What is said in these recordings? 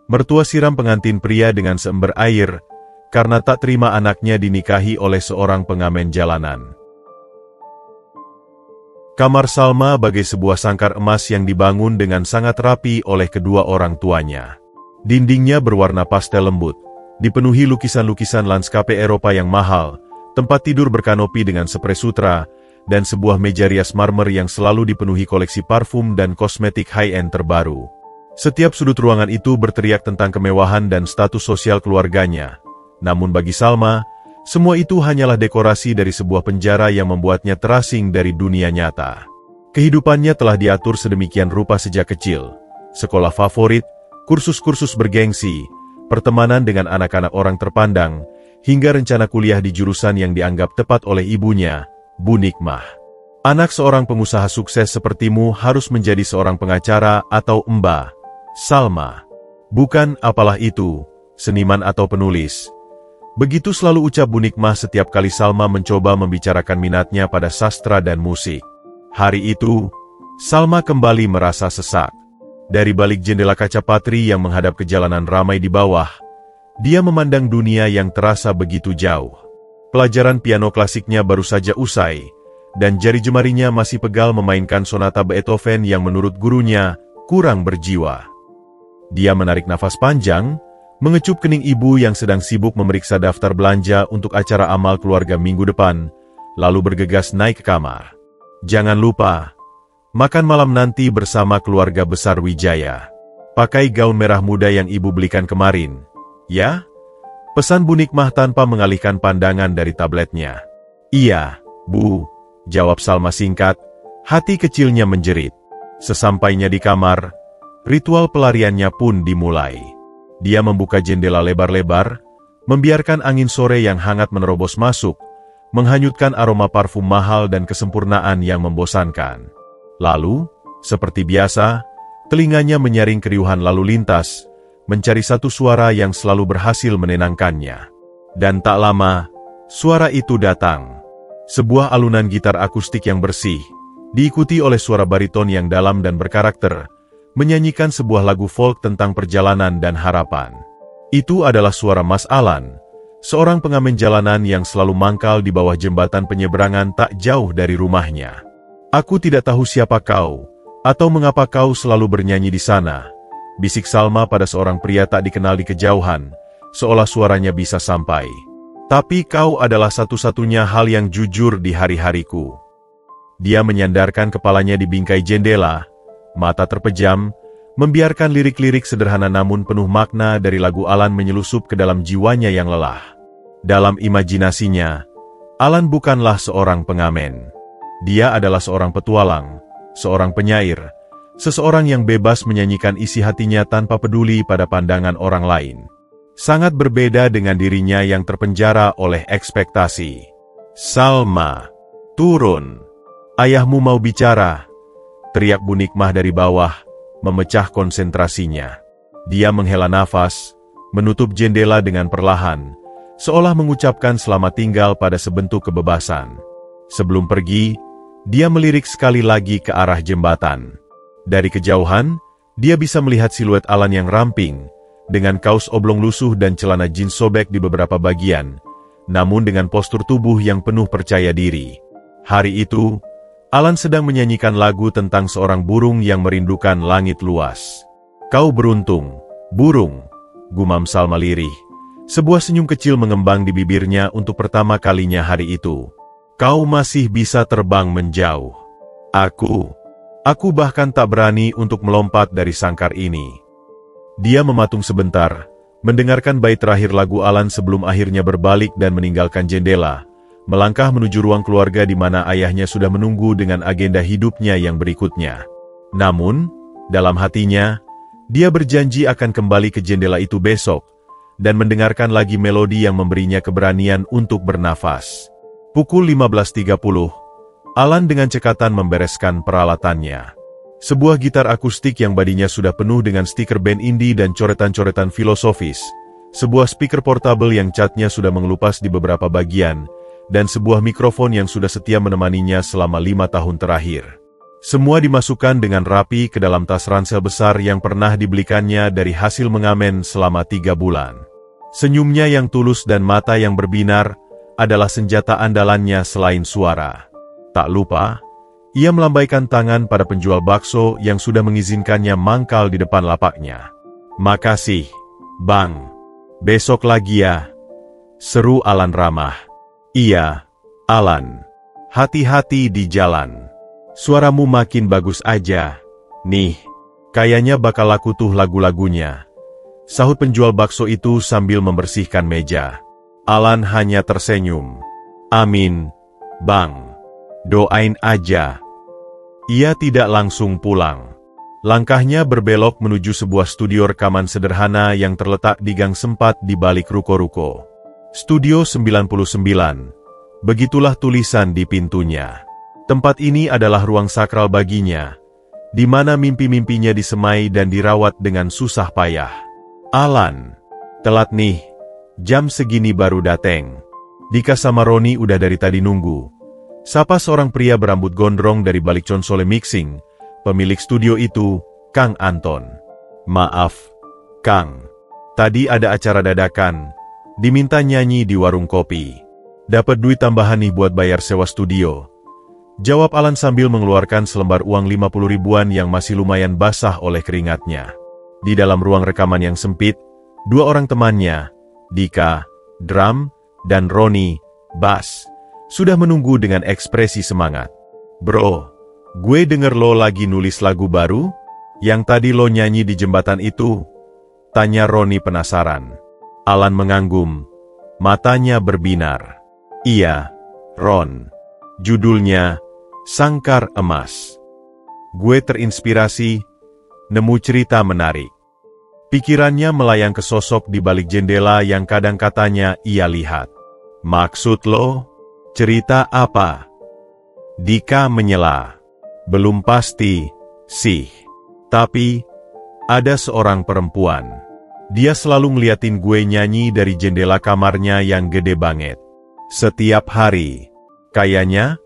Mertua siram pengantin pria dengan seember air, karena tak terima anaknya dinikahi oleh seorang pengamen jalanan. Kamar Salma bagai sebuah sangkar emas yang dibangun dengan sangat rapi oleh kedua orang tuanya. Dindingnya berwarna pastel lembut, dipenuhi lukisan-lukisan lanskape Eropa yang mahal, tempat tidur berkanopi dengan spray sutra, dan sebuah meja rias marmer yang selalu dipenuhi koleksi parfum dan kosmetik high-end terbaru. Setiap sudut ruangan itu berteriak tentang kemewahan dan status sosial keluarganya. Namun bagi Salma, semua itu hanyalah dekorasi dari sebuah penjara yang membuatnya terasing dari dunia nyata. Kehidupannya telah diatur sedemikian rupa sejak kecil. Sekolah favorit, kursus-kursus bergengsi, pertemanan dengan anak-anak orang terpandang, hingga rencana kuliah di jurusan yang dianggap tepat oleh ibunya, Bu Nikmah. Anak seorang pengusaha sukses sepertimu harus menjadi seorang pengacara atau Mbak Salma. Bukan apalah itu, seniman atau penulis. Begitu selalu ucap Bu Nikmah setiap kali Salma mencoba membicarakan minatnya pada sastra dan musik. Hari itu, Salma kembali merasa sesak. Dari balik jendela kaca patri yang menghadap ke jalanan ramai di bawah, dia memandang dunia yang terasa begitu jauh. Pelajaran piano klasiknya baru saja usai, dan jari jemarinya masih pegal memainkan sonata Beethoven yang menurut gurunya kurang berjiwa. Dia menarik nafas panjang, mengecup kening ibu yang sedang sibuk memeriksa daftar belanja untuk acara amal keluarga minggu depan, lalu bergegas naik ke kamar. Jangan lupa, makan malam nanti bersama keluarga besar Wijaya. Pakai gaun merah muda yang ibu belikan kemarin, ya? Pesan Bu Nikmah tanpa mengalihkan pandangan dari tabletnya. Iya, Bu, jawab Salma singkat, hati kecilnya menjerit. Sesampainya di kamar, ritual pelariannya pun dimulai. Dia membuka jendela lebar-lebar, membiarkan angin sore yang hangat menerobos masuk, menghanyutkan aroma parfum mahal dan kesempurnaan yang membosankan. Lalu, seperti biasa, telinganya menyaring keriuhan lalu lintas, mencari satu suara yang selalu berhasil menenangkannya. Dan tak lama, suara itu datang. Sebuah alunan gitar akustik yang bersih, diikuti oleh suara bariton yang dalam dan berkarakter, menyanyikan sebuah lagu folk tentang perjalanan dan harapan. Itu adalah suara Mas Alan, seorang pengamen jalanan yang selalu mangkal di bawah jembatan penyeberangan tak jauh dari rumahnya. Aku tidak tahu siapa kau, atau mengapa kau selalu bernyanyi di sana, bisik Salma pada seorang pria tak dikenal di kejauhan, seolah suaranya bisa sampai. Tapi kau adalah satu-satunya hal yang jujur di hari-hariku. Dia menyandarkan kepalanya di bingkai jendela, mata terpejam, membiarkan lirik-lirik sederhana namun penuh makna dari lagu Alan menyelusup ke dalam jiwanya yang lelah. Dalam imajinasinya, Alan bukanlah seorang pengamen. Dia adalah seorang petualang, seorang penyair, seseorang yang bebas menyanyikan isi hatinya tanpa peduli pada pandangan orang lain. Sangat berbeda dengan dirinya yang terpenjara oleh ekspektasi. Salma, turun. Ayahmu mau bicara, teriak Bu Nikmah dari bawah, memecah konsentrasinya. Dia menghela nafas, menutup jendela dengan perlahan, seolah mengucapkan selamat tinggal pada sebentuk kebebasan. Sebelum pergi, dia melirik sekali lagi ke arah jembatan. Dari kejauhan, dia bisa melihat siluet Alan yang ramping, dengan kaos oblong lusuh dan celana jeans sobek di beberapa bagian, namun dengan postur tubuh yang penuh percaya diri. Hari itu, Alan sedang menyanyikan lagu tentang seorang burung yang merindukan langit luas. Kau beruntung, burung, gumam Salma lirih. Sebuah senyum kecil mengembang di bibirnya untuk pertama kalinya hari itu. Kau masih bisa terbang menjauh. Aku bahkan tak berani untuk melompat dari sangkar ini. Dia mematung sebentar, mendengarkan bait terakhir lagu Alan sebelum akhirnya berbalik dan meninggalkan jendela, melangkah menuju ruang keluarga di mana ayahnya sudah menunggu dengan agenda hidupnya yang berikutnya. Namun, dalam hatinya, dia berjanji akan kembali ke jendela itu besok, dan mendengarkan lagi melodi yang memberinya keberanian untuk bernafas. Pukul 15.30, Alan dengan cekatan membereskan peralatannya. Sebuah gitar akustik yang badinya sudah penuh dengan stiker band indie dan coretan-coretan filosofis, sebuah speaker portable yang catnya sudah mengelupas di beberapa bagian, dan sebuah mikrofon yang sudah setia menemaninya selama 5 tahun terakhir. Semua dimasukkan dengan rapi ke dalam tas ransel besar yang pernah dibelikannya dari hasil mengamen selama 3 bulan. Senyumnya yang tulus dan mata yang berbinar adalah senjata andalannya selain suara. Tak lupa, ia melambaikan tangan pada penjual bakso yang sudah mengizinkannya mangkal di depan lapaknya. "Makasih, Bang. Besok lagi ya," seru Alan ramah. "Iya, Alan. Hati-hati di jalan. Suaramu makin bagus aja. Nih, kayaknya bakal laku tuh lagu-lagunya," sahut penjual bakso itu sambil membersihkan meja. Alan hanya tersenyum. "Amin, Bang. Doain aja." Ia tidak langsung pulang. Langkahnya berbelok menuju sebuah studio rekaman sederhana yang terletak di gang sempat di balik ruko-ruko. Studio 99. Begitulah tulisan di pintunya. Tempat ini adalah ruang sakral baginya, di mana mimpi-mimpinya disemai dan dirawat dengan susah payah. "Alan, telat nih. Jam segini baru dateng." Dika sama Roni udah dari tadi nunggu. Sapa seorang pria berambut gondrong dari balik konsole mixing, pemilik studio itu, Kang Anton. "Maaf, Kang. Tadi ada acara dadakan, diminta nyanyi di warung kopi. Dapat duit tambahan nih buat bayar sewa studio," jawab Alan sambil mengeluarkan selembar uang 50 ribuan yang masih lumayan basah oleh keringatnya. Di dalam ruang rekaman yang sempit, 2 orang temannya, Dika, drum, dan Roni, bass, sudah menunggu dengan ekspresi semangat. "Bro, gue denger lo lagi nulis lagu baru? Yang tadi lo nyanyi di jembatan itu?" tanya Roni penasaran. Alan menganggum, matanya berbinar. "Iya, Ron. Judulnya Sangkar Emas. Gue terinspirasi, nemu cerita menarik." Pikirannya melayang ke sosok di balik jendela yang kadang katanya ia lihat. "Maksud lo, cerita apa?" Dika menyela. "Belum pasti, sih. Tapi, ada seorang perempuan. Dia selalu ngeliatin gue nyanyi dari jendela kamarnya yang gede banget. Setiap hari. Kayaknya,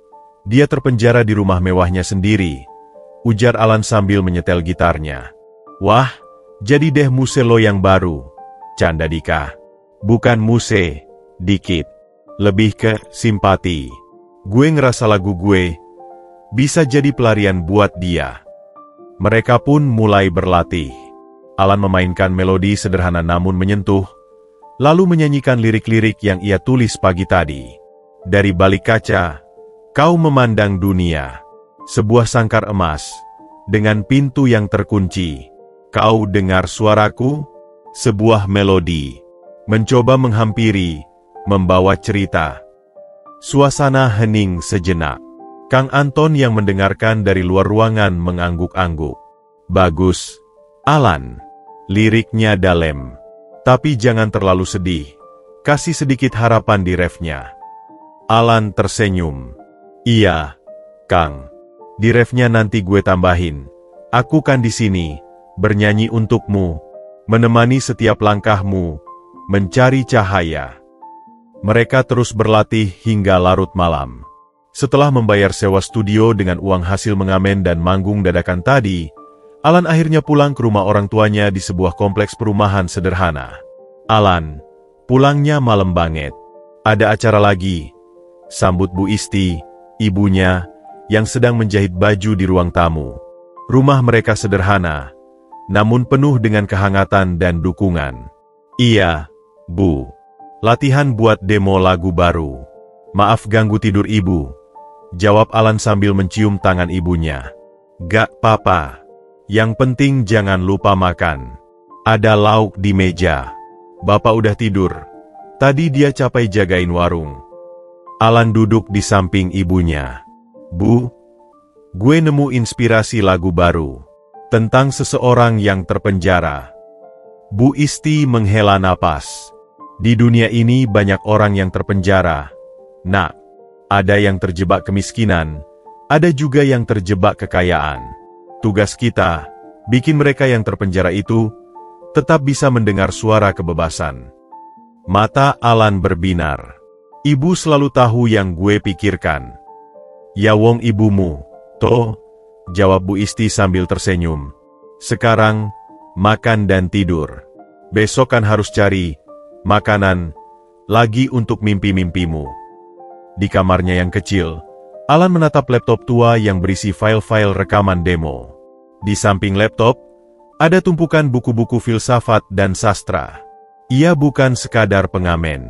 dia terpenjara di rumah mewahnya sendiri," ujar Alan sambil menyetel gitarnya. "Wah, jadi deh muse lo yang baru," canda Dika. "Bukan muse, dikit. Lebih ke simpati. Gue ngerasa lagu gue bisa jadi pelarian buat dia." Mereka pun mulai berlatih. Alan memainkan melodi sederhana namun menyentuh, lalu menyanyikan lirik-lirik yang ia tulis pagi tadi. "Dari balik kaca, kau memandang dunia, sebuah sangkar emas, dengan pintu yang terkunci. Kau dengar suaraku, sebuah melodi, mencoba menghampiri, membawa cerita." Suasana hening sejenak. Kang Anton yang mendengarkan dari luar ruangan mengangguk-angguk. "Bagus, Alan. Liriknya dalam. Tapi jangan terlalu sedih. Kasih sedikit harapan di refnya." Alan tersenyum. "Iya, Kang. Di refnya nanti gue tambahin. Aku kan di sini, bernyanyi untukmu, menemani setiap langkahmu, mencari cahaya." Mereka terus berlatih hingga larut malam. Setelah membayar sewa studio dengan uang hasil mengamen dan manggung dadakan tadi, Alan akhirnya pulang ke rumah orang tuanya di sebuah kompleks perumahan sederhana. Alan, pulangnya malam banget. Ada acara lagi. Sambut Bu Isti, ibunya, yang sedang menjahit baju di ruang tamu. Rumah mereka sederhana, namun penuh dengan kehangatan dan dukungan. "Iya, Bu. Latihan buat demo lagu baru. Maaf ganggu tidur Ibu," jawab Alan sambil mencium tangan ibunya. "Gak apa-apa. Yang penting jangan lupa makan. Ada lauk di meja. Bapak udah tidur. Tadi dia capek jagain warung." Alan duduk di samping ibunya. "Bu, gue nemu inspirasi lagu baru. Tentang seseorang yang terpenjara." Bu Isti menghela napas. "Di dunia ini banyak orang yang terpenjara. Nak, ada yang terjebak kemiskinan, ada juga yang terjebak kekayaan. Tugas kita, bikin mereka yang terpenjara itu tetap bisa mendengar suara kebebasan." Mata Alan berbinar. "Ibu selalu tahu yang gue pikirkan." "Ya wong ibumu, toh, jawab Bu Isti sambil tersenyum. Sekarang, makan dan tidur. Besok kan harus cari makanan lagi untuk mimpi-mimpimu. Di kamarnya yang kecil, Alan menatap laptop tua yang berisi file-file rekaman demo. Di samping laptop, ada tumpukan buku-buku filsafat dan sastra. Ia bukan sekadar pengamen.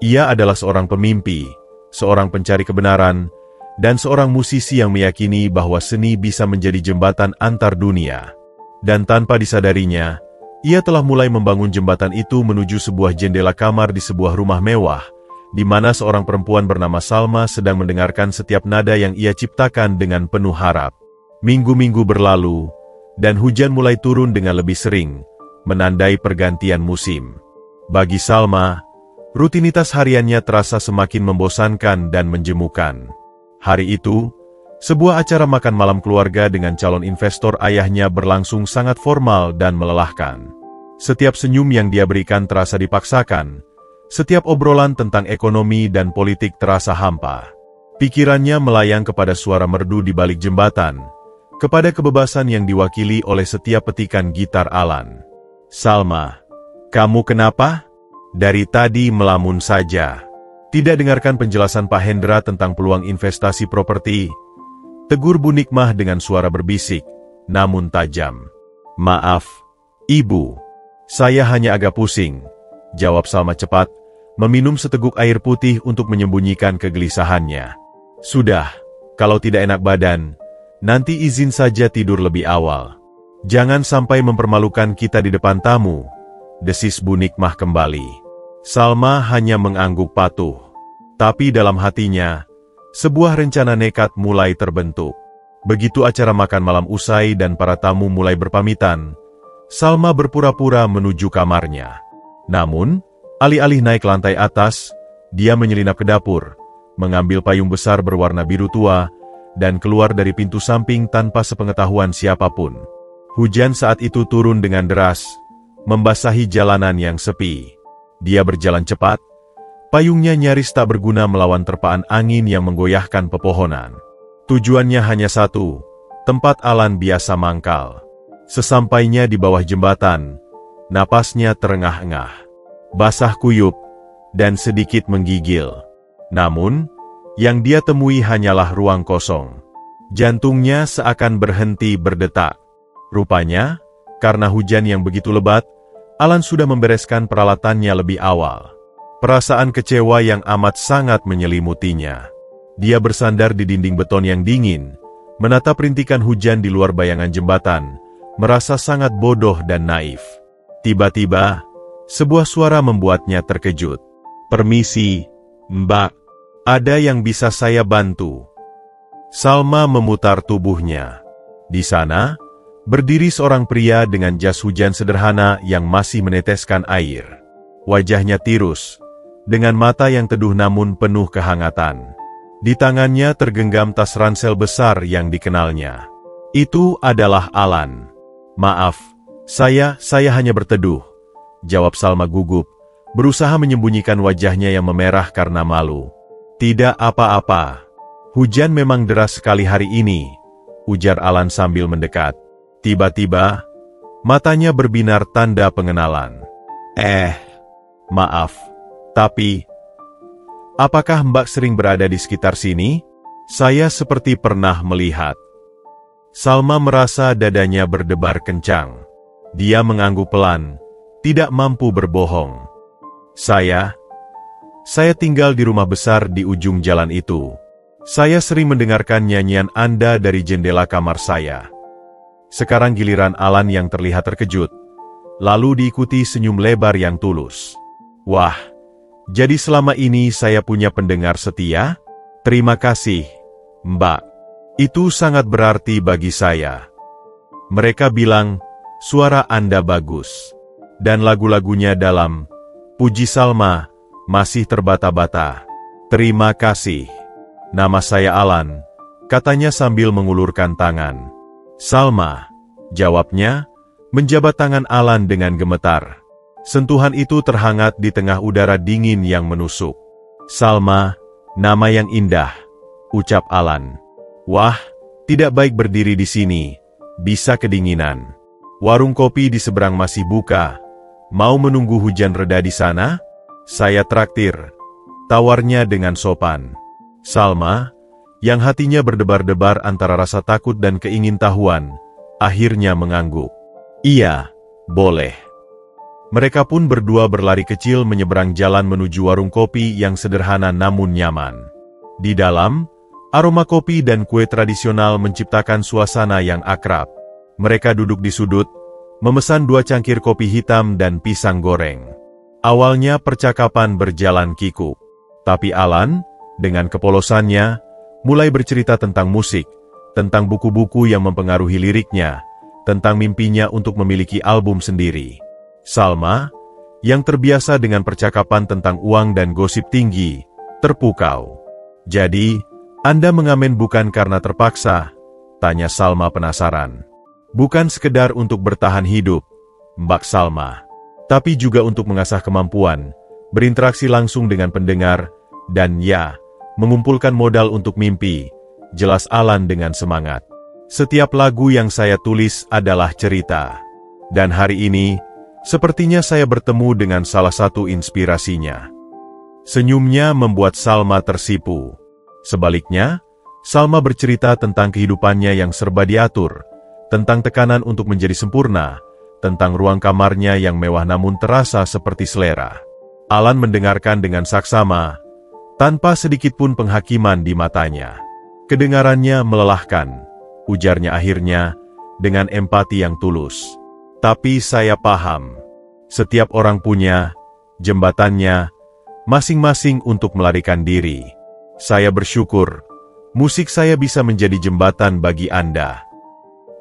Ia adalah seorang pemimpi, seorang pencari kebenaran, dan seorang musisi yang meyakini bahwa seni bisa menjadi jembatan antar dunia. Dan tanpa disadarinya, ia telah mulai membangun jembatan itu menuju sebuah jendela kamar di sebuah rumah mewah, di mana seorang perempuan bernama Salma sedang mendengarkan setiap nada yang ia ciptakan dengan penuh harap. Minggu-minggu berlalu, dan hujan mulai turun dengan lebih sering, menandai pergantian musim. Bagi Salma, rutinitas hariannya terasa semakin membosankan dan menjemukan. Hari itu, sebuah acara makan malam keluarga dengan calon investor ayahnya berlangsung sangat formal dan melelahkan. Setiap senyum yang dia berikan terasa dipaksakan, setiap obrolan tentang ekonomi dan politik terasa hampa. Pikirannya melayang kepada suara merdu di balik jembatan, kepada kebebasan yang diwakili oleh setiap petikan gitar Alan. Salma, kamu kenapa? Dari tadi melamun saja. Tidak dengarkan penjelasan Pak Hendra tentang peluang investasi properti, tegur Bu Nikmah dengan suara berbisik, namun tajam. Maaf, Ibu. Saya hanya agak pusing, jawab Salma cepat, meminum seteguk air putih untuk menyembunyikan kegelisahannya. Sudah, kalau tidak enak badan, nanti izin saja tidur lebih awal. Jangan sampai mempermalukan kita di depan tamu, desis Bu Nikmah kembali. Salma hanya mengangguk patuh. Tapi dalam hatinya, sebuah rencana nekat mulai terbentuk. Begitu acara makan malam usai dan para tamu mulai berpamitan, Salma berpura-pura menuju kamarnya. Namun, alih-alih naik lantai atas, dia menyelinap ke dapur, mengambil payung besar berwarna biru tua, dan keluar dari pintu samping tanpa sepengetahuan siapapun. Hujan saat itu turun dengan deras, membasahi jalanan yang sepi. Dia berjalan cepat, payungnya nyaris tak berguna melawan terpaan angin yang menggoyahkan pepohonan. Tujuannya hanya satu, tempat Alan biasa mangkal. Sesampainya di bawah jembatan, napasnya terengah-engah, basah kuyup, dan sedikit menggigil. Namun, yang dia temui hanyalah ruang kosong. Jantungnya seakan berhenti berdetak. Rupanya, karena hujan yang begitu lebat, Alan sudah membereskan peralatannya lebih awal. Perasaan kecewa yang amat sangat menyelimutinya. Dia bersandar di dinding beton yang dingin, menatap rintikan hujan di luar bayangan jembatan, merasa sangat bodoh dan naif. Tiba-tiba, sebuah suara membuatnya terkejut. Permisi, Mbak. Ada yang bisa saya bantu? Salma memutar tubuhnya. Di sana, berdiri seorang pria dengan jas hujan sederhana yang masih meneteskan air. Wajahnya tirus, dengan mata yang teduh namun penuh kehangatan. Di tangannya tergenggam tas ransel besar yang dikenalnya. Itu adalah Alan. Maaf, saya hanya berteduh, jawab Salma gugup, berusaha menyembunyikan wajahnya yang memerah karena malu. Tidak apa-apa. Hujan memang deras sekali hari ini, ujar Alan sambil mendekat. Tiba-tiba, matanya berbinar tanda pengenalan. Maaf, tapi, apakah Mbak sering berada di sekitar sini? Saya seperti pernah melihat. Salma merasa dadanya berdebar kencang. Dia mengangguk pelan, tidak mampu berbohong. Saya tinggal di rumah besar di ujung jalan itu. Saya sering mendengarkan nyanyian Anda dari jendela kamar saya. Sekarang giliran Alan yang terlihat terkejut, lalu diikuti senyum lebar yang tulus. Wah, jadi selama ini saya punya pendengar setia? Terima kasih, Mbak. Itu sangat berarti bagi saya. Mereka bilang, suara Anda bagus. Dan lagu-lagunya dalam, puji Salma, masih terbata-bata. Terima kasih. Nama saya Alan, katanya sambil mengulurkan tangan. Salma, jawabnya, menjabat tangan Alan dengan gemetar. Sentuhan itu terhangat di tengah udara dingin yang menusuk. Salma, nama yang indah, ucap Alan. Wah, Tidak baik berdiri di sini, bisa kedinginan. Warung kopi di seberang masih buka. Mau menunggu hujan reda di sana? Saya traktir. Tawarnya dengan sopan. Salma, yang hatinya berdebar-debar antara rasa takut dan keingintahuan, akhirnya mengangguk. Iya, boleh. Mereka pun berdua berlari kecil menyeberang jalan menuju warung kopi yang sederhana namun nyaman. Di dalam, aroma kopi dan kue tradisional menciptakan suasana yang akrab. Mereka duduk di sudut, memesan 2 cangkir kopi hitam dan pisang goreng. Awalnya percakapan berjalan kikuk. Tapi Alan, dengan kepolosannya, mulai bercerita tentang musik, tentang buku-buku yang mempengaruhi liriknya, tentang mimpinya untuk memiliki album sendiri. Salma, yang terbiasa dengan percakapan tentang uang dan gosip tinggi, terpukau. Jadi, Anda mengamen bukan karena terpaksa? Tanya Salma penasaran. Bukan sekedar untuk bertahan hidup, Mbak Salma. Tapi juga untuk mengasah kemampuan, berinteraksi langsung dengan pendengar, dan ya, mengumpulkan modal untuk mimpi, jelas Alan dengan semangat. Setiap lagu yang saya tulis adalah cerita. Dan hari ini, sepertinya saya bertemu dengan salah satu inspirasinya. Senyumnya membuat Salma tersipu. Sebaliknya, Salma bercerita tentang kehidupannya yang serba diatur, tentang tekanan untuk menjadi sempurna, tentang ruang kamarnya yang mewah namun terasa seperti selera. Alan mendengarkan dengan saksama, tanpa sedikit pun penghakiman di matanya. Kedengarannya melelahkan, ujarnya akhirnya, dengan empati yang tulus. Tapi saya paham, setiap orang punya jembatannya masing-masing untuk melarikan diri. Saya bersyukur, musik saya bisa menjadi jembatan bagi Anda.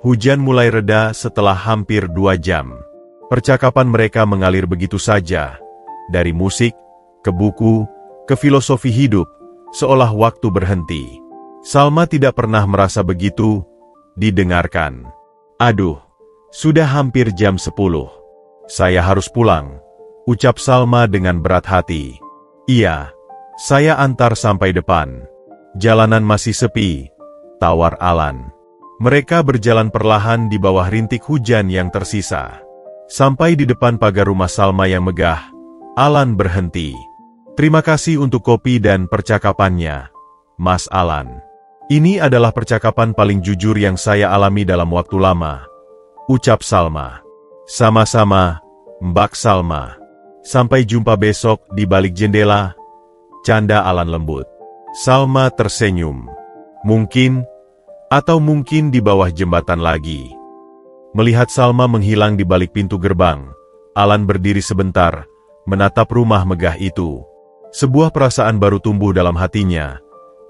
Hujan mulai reda setelah hampir 2 jam. Percakapan mereka mengalir begitu saja, dari musik, ke buku, ke filosofi hidup, seolah waktu berhenti. Salma tidak pernah merasa begitu didengarkan. Aduh, sudah hampir jam 10. Saya harus pulang, ucap Salma dengan berat hati. Iya, saya antar sampai depan. Jalanan masih sepi, tawar Alan. Mereka berjalan perlahan di bawah rintik hujan yang tersisa. Sampai di depan pagar rumah Salma yang megah, Alan berhenti. Terima kasih untuk kopi dan percakapannya, Mas Alan. Ini adalah percakapan paling jujur yang saya alami dalam waktu lama, ucap Salma. Sama-sama, Mbak Salma. Sampai jumpa besok di balik jendela, canda Alan lembut. Salma tersenyum. Mungkin, atau mungkin di bawah jembatan lagi. Melihat Salma menghilang di balik pintu gerbang, Alan berdiri sebentar, menatap rumah megah itu. Sebuah perasaan baru tumbuh dalam hatinya,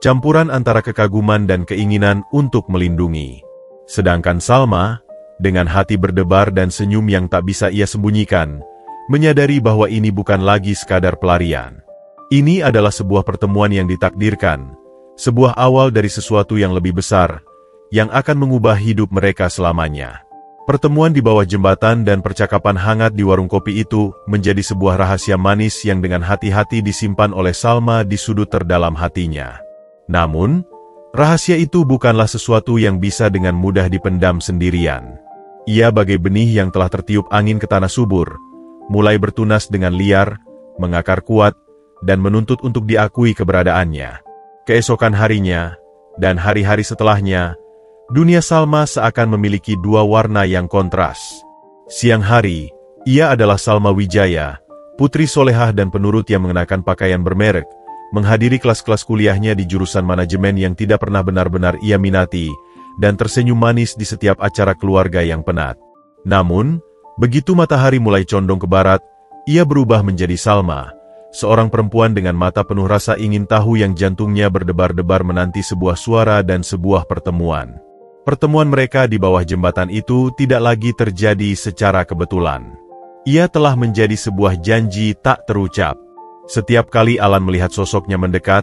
campuran antara kekaguman dan keinginan untuk melindungi. Sedangkan Salma, dengan hati berdebar dan senyum yang tak bisa ia sembunyikan, menyadari bahwa ini bukan lagi sekadar pelarian. Ini adalah sebuah pertemuan yang ditakdirkan, sebuah awal dari sesuatu yang lebih besar, yang akan mengubah hidup mereka selamanya. Pertemuan di bawah jembatan dan percakapan hangat di warung kopi itu menjadi sebuah rahasia manis yang dengan hati-hati disimpan oleh Salma di sudut terdalam hatinya. Namun, rahasia itu bukanlah sesuatu yang bisa dengan mudah dipendam sendirian. Ia bagai benih yang telah tertiup angin ke tanah subur, mulai bertunas dengan liar, mengakar kuat, dan menuntut untuk diakui keberadaannya. Keesokan harinya, dan hari-hari setelahnya, dunia Salma seakan memiliki 2 warna yang kontras. Siang hari, ia adalah Salma Wijaya, putri solehah dan penurut yang mengenakan pakaian bermerek, menghadiri kelas-kelas kuliahnya di jurusan manajemen yang tidak pernah benar-benar ia minati, dan tersenyum manis di setiap acara keluarga yang penat. Namun, begitu matahari mulai condong ke barat, ia berubah menjadi Salma, seorang perempuan dengan mata penuh rasa ingin tahu yang jantungnya berdebar-debar menanti sebuah suara dan sebuah pertemuan. Pertemuan mereka di bawah jembatan itu tidak lagi terjadi secara kebetulan. Ia telah menjadi sebuah janji tak terucap. Setiap kali Alan melihat sosoknya mendekat,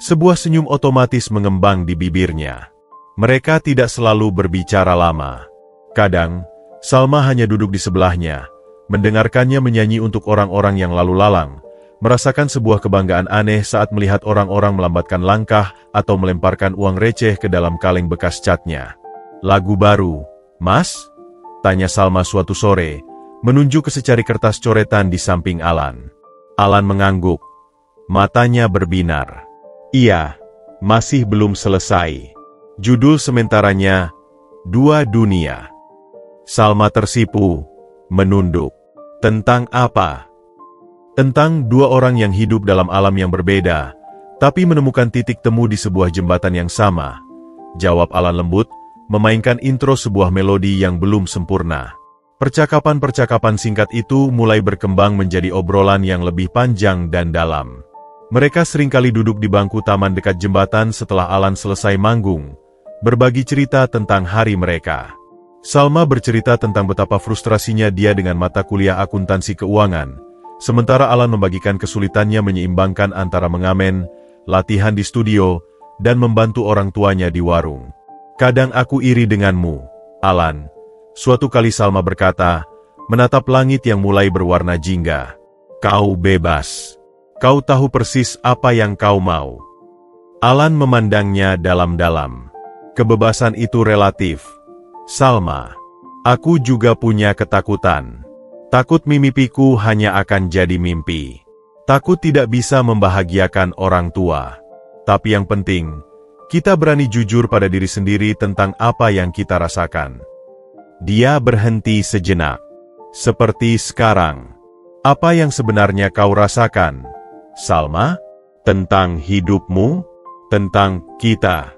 sebuah senyum otomatis mengembang di bibirnya. Mereka tidak selalu berbicara lama. Kadang, Salma hanya duduk di sebelahnya, mendengarkannya menyanyi untuk orang-orang yang lalu lalang, merasakan sebuah kebanggaan aneh saat melihat orang-orang melambatkan langkah atau melemparkan uang receh ke dalam kaleng bekas catnya. "Lagu baru, Mas?" tanya Salma suatu sore, menunjuk ke secari kertas coretan di samping Alan. Alan mengangguk. Matanya berbinar. "Iya, masih belum selesai. Judul sementaranya, Dua Dunia." Salma tersipu, menunduk. "Tentang apa?" "Tentang dua orang yang hidup dalam alam yang berbeda, tapi menemukan titik temu di sebuah jembatan yang sama," jawab Alan lembut, memainkan intro sebuah melodi yang belum sempurna. Percakapan-percakapan singkat itu mulai berkembang menjadi obrolan yang lebih panjang dan dalam. Mereka seringkali duduk di bangku taman dekat jembatan setelah Alan selesai manggung, berbagi cerita tentang hari mereka. Salma bercerita tentang betapa frustrasinya dia dengan mata kuliah akuntansi keuangan, sementara Alan membagikan kesulitannya menyeimbangkan antara mengamen, latihan di studio, dan membantu orang tuanya di warung. "Kadang aku iri denganmu, Alan," suatu kali Salma berkata, menatap langit yang mulai berwarna jingga. "Kau bebas. Kau tahu persis apa yang kau mau." Alan memandangnya dalam-dalam. "Kebebasan itu relatif, Salma. Aku juga punya ketakutan. Takut mimpiku hanya akan jadi mimpi. Takut tidak bisa membahagiakan orang tua. Tapi yang penting, kita berani jujur pada diri sendiri tentang apa yang kita rasakan." Dia berhenti sejenak. "Seperti sekarang. Apa yang sebenarnya kau rasakan, Salma? Tentang hidupmu? Tentang kita?"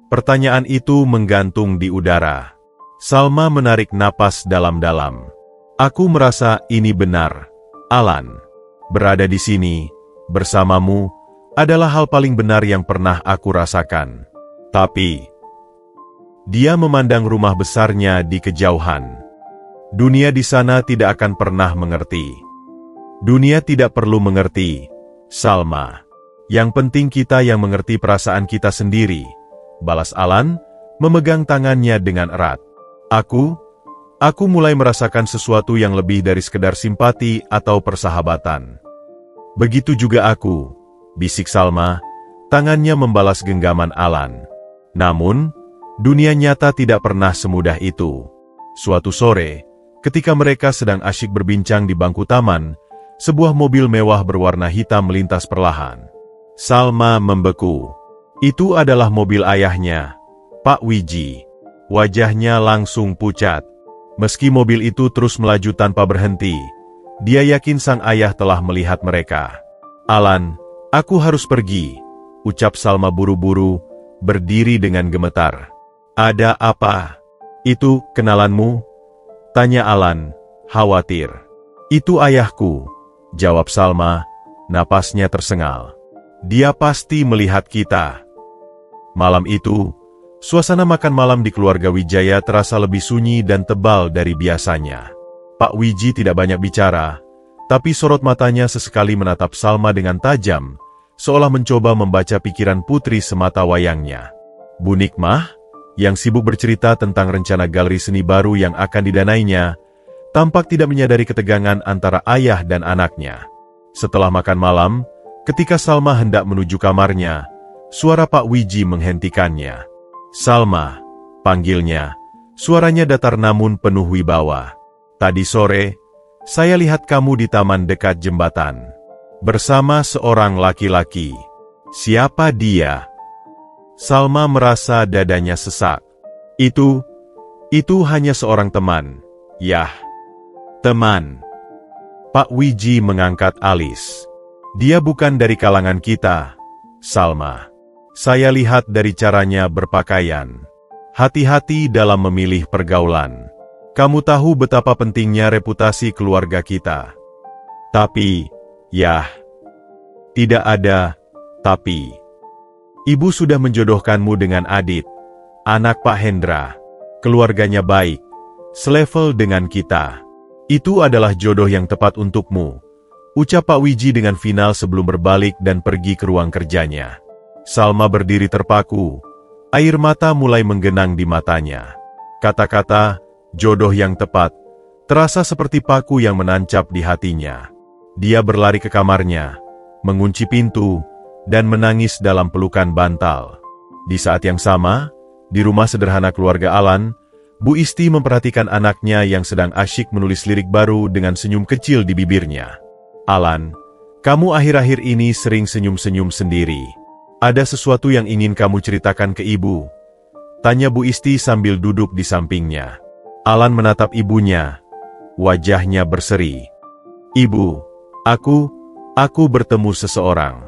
Pertanyaan itu menggantung di udara. Salma menarik napas dalam-dalam. "Aku merasa ini benar, Alan. Berada di sini, bersamamu, adalah hal paling benar yang pernah aku rasakan. Tapi..." Dia memandang rumah besarnya di kejauhan. "Dunia di sana tidak akan pernah mengerti. Dunia tidak perlu mengerti, Salma. Yang penting kita yang mengerti perasaan kita sendiri," balas Alan, memegang tangannya dengan erat. Aku mulai merasakan sesuatu yang lebih dari sekedar simpati atau persahabatan." "Begitu juga aku," bisik Salma, tangannya membalas genggaman Alan. Namun, dunia nyata tidak pernah semudah itu. Suatu sore, ketika mereka sedang asyik berbincang di bangku taman, sebuah mobil mewah berwarna hitam melintas perlahan. Salma membeku. Itu adalah mobil ayahnya, Pak Wiji. Wajahnya langsung pucat. Meski mobil itu terus melaju tanpa berhenti, dia yakin sang ayah telah melihat mereka. "Alan, aku harus pergi," ucap Salma buru-buru, berdiri dengan gemetar. "Ada apa? Itu kenalanmu?" tanya Alan, khawatir. "Itu ayahku," jawab Salma, napasnya tersengal. "Dia pasti melihat kita." Malam itu, suasana makan malam di keluarga Wijaya terasa lebih sunyi dan tebal dari biasanya. Pak Wiji tidak banyak bicara, tapi sorot matanya sesekali menatap Salma dengan tajam, seolah mencoba membaca pikiran putri semata wayangnya. Bu Nikmah, yang sibuk bercerita tentang rencana galeri seni baru yang akan didanainya, tampak tidak menyadari ketegangan antara ayah dan anaknya. Setelah makan malam, ketika Salma hendak menuju kamarnya, suara Pak Wiji menghentikannya. "Salma," panggilnya. Suaranya datar namun penuh wibawa. "Tadi sore, saya lihat kamu di taman dekat jembatan. Bersama seorang laki-laki. Siapa dia?" Salma merasa dadanya sesak. Itu hanya seorang teman." "Yah, teman." Pak Wiji mengangkat alis. "Dia bukan dari kalangan kita, Salma. Saya lihat dari caranya berpakaian. Hati-hati dalam memilih pergaulan. Kamu tahu betapa pentingnya reputasi keluarga kita. Tapi, yah, tidak ada tapi. Ibu sudah menjodohkanmu dengan Adit, anak Pak Hendra. Keluarganya baik, selevel dengan kita. Itu adalah jodoh yang tepat untukmu," ucap Pak Wiji dengan final sebelum berbalik dan pergi ke ruang kerjanya. Salma berdiri terpaku, air mata mulai menggenang di matanya. Kata-kata, jodoh yang tepat, terasa seperti paku yang menancap di hatinya. Dia berlari ke kamarnya, mengunci pintu, dan menangis dalam pelukan bantal. Di saat yang sama, di rumah sederhana keluarga Alan, Bu Isti memperhatikan anaknya yang sedang asyik menulis lirik baru dengan senyum kecil di bibirnya. "Alan, kamu akhir-akhir ini sering senyum-senyum sendiri. Ada sesuatu yang ingin kamu ceritakan ke ibu?" tanya Bu Isti sambil duduk di sampingnya. Alan menatap ibunya. Wajahnya berseri. "Ibu, aku bertemu seseorang.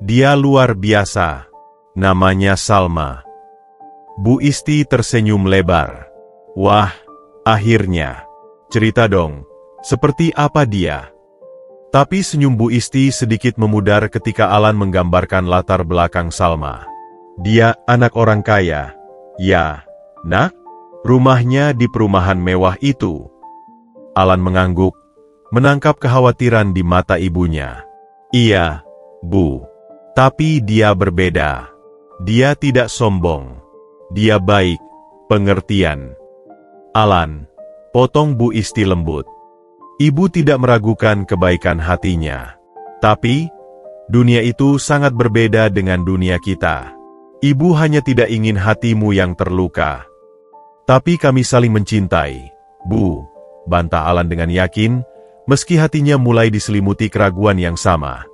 Dia luar biasa. Namanya Salma." Bu Isti tersenyum lebar. "Wah, akhirnya. Cerita dong, seperti apa dia?" Tapi senyum Bu Isti sedikit memudar ketika Alan menggambarkan latar belakang Salma. "Dia anak orang kaya. Ya, nak? Rumahnya di perumahan mewah itu." Alan mengangguk, menangkap kekhawatiran di mata ibunya. "Iya, Bu. Tapi dia berbeda. Dia tidak sombong. Dia baik, pengertian." "Alan," potong Bu Isti lembut. Ibu tidak meragukan kebaikan hatinya. "Tapi, dunia itu sangat berbeda dengan dunia kita. Ibu hanya tidak ingin hatimu yang terluka." "Tapi kami saling mencintai, Bu," bantah Alan dengan yakin, meski hatinya mulai diselimuti keraguan yang sama.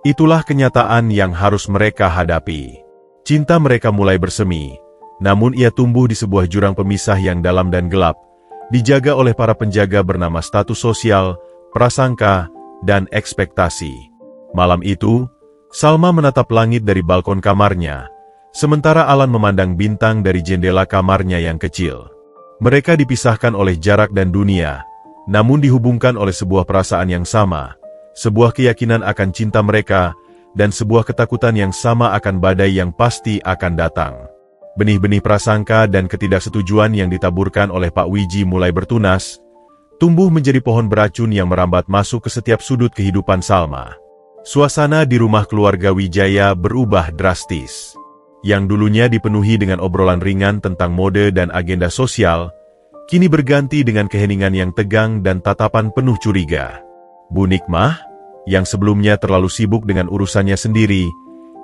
Itulah kenyataan yang harus mereka hadapi. Cinta mereka mulai bersemi, namun ia tumbuh di sebuah jurang pemisah yang dalam dan gelap, dijaga oleh para penjaga bernama status sosial, prasangka, dan ekspektasi. Malam itu, Salma menatap langit dari balkon kamarnya, sementara Alan memandang bintang dari jendela kamarnya yang kecil. Mereka dipisahkan oleh jarak dan dunia, namun dihubungkan oleh sebuah perasaan yang sama, sebuah keyakinan akan cinta mereka, dan sebuah ketakutan yang sama akan badai yang pasti akan datang. Benih-benih prasangka dan ketidaksetujuan yang ditaburkan oleh Pak Wiji mulai bertunas, tumbuh menjadi pohon beracun yang merambat masuk ke setiap sudut kehidupan Salma. Suasana di rumah keluarga Wijaya berubah drastis. Yang dulunya dipenuhi dengan obrolan ringan tentang mode dan agenda sosial, kini berganti dengan keheningan yang tegang dan tatapan penuh curiga. Bu Nikmah, yang sebelumnya terlalu sibuk dengan urusannya sendiri,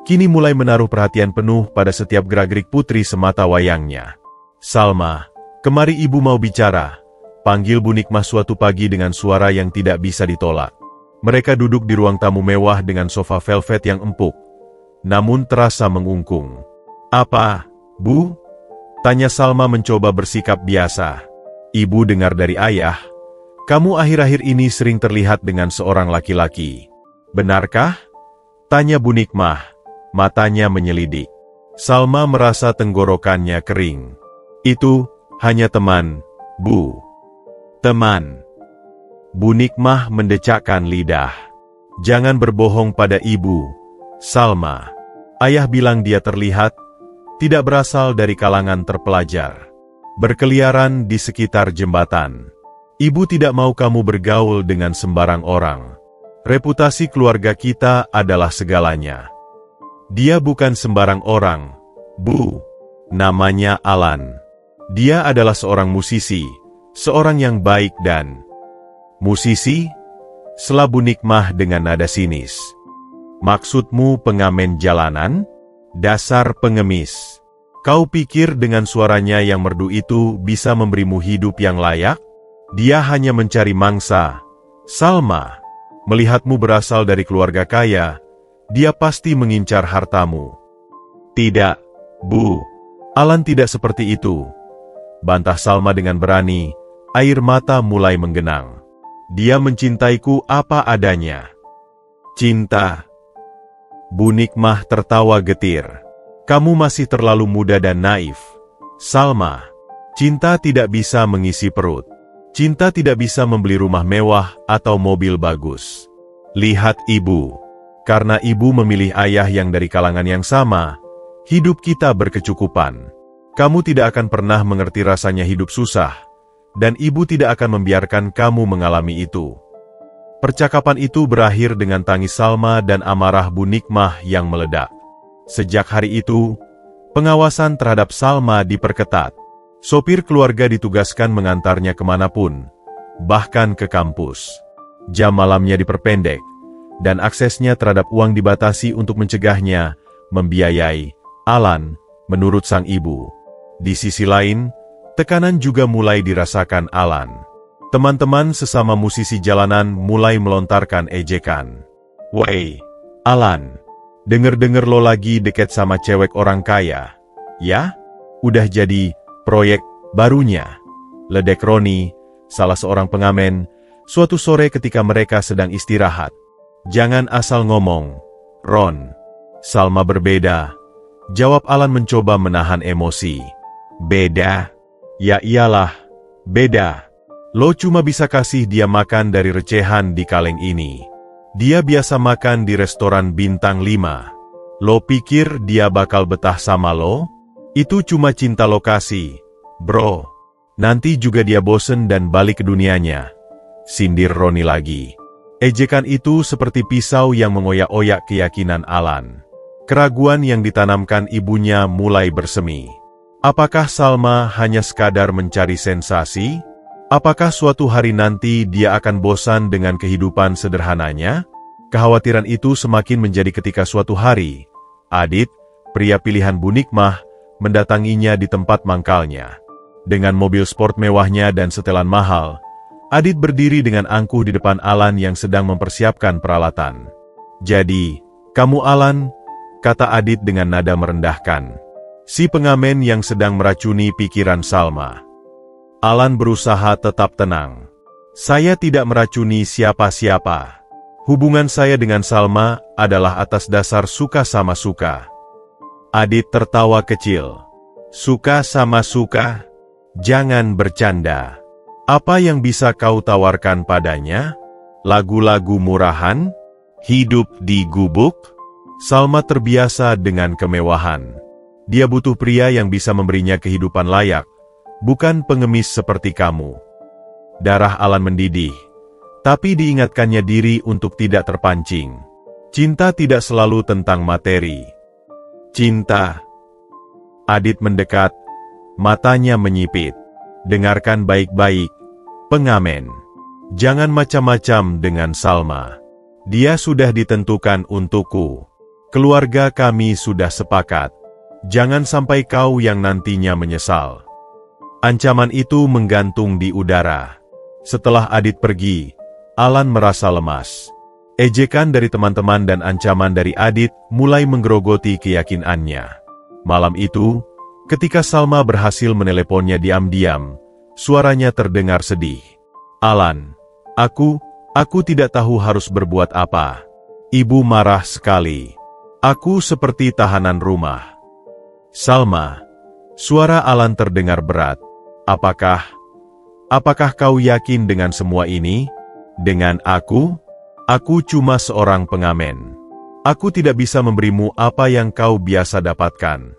kini mulai menaruh perhatian penuh pada setiap gerak-gerik putri semata wayangnya. "Salma, kemari ibu mau bicara," panggil Bu Nikmah suatu pagi dengan suara yang tidak bisa ditolak. Mereka duduk di ruang tamu mewah dengan sofa velvet yang empuk, namun terasa mengungkung. "Apa, Bu?" tanya Salma mencoba bersikap biasa. "Ibu dengar dari ayah, kamu akhir-akhir ini sering terlihat dengan seorang laki-laki. Benarkah?" tanya Bu Nikmah, matanya menyelidik. Salma merasa tenggorokannya kering. "Itu hanya teman, Bu." "Teman?" Bu Nikmah mendecakkan lidah. "Jangan berbohong pada ibu, Salma. Ayah bilang dia terlihat tidak berasal dari kalangan terpelajar, berkeliaran di sekitar jembatan. Ibu tidak mau kamu bergaul dengan sembarang orang. Reputasi keluarga kita adalah segalanya." "Dia bukan sembarang orang, Bu. Namanya Alan. Dia adalah seorang musisi, seorang yang baik dan..." "Musisi?" sela Bu Nikmah dengan nada sinis. "Maksudmu pengamen jalanan? Dasar pengemis. Kau pikir dengan suaranya yang merdu itu bisa memberimu hidup yang layak? Dia hanya mencari mangsa. Salma, melihatmu berasal dari keluarga kaya, dia pasti mengincar hartamu." "Tidak, Bu. Alan tidak seperti itu," bantah Salma dengan berani, air mata mulai menggenang. "Dia mencintaiku apa adanya." "Cinta?" Bu Nikmah tertawa getir. "Kamu masih terlalu muda dan naif, Salma. Cinta tidak bisa mengisi perut. Cinta tidak bisa membeli rumah mewah atau mobil bagus. Lihat ibu. Karena ibu memilih ayah yang dari kalangan yang sama, hidup kita berkecukupan. Kamu tidak akan pernah mengerti rasanya hidup susah, dan ibu tidak akan membiarkan kamu mengalami itu." Percakapan itu berakhir dengan tangis Salma dan amarah Bu Nikmah yang meledak. Sejak hari itu, pengawasan terhadap Salma diperketat. Sopir keluarga ditugaskan mengantarnya kemanapun, bahkan ke kampus. Jam malamnya diperpendek, dan aksesnya terhadap uang dibatasi untuk mencegahnya membiayai Alan, menurut sang ibu. Di sisi lain, tekanan juga mulai dirasakan Alan. Teman-teman sesama musisi jalanan mulai melontarkan ejekan. "Woi, Alan, denger-denger lo lagi deket sama cewek orang kaya, ya? Udah jadi proyek barunya," ledek Roni, salah seorang pengamen, suatu sore ketika mereka sedang istirahat. "Jangan asal ngomong, Ron." "Salma berbeda," jawab Alan mencoba menahan emosi. "Beda? Ya iyalah, beda. Lo cuma bisa kasih dia makan dari recehan di kaleng ini. Dia biasa makan di restoran bintang 5. Lo pikir dia bakal betah sama lo? Itu cuma cinta lokasi, bro. Nanti juga dia bosen dan balik ke dunianya," sindir Roni lagi. Ejekan itu seperti pisau yang mengoyak-oyak keyakinan Alan. Keraguan yang ditanamkan ibunya mulai bersemi. Apakah Salma hanya sekadar mencari sensasi? Apakah suatu hari nanti dia akan bosan dengan kehidupan sederhananya? Kekhawatiran itu semakin menjadi ketika suatu hari, Adit, pria pilihan Bu Nikmah, mendatanginya di tempat mangkalnya. Dengan mobil sport mewahnya dan setelan mahal, Adit berdiri dengan angkuh di depan Alan yang sedang mempersiapkan peralatan. "Jadi, kamu Alan?" kata Adit dengan nada merendahkan. Si pengamen yang sedang meracuni pikiran Salma. Alan berusaha tetap tenang. "Saya tidak meracuni siapa-siapa. Hubungan saya dengan Salma adalah atas dasar suka sama suka." Adit tertawa kecil. "Suka sama suka? Jangan bercanda. Apa yang bisa kau tawarkan padanya? Lagu-lagu murahan? Hidup di gubuk?" Salma terbiasa dengan kemewahan. Dia butuh pria yang bisa memberinya kehidupan layak, bukan pengemis seperti kamu. Darah Alan mendidih, tapi diingatkannya diri untuk tidak terpancing. Cinta tidak selalu tentang materi. "Cinta." Adit mendekat, matanya menyipit. "Dengarkan baik-baik, pengamen. Jangan macam-macam dengan Salma. Dia sudah ditentukan untukku. Keluarga kami sudah sepakat. Jangan sampai kau yang nantinya menyesal." Ancaman itu menggantung di udara. Setelah Adit pergi, Alan merasa lemas. Ejekan dari teman-teman dan ancaman dari Adit mulai menggerogoti keyakinannya. Malam itu, ketika Salma berhasil meneleponnya diam-diam, suaranya terdengar sedih. "Alan, aku tidak tahu harus berbuat apa. Ibu marah sekali. Aku seperti tahanan rumah." "Salma," suara Alan terdengar berat. Apakah kau yakin dengan semua ini? Dengan aku? Aku cuma seorang pengamen. Aku tidak bisa memberimu apa yang kau biasa dapatkan."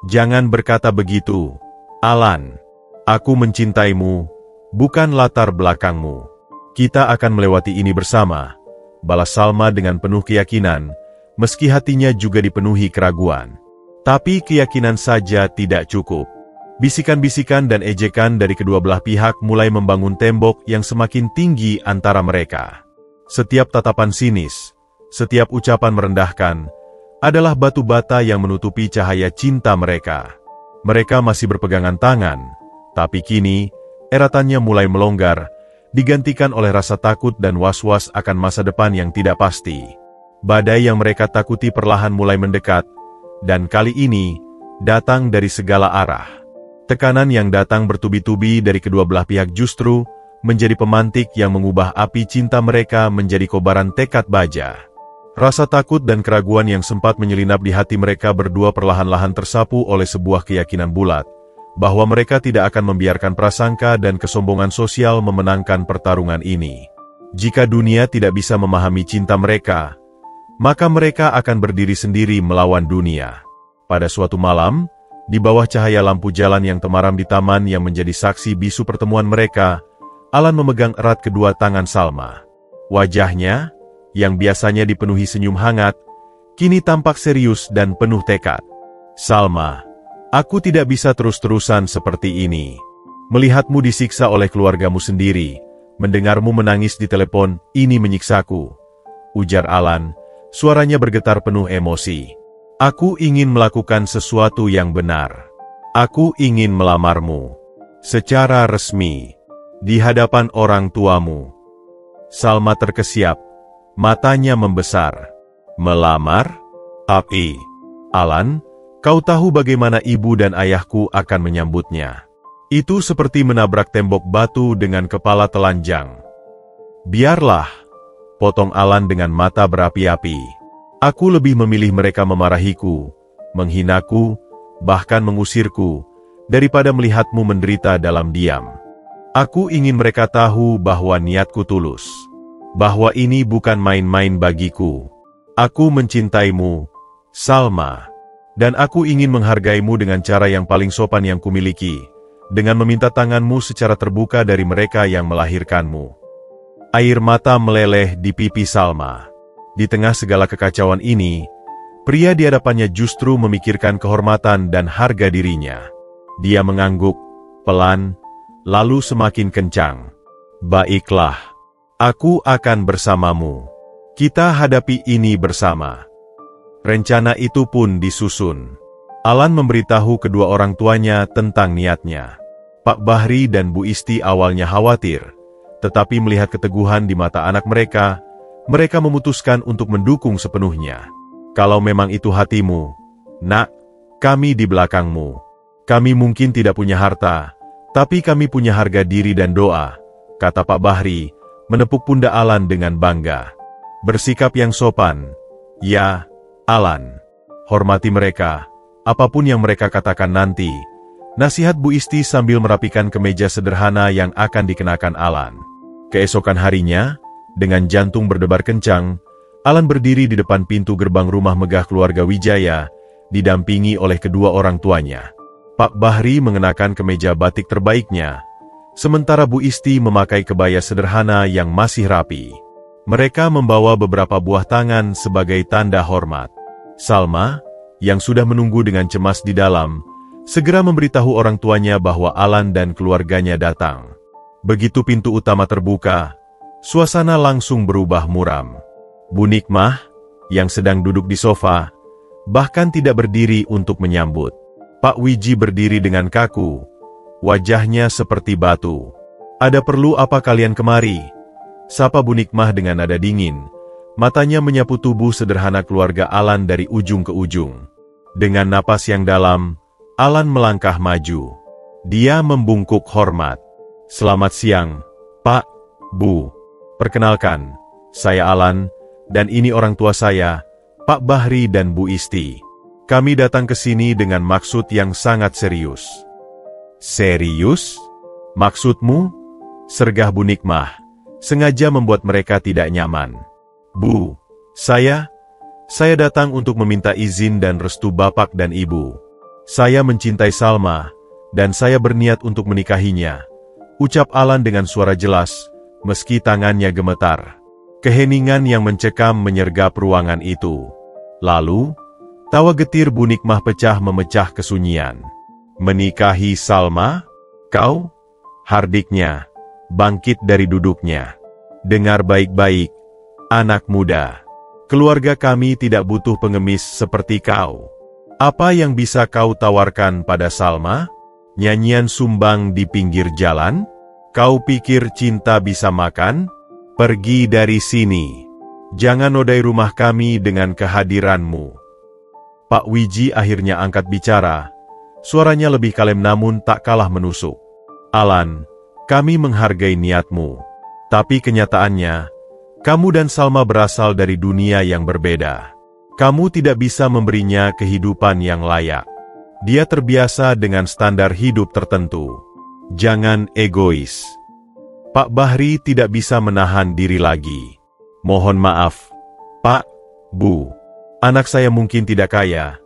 "Jangan berkata begitu, Alan. Aku mencintaimu, bukan latar belakangmu. Kita akan melewati ini bersama," balas Salma dengan penuh keyakinan, meski hatinya juga dipenuhi keraguan. Tapi keyakinan saja tidak cukup. Bisikan-bisikan dan ejekan dari kedua belah pihak mulai membangun tembok yang semakin tinggi antara mereka. Setiap tatapan sinis, setiap ucapan merendahkan, adalah batu bata yang menutupi cahaya cinta mereka. Mereka masih berpegangan tangan, tapi kini, eratannya mulai melonggar, digantikan oleh rasa takut dan was-was akan masa depan yang tidak pasti. Badai yang mereka takuti perlahan mulai mendekat, dan kali ini, datang dari segala arah. Tekanan yang datang bertubi-tubi dari kedua belah pihak justru menjadi pemantik yang mengubah api cinta mereka menjadi kobaran tekad baja. Rasa takut dan keraguan yang sempat menyelinap di hati mereka berdua perlahan-lahan tersapu oleh sebuah keyakinan bulat, bahwa mereka tidak akan membiarkan prasangka dan kesombongan sosial memenangkan pertarungan ini. Jika dunia tidak bisa memahami cinta mereka, maka mereka akan berdiri sendiri melawan dunia. Pada suatu malam, di bawah cahaya lampu jalan yang temaram di taman yang menjadi saksi bisu pertemuan mereka, Alan memegang erat kedua tangan Salma. Wajahnya, yang biasanya dipenuhi senyum hangat, kini tampak serius dan penuh tekad. "Salma, aku tidak bisa terus-terusan seperti ini. Melihatmu disiksa oleh keluargamu sendiri, mendengarmu menangis di telepon, ini menyiksaku. ujar Alan, suaranya bergetar penuh emosi. Aku ingin melakukan sesuatu yang benar. Aku ingin melamarmu. Secara resmi. Di hadapan orang tuamu. Salma terkesiap. Matanya membesar. Melamar? Tapi, Alan, kau tahu bagaimana ibu dan ayahku akan menyambutnya. Itu seperti menabrak tembok batu dengan kepala telanjang. Biarlah, potong Alan dengan mata berapi-api. Aku lebih memilih mereka memarahiku, menghinaku, bahkan mengusirku, daripada melihatmu menderita dalam diam. Aku ingin mereka tahu bahwa niatku tulus. Bahwa ini bukan main-main bagiku. Aku mencintaimu, Salma. Dan aku ingin menghargaimu dengan cara yang paling sopan yang kumiliki, dengan meminta tanganmu secara terbuka dari mereka yang melahirkanmu. Air mata meleleh di pipi Salma. Di tengah segala kekacauan ini, pria di hadapannya justru memikirkan kehormatan dan harga dirinya. Dia mengangguk, pelan, lalu semakin kencang. Baiklah, aku akan bersamamu. Kita hadapi ini bersama. Rencana itu pun disusun. Alan memberitahu kedua orang tuanya tentang niatnya. Pak Bahri dan Bu Isti awalnya khawatir, tetapi melihat keteguhan di mata anak mereka, mereka memutuskan untuk mendukung sepenuhnya. Kalau memang itu hatimu, nak, kami di belakangmu. Kami mungkin tidak punya harta, tapi kami punya harga diri dan doa, kata Pak Bahri, menepuk pundak Alan dengan bangga. Bersikap yang sopan. Ya, Alan. Hormati mereka, apapun yang mereka katakan nanti. Nasihat Bu Isti sambil merapikan kemeja sederhana yang akan dikenakan Alan. Keesokan harinya, dengan jantung berdebar kencang, Alan berdiri di depan pintu gerbang rumah megah keluarga Wijaya, didampingi oleh kedua orang tuanya. Pak Bahri mengenakan kemeja batik terbaiknya, sementara Bu Isti memakai kebaya sederhana yang masih rapi. Mereka membawa beberapa buah tangan sebagai tanda hormat. Salma, yang sudah menunggu dengan cemas di dalam, segera memberitahu orang tuanya bahwa Alan dan keluarganya datang. Begitu pintu utama terbuka, suasana langsung berubah muram. Bu Nikmah, yang sedang duduk di sofa, bahkan tidak berdiri untuk menyambut. Pak Wiji berdiri dengan kaku, wajahnya seperti batu. Ada perlu apa kalian kemari? Sapa Bu Nikmah dengan nada dingin, matanya menyapu tubuh sederhana keluarga Alan dari ujung ke ujung. Dengan napas yang dalam, Alan melangkah maju. Dia membungkuk hormat. Selamat siang, Pak, Bu. Perkenalkan, saya Alan, dan ini orang tua saya, Pak Bahri dan Bu Isti. Kami datang ke sini dengan maksud yang sangat serius. Serius? Maksudmu? Sergah Bu Nikmah, sengaja membuat mereka tidak nyaman. Bu, saya datang untuk meminta izin dan restu Bapak dan Ibu. Saya mencintai Salma, dan saya berniat untuk menikahinya. Ucap Alan dengan suara jelas, meski tangannya gemetar. Keheningan yang mencekam menyergap ruangan itu. Lalu, tawa getir Bu Nikmah pecah memecah kesunyian. Menikahi Salma? Kau? Hardiknya bangkit dari duduknya. Dengar baik-baik, anak muda. Keluarga kami tidak butuh pengemis seperti kau. Apa yang bisa kau tawarkan pada Salma? Nyanyian sumbang di pinggir jalan? Kau pikir cinta bisa makan? Pergi dari sini. Jangan nodai rumah kami dengan kehadiranmu. Pak Wiji akhirnya angkat bicara. Suaranya lebih kalem namun tak kalah menusuk. Alan, kami menghargai niatmu. Tapi kenyataannya, kamu dan Salma berasal dari dunia yang berbeda. Kamu tidak bisa memberinya kehidupan yang layak. Dia terbiasa dengan standar hidup tertentu. Jangan egois. Pak Bahri tidak bisa menahan diri lagi. Mohon maaf, Pak, Bu. Anak saya mungkin tidak kaya,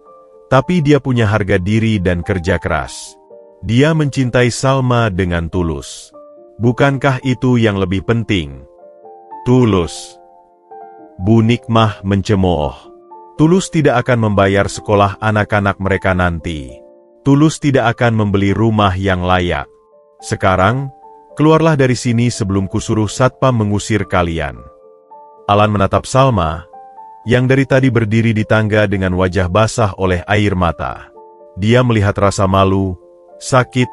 tapi dia punya harga diri dan kerja keras. Dia mencintai Salma dengan tulus. Bukankah itu yang lebih penting? Tulus. Bu Nikmah mencemooh. Tulus tidak akan membayar sekolah anak-anak mereka nanti. Tulus tidak akan membeli rumah yang layak. Sekarang, keluarlah dari sini sebelum kusuruh satpam mengusir kalian. Alan menatap Salma, yang dari tadi berdiri di tangga dengan wajah basah oleh air mata. Dia melihat rasa malu, sakit,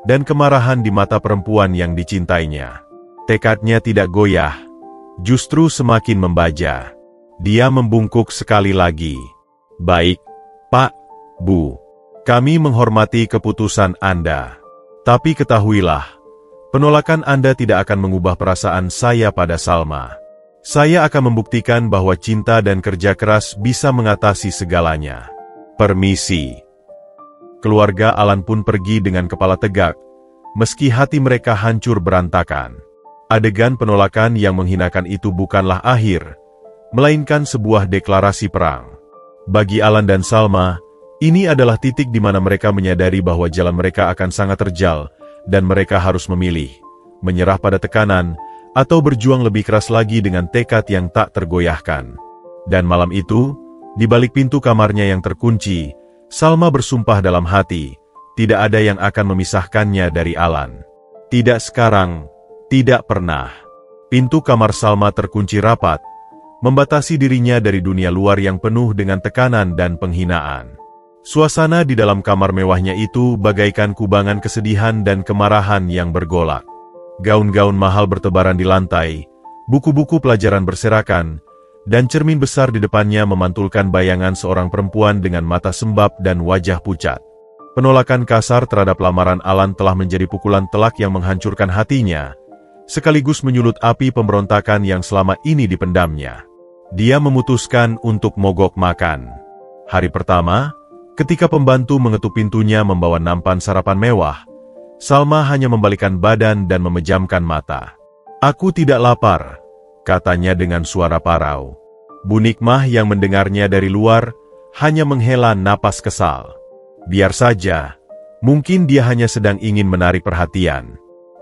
dan kemarahan di mata perempuan yang dicintainya. Tekadnya tidak goyah, justru semakin membaja. Dia membungkuk sekali lagi. "Baik, Pak, Bu. Kami menghormati keputusan Anda. Tapi ketahuilah, penolakan Anda tidak akan mengubah perasaan saya pada Salma. Saya akan membuktikan bahwa cinta dan kerja keras bisa mengatasi segalanya. Permisi." Keluarga Alan pun pergi dengan kepala tegak, meski hati mereka hancur berantakan. Adegan penolakan yang menghinakan itu bukanlah akhir, melainkan sebuah deklarasi perang. Bagi Alan dan Salma, ini adalah titik di mana mereka menyadari bahwa jalan mereka akan sangat terjal, dan mereka harus memilih, menyerah pada tekanan, atau berjuang lebih keras lagi dengan tekad yang tak tergoyahkan. Dan malam itu, di balik pintu kamarnya yang terkunci, Salma bersumpah dalam hati, tidak ada yang akan memisahkannya dari Alan. Tidak sekarang, tidak pernah. Pintu kamar Salma terkunci rapat, membatasi dirinya dari dunia luar yang penuh dengan tekanan dan penghinaan. Suasana di dalam kamar mewahnya itu bagaikan kubangan kesedihan dan kemarahan yang bergolak. Gaun-gaun mahal bertebaran di lantai, buku-buku pelajaran berserakan, dan cermin besar di depannya memantulkan bayangan seorang perempuan dengan mata sembab dan wajah pucat. Penolakan kasar terhadap lamaran Alan telah menjadi pukulan telak yang menghancurkan hatinya, sekaligus menyulut api pemberontakan yang selama ini dipendamnya. Dia memutuskan untuk mogok makan. Hari pertama, ketika pembantu mengetuk pintunya membawa nampan sarapan mewah, Salma hanya membalikkan badan dan memejamkan mata. "Aku tidak lapar," katanya dengan suara parau. Bu Nikmah yang mendengarnya dari luar hanya menghela napas kesal. "Biar saja, mungkin dia hanya sedang ingin menarik perhatian.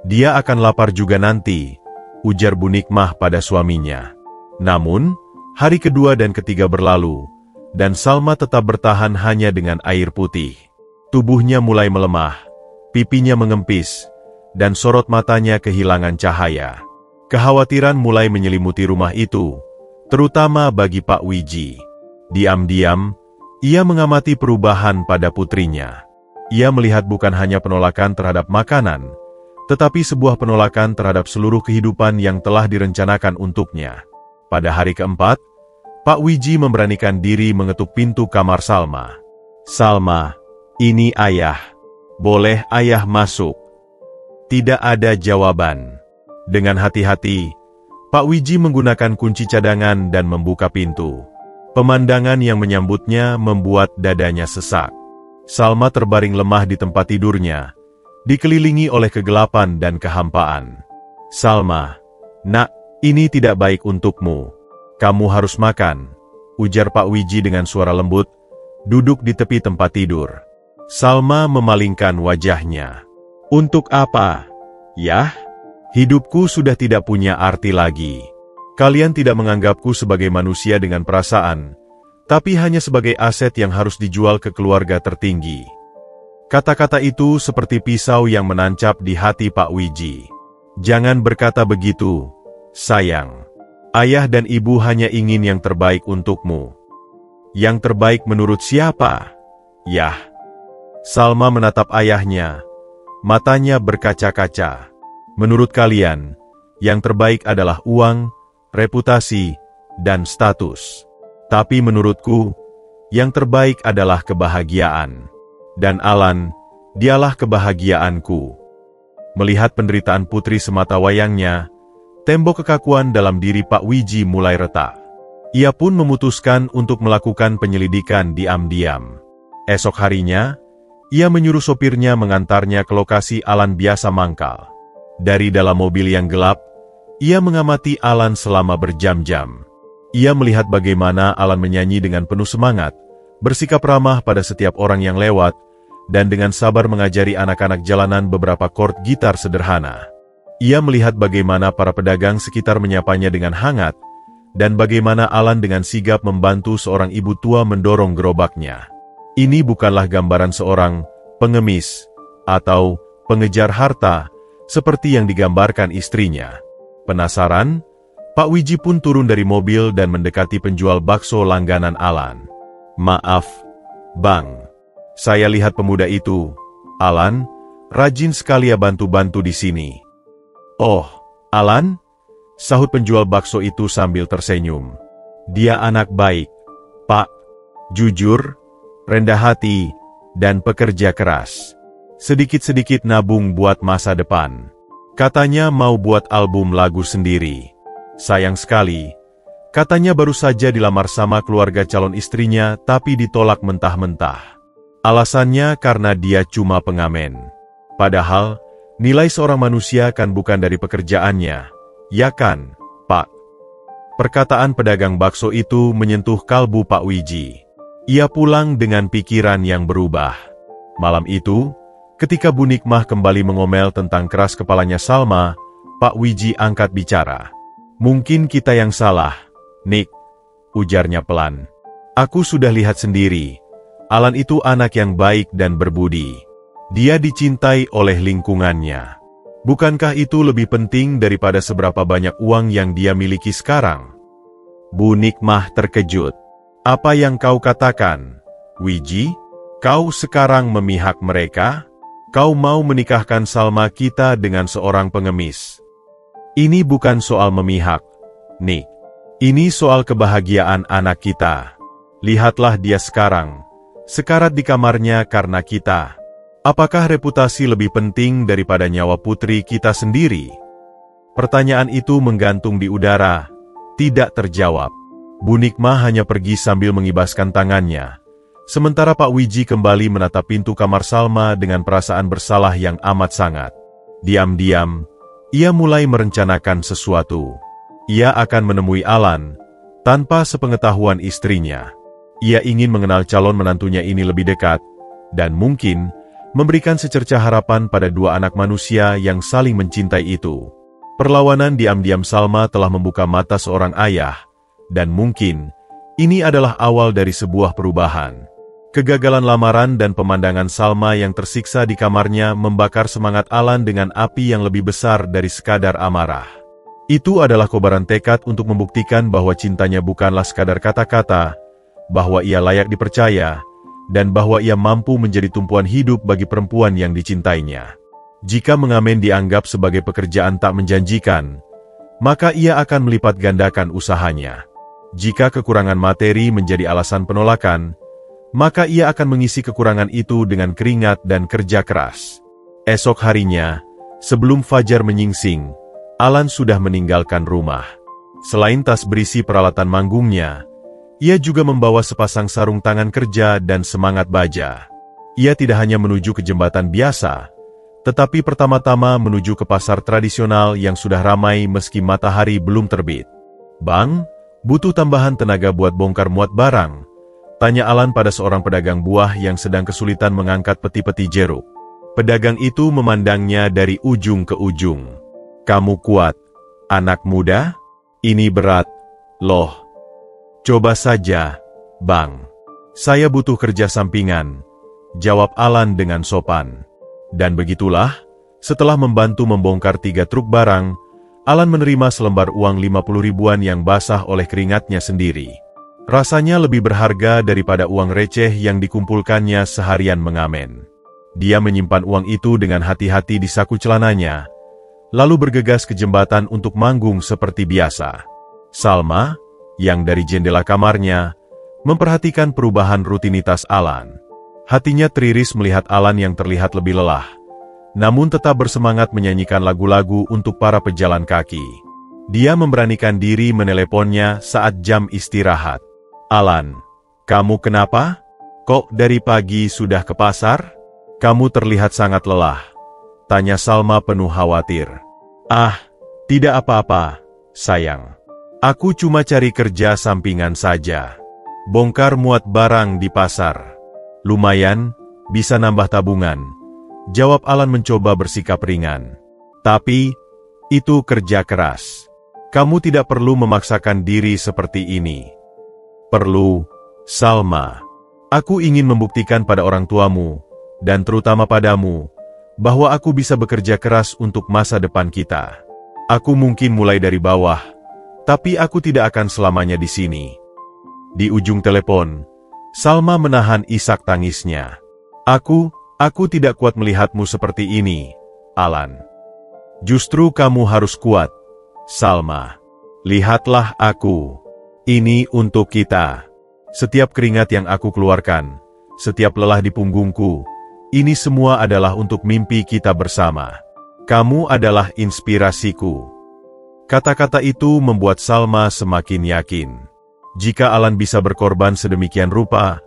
Dia akan lapar juga nanti," ujar Bu Nikmah pada suaminya. Namun, hari kedua dan ketiga berlalu, dan Salma tetap bertahan hanya dengan air putih. Tubuhnya mulai melemah, pipinya mengempis, dan sorot matanya kehilangan cahaya. Kekhawatiran mulai menyelimuti rumah itu, terutama bagi Pak Wiji. Diam-diam, ia mengamati perubahan pada putrinya. Ia melihat bukan hanya penolakan terhadap makanan, tetapi sebuah penolakan terhadap seluruh kehidupan yang telah direncanakan untuknya. Pada hari keempat, Pak Wiji memberanikan diri mengetuk pintu kamar Salma. "Salma, ini ayah. Boleh ayah masuk?" Tidak ada jawaban. Dengan hati-hati, Pak Wiji menggunakan kunci cadangan dan membuka pintu. Pemandangan yang menyambutnya membuat dadanya sesak. Salma terbaring lemah di tempat tidurnya, dikelilingi oleh kegelapan dan kehampaan. "Salma, nak, ini tidak baik untukmu. Kamu harus makan," ujar Pak Wiji dengan suara lembut, duduk di tepi tempat tidur. Salma memalingkan wajahnya. "Untuk apa? Yah? Hidupku sudah tidak punya arti lagi. Kalian tidak menganggapku sebagai manusia dengan perasaan, tapi hanya sebagai aset yang harus dijual ke keluarga tertinggi." Kata-kata itu seperti pisau yang menancap di hati Pak Wiji. "Jangan berkata begitu, sayang. Ayah dan ibu hanya ingin yang terbaik untukmu." "Yang terbaik menurut siapa? Yah." Salma menatap ayahnya, matanya berkaca-kaca. "Menurut kalian, yang terbaik adalah uang, reputasi, dan status. Tapi menurutku, yang terbaik adalah kebahagiaan. Dan Alan, dialah kebahagiaanku." Melihat penderitaan putri semata wayangnya, tembok kekakuan dalam diri Pak Wiji mulai retak. Ia pun memutuskan untuk melakukan penyelidikan diam-diam. Esok harinya, ia menyuruh sopirnya mengantarnya ke lokasi Alan biasa mangkal. Dari dalam mobil yang gelap, ia mengamati Alan selama berjam-jam. Ia melihat bagaimana Alan menyanyi dengan penuh semangat, bersikap ramah pada setiap orang yang lewat, dan dengan sabar mengajari anak-anak jalanan beberapa chord gitar sederhana. Ia melihat bagaimana para pedagang sekitar menyapanya dengan hangat, dan bagaimana Alan dengan sigap membantu seorang ibu tua mendorong gerobaknya. Ini bukanlah gambaran seorang pengemis atau pengejar harta seperti yang digambarkan istrinya. Penasaran, Pak Wiji pun turun dari mobil dan mendekati penjual bakso langganan Alan. "Maaf, Bang. Saya lihat pemuda itu, Alan, rajin sekali ya bantu-bantu di sini." "Oh, Alan?" sahut penjual bakso itu sambil tersenyum. "Dia anak baik, Pak. Jujur, rendah hati, dan pekerja keras. Sedikit-sedikit nabung buat masa depan. Katanya mau buat album lagu sendiri. Sayang sekali, katanya baru saja dilamar sama keluarga calon istrinya tapi ditolak mentah-mentah. Alasannya karena dia cuma pengamen. Padahal, nilai seorang manusia kan bukan dari pekerjaannya, ya kan, Pak?" Perkataan pedagang bakso itu menyentuh kalbu Pak Wiji. Ia pulang dengan pikiran yang berubah. Malam itu, ketika Bu Nikmah kembali mengomel tentang keras kepalanya Salma, Pak Wiji angkat bicara. "Mungkin kita yang salah, Nik," ujarnya pelan. "Aku sudah lihat sendiri. Alan itu anak yang baik dan berbudi. Dia dicintai oleh lingkungannya. Bukankah itu lebih penting daripada seberapa banyak uang yang dia miliki sekarang?" Bu Nikmah terkejut. "Apa yang kau katakan, Wiji? Kau sekarang memihak mereka? Kau mau menikahkan Salma kita dengan seorang pengemis?" "Ini bukan soal memihak, Nik. Ini soal kebahagiaan anak kita. Lihatlah dia sekarang, sekarat di kamarnya karena kita. Apakah reputasi lebih penting daripada nyawa putri kita sendiri?" Pertanyaan itu menggantung di udara, tidak terjawab. Bu Nikmah hanya pergi sambil mengibaskan tangannya. Sementara Pak Wiji kembali menatap pintu kamar Salma dengan perasaan bersalah yang amat sangat. Diam-diam, ia mulai merencanakan sesuatu. Ia akan menemui Alan, tanpa sepengetahuan istrinya. Ia ingin mengenal calon menantunya ini lebih dekat, dan mungkin memberikan secercah harapan pada dua anak manusia yang saling mencintai itu. Perlawanan diam-diam Salma telah membuka mata seorang ayah, dan mungkin ini adalah awal dari sebuah perubahan. Kegagalan lamaran dan pemandangan Salma yang tersiksa di kamarnya membakar semangat Alan dengan api yang lebih besar dari sekadar amarah. Itu adalah kobaran tekad untuk membuktikan bahwa cintanya bukanlah sekadar kata-kata, bahwa ia layak dipercaya, dan bahwa ia mampu menjadi tumpuan hidup bagi perempuan yang dicintainya. Jika mengamen dianggap sebagai pekerjaan tak menjanjikan, maka ia akan melipat gandakan usahanya. Jika kekurangan materi menjadi alasan penolakan, maka ia akan mengisi kekurangan itu dengan keringat dan kerja keras. Esok harinya, sebelum fajar menyingsing, Alan sudah meninggalkan rumah. Selain tas berisi peralatan manggungnya, ia juga membawa sepasang sarung tangan kerja dan semangat baja. Ia tidak hanya menuju ke jembatan biasa, tetapi pertama-tama menuju ke pasar tradisional yang sudah ramai meski matahari belum terbit. "Bang, butuh tambahan tenaga buat bongkar muat barang?" tanya Alan pada seorang pedagang buah yang sedang kesulitan mengangkat peti-peti jeruk. Pedagang itu memandangnya dari ujung ke ujung. "Kamu kuat, anak muda? Ini berat, loh." "Coba saja, Bang. Saya butuh kerja sampingan," jawab Alan dengan sopan. Dan begitulah, setelah membantu membongkar 3 truk barang, Alan menerima selembar uang 50 ribuan yang basah oleh keringatnya sendiri. Rasanya lebih berharga daripada uang receh yang dikumpulkannya seharian mengamen. Dia menyimpan uang itu dengan hati-hati di saku celananya, lalu bergegas ke jembatan untuk manggung seperti biasa. Salma, yang dari jendela kamarnya, memperhatikan perubahan rutinitas Alan. Hatinya teriris melihat Alan yang terlihat lebih lelah, namun tetap bersemangat menyanyikan lagu-lagu untuk para pejalan kaki. Dia memberanikan diri meneleponnya saat jam istirahat. "Alan, kamu kenapa? Kok dari pagi sudah ke pasar? Kamu terlihat sangat lelah," tanya Salma penuh khawatir. "Ah, tidak apa-apa, sayang. Aku cuma cari kerja sampingan saja. Bongkar muat barang di pasar. Lumayan, bisa nambah tabungan," jawab Alan mencoba bersikap ringan. "Tapi, itu kerja keras. Kamu tidak perlu memaksakan diri seperti ini." "Perlu, Salma. Aku ingin membuktikan pada orang tuamu, dan terutama padamu, bahwa aku bisa bekerja keras untuk masa depan kita. Aku mungkin mulai dari bawah, Tapi aku tidak akan selamanya di sini. Di ujung telepon, Salma menahan isak tangisnya. Aku tidak kuat melihatmu seperti ini, Alan. Justru kamu harus kuat, Salma. Lihatlah aku. Ini untuk kita. Setiap keringat yang aku keluarkan, setiap lelah di punggungku, ini semua adalah untuk mimpi kita bersama. Kamu adalah inspirasiku. Kata-kata itu membuat Salma semakin yakin. Jika Alan bisa berkorban sedemikian rupa,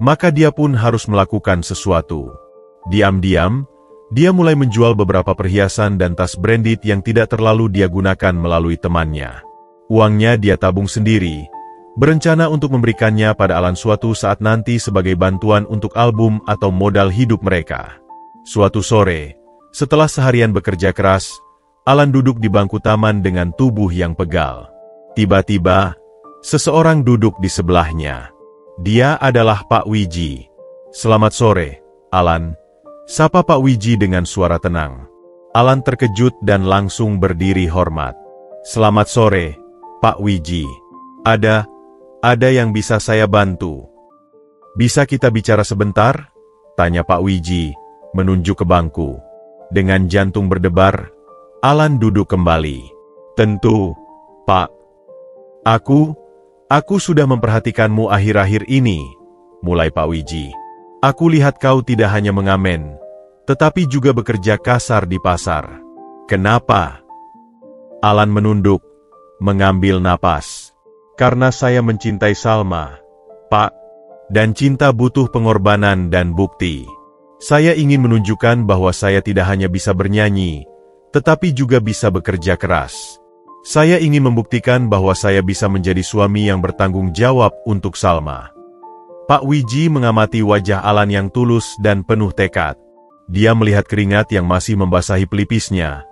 maka dia pun harus melakukan sesuatu. Diam-diam, dia mulai menjual beberapa perhiasan dan tas branded yang tidak terlalu dia gunakan melalui temannya. Uangnya dia tabung sendiri, berencana untuk memberikannya pada Alan suatu saat nanti sebagai bantuan untuk album atau modal hidup mereka. Suatu sore, setelah seharian bekerja keras, Alan duduk di bangku taman dengan tubuh yang pegal. Tiba-tiba, seseorang duduk di sebelahnya. Dia adalah Pak Wiji. "Selamat sore, Alan," sapa Pak Wiji dengan suara tenang. Alan terkejut dan langsung berdiri hormat. "Selamat sore, Pak Wiji. Ada yang bisa saya bantu?" "Bisa kita bicara sebentar?" tanya Pak Wiji, menunjuk ke bangku. Dengan jantung berdebar, Alan duduk kembali. "Tentu, Pak. Aku sudah memperhatikanmu akhir-akhir ini," mulai Pak Wiji. "Aku lihat kau tidak hanya mengamen, tetapi juga bekerja kasar di pasar. Kenapa?" Alan menunduk, mengambil napas. "Karena saya mencintai Salma, Pak. Dan cinta butuh pengorbanan dan bukti. Saya ingin menunjukkan bahwa saya tidak hanya bisa bernyanyi, tetapi juga bisa bekerja keras. Saya ingin membuktikan bahwa saya bisa menjadi suami yang bertanggung jawab untuk Salma." Pak Wiji mengamati wajah Alan yang tulus dan penuh tekad. Dia melihat keringat yang masih membasahi pelipisnya,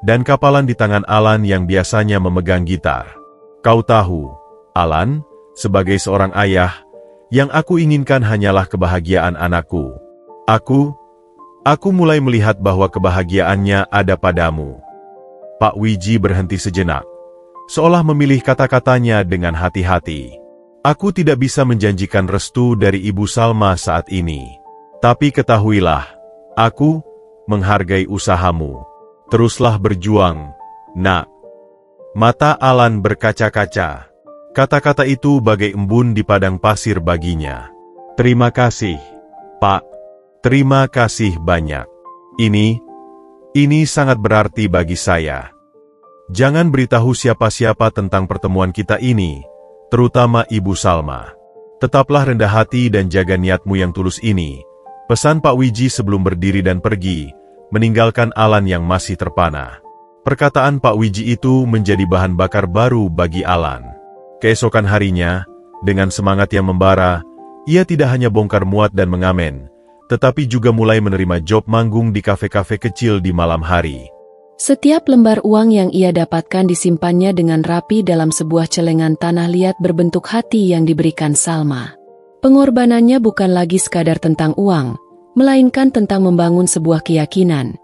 dan kapalan di tangan Alan yang biasanya memegang gitar. "Kau tahu, Alan, sebagai seorang ayah, yang aku inginkan hanyalah kebahagiaan anakku. Aku mulai melihat bahwa kebahagiaannya ada padamu." Pak Wiji berhenti sejenak, seolah memilih kata-katanya dengan hati-hati. "Aku tidak bisa menjanjikan restu dari Ibu Salma saat ini. Tapi ketahuilah, aku menghargai usahamu. Teruslah berjuang, nak." Mata Alan berkaca-kaca. Kata-kata itu bagai embun di padang pasir baginya. "Terima kasih, Pak. Terima kasih banyak. Ini sangat berarti bagi saya. Jangan beritahu siapa-siapa tentang pertemuan kita ini, terutama Ibu Salma. Tetaplah rendah hati dan jaga niatmu yang tulus ini," pesan Pak Wiji sebelum berdiri dan pergi, meninggalkan Alan yang masih terpana. Perkataan Pak Wiji itu menjadi bahan bakar baru bagi Alan. Keesokan harinya, dengan semangat yang membara, ia tidak hanya bongkar muat dan mengamen, tetapi juga mulai menerima job manggung di kafe-kafe kecil di malam hari. Setiap lembar uang yang ia dapatkan disimpannya dengan rapi dalam sebuah celengan tanah liat berbentuk hati yang diberikan Salma. Pengorbanannya bukan lagi sekadar tentang uang, melainkan tentang membangun sebuah keyakinan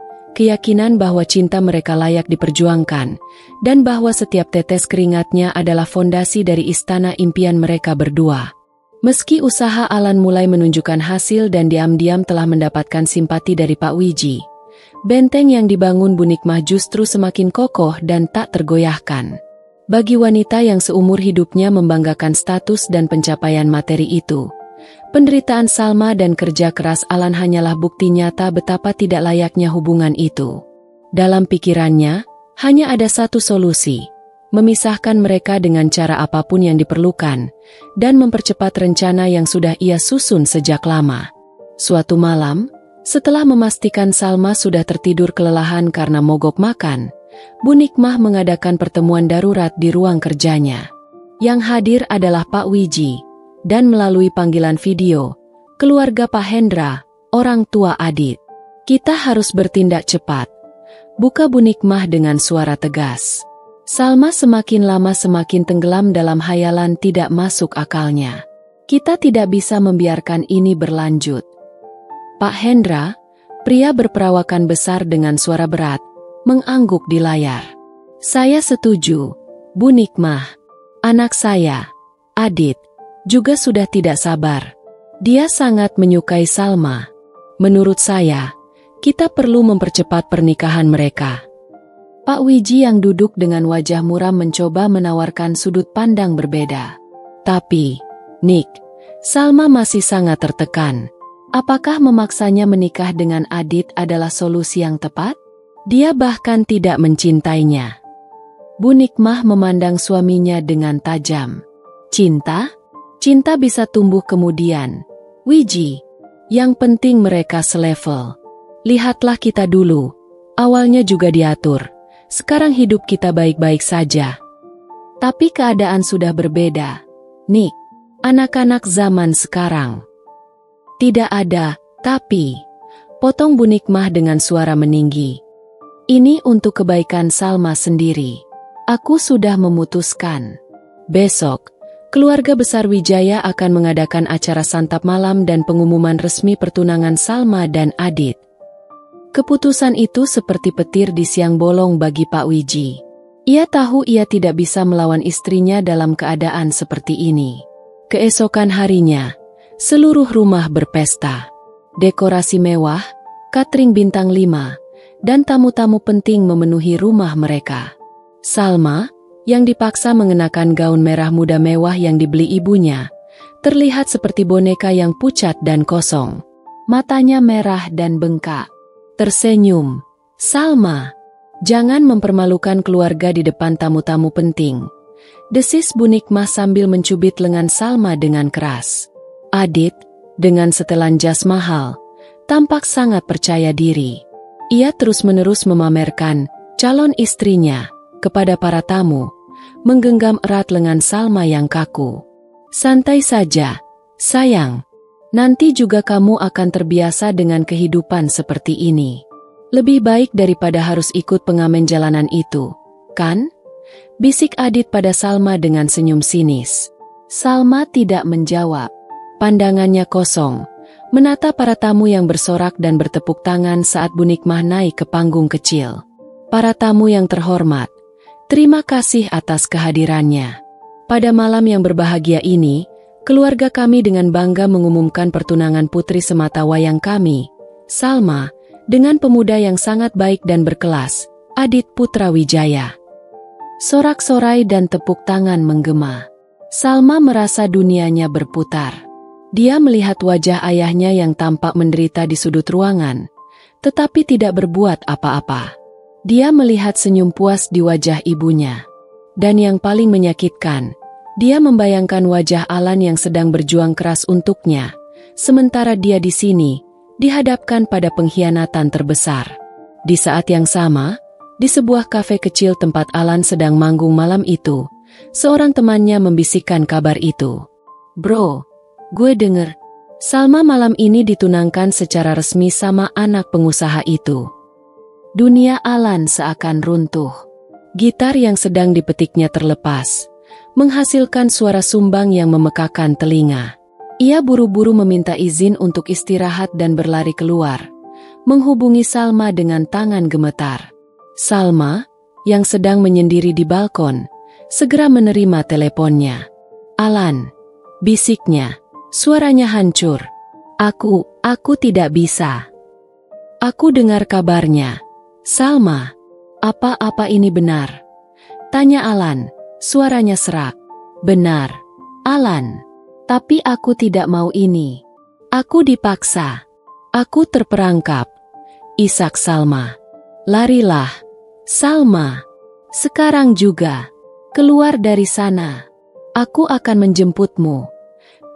bahwa cinta mereka layak diperjuangkan, dan bahwa setiap tetes keringatnya adalah fondasi dari istana impian mereka berdua. Meski usaha Alan mulai menunjukkan hasil dan diam-diam telah mendapatkan simpati dari Pak Wiji, benteng yang dibangun Bu Nikmah justru semakin kokoh dan tak tergoyahkan. Bagi wanita yang seumur hidupnya membanggakan status dan pencapaian materi itu, penderitaan Salma dan kerja keras Alan hanyalah bukti nyata betapa tidak layaknya hubungan itu. Dalam pikirannya, hanya ada satu solusi: memisahkan mereka dengan cara apapun yang diperlukan, dan mempercepat rencana yang sudah ia susun sejak lama. Suatu malam, setelah memastikan Salma sudah tertidur kelelahan karena mogok makan, Bu Nikmah mengadakan pertemuan darurat di ruang kerjanya. Yang hadir adalah Pak Wiji, dan melalui panggilan video, keluarga Pak Hendra, orang tua Adit. "Kita harus bertindak cepat," buka Bu Nikmah dengan suara tegas. Salma semakin lama semakin tenggelam dalam hayalan tidak masuk akalnya. "Kita tidak bisa membiarkan ini berlanjut." Pak Hendra, pria berperawakan besar dengan suara berat, mengangguk di layar. "Saya setuju," Bu Nikmah, anak saya, Adit, juga sudah tidak sabar. Dia sangat menyukai Salma. Menurut saya, kita perlu mempercepat pernikahan mereka. Pak Wiji yang duduk dengan wajah muram mencoba menawarkan sudut pandang berbeda. Tapi, Nik, Salma masih sangat tertekan. Apakah memaksanya menikah dengan Adit adalah solusi yang tepat? Dia bahkan tidak mencintainya. Bu Nikmah memandang suaminya dengan tajam. Cinta? Cinta bisa tumbuh kemudian. Wiji, yang penting mereka selevel. Lihatlah kita dulu. Awalnya juga diatur. Sekarang hidup kita baik-baik saja. Tapi keadaan sudah berbeda. Nik, anak-anak zaman sekarang. Tidak ada, tapi. Potong Bu Nikmah dengan suara meninggi. Ini untuk kebaikan Salma sendiri. Aku sudah memutuskan. Besok, keluarga besar Wijaya akan mengadakan acara santap malam dan pengumuman resmi pertunangan Salma dan Adit. Keputusan itu seperti petir di siang bolong bagi Pak Wiji. Ia tahu ia tidak bisa melawan istrinya dalam keadaan seperti ini. Keesokan harinya, seluruh rumah berpesta. Dekorasi mewah, catering bintang 5, dan tamu-tamu penting memenuhi rumah mereka. Salma, yang dipaksa mengenakan gaun merah muda mewah yang dibeli ibunya, terlihat seperti boneka yang pucat dan kosong. Matanya merah dan bengkak. Tersenyum. Salma, jangan mempermalukan keluarga di depan tamu-tamu penting. Desis Bu Nikmah sambil mencubit lengan Salma dengan keras. Adit, dengan setelan jas mahal, tampak sangat percaya diri. Ia terus-menerus memamerkan calon istrinya kepada para tamu, menggenggam erat lengan Salma yang kaku. Santai saja, sayang. Nanti juga kamu akan terbiasa dengan kehidupan seperti ini. Lebih baik daripada harus ikut pengamen jalanan itu, kan? Bisik Adit pada Salma dengan senyum sinis. Salma tidak menjawab. Pandangannya kosong, menatap para tamu yang bersorak dan bertepuk tangan saat Bu Nikmah naik ke panggung kecil. Para tamu yang terhormat, terima kasih atas kehadirannya. Pada malam yang berbahagia ini, keluarga kami dengan bangga mengumumkan pertunangan putri sematawayang kami, Salma, dengan pemuda yang sangat baik dan berkelas, Adit Putra Wijaya. Sorak-sorai dan tepuk tangan menggema. Salma merasa dunianya berputar. Dia melihat wajah ayahnya yang tampak menderita di sudut ruangan, tetapi tidak berbuat apa-apa. Dia melihat senyum puas di wajah ibunya. Dan yang paling menyakitkan, dia membayangkan wajah Alan yang sedang berjuang keras untuknya, sementara dia di sini, dihadapkan pada pengkhianatan terbesar. Di saat yang sama, di sebuah kafe kecil tempat Alan sedang manggung malam itu, seorang temannya membisikkan kabar itu. Bro, gue denger, Salma malam ini ditunangkan secara resmi sama anak pengusaha itu. Dunia Alan seakan runtuh. Gitar yang sedang dipetiknya terlepas, menghasilkan suara sumbang yang memekakan telinga. Ia buru-buru meminta izin untuk istirahat dan berlari keluar, menghubungi Salma dengan tangan gemetar. Salma, yang sedang menyendiri di balkon, segera menerima teleponnya. Alan, bisiknya, suaranya hancur. Aku tidak bisa. Aku dengar kabarnya. Salma, apa ini benar? Tanya Alan, suaranya serak. Benar, Alan. Tapi aku tidak mau ini. Aku dipaksa. Aku terperangkap. Isak Salma. Larilah, Salma. Sekarang juga. Keluar dari sana. Aku akan menjemputmu.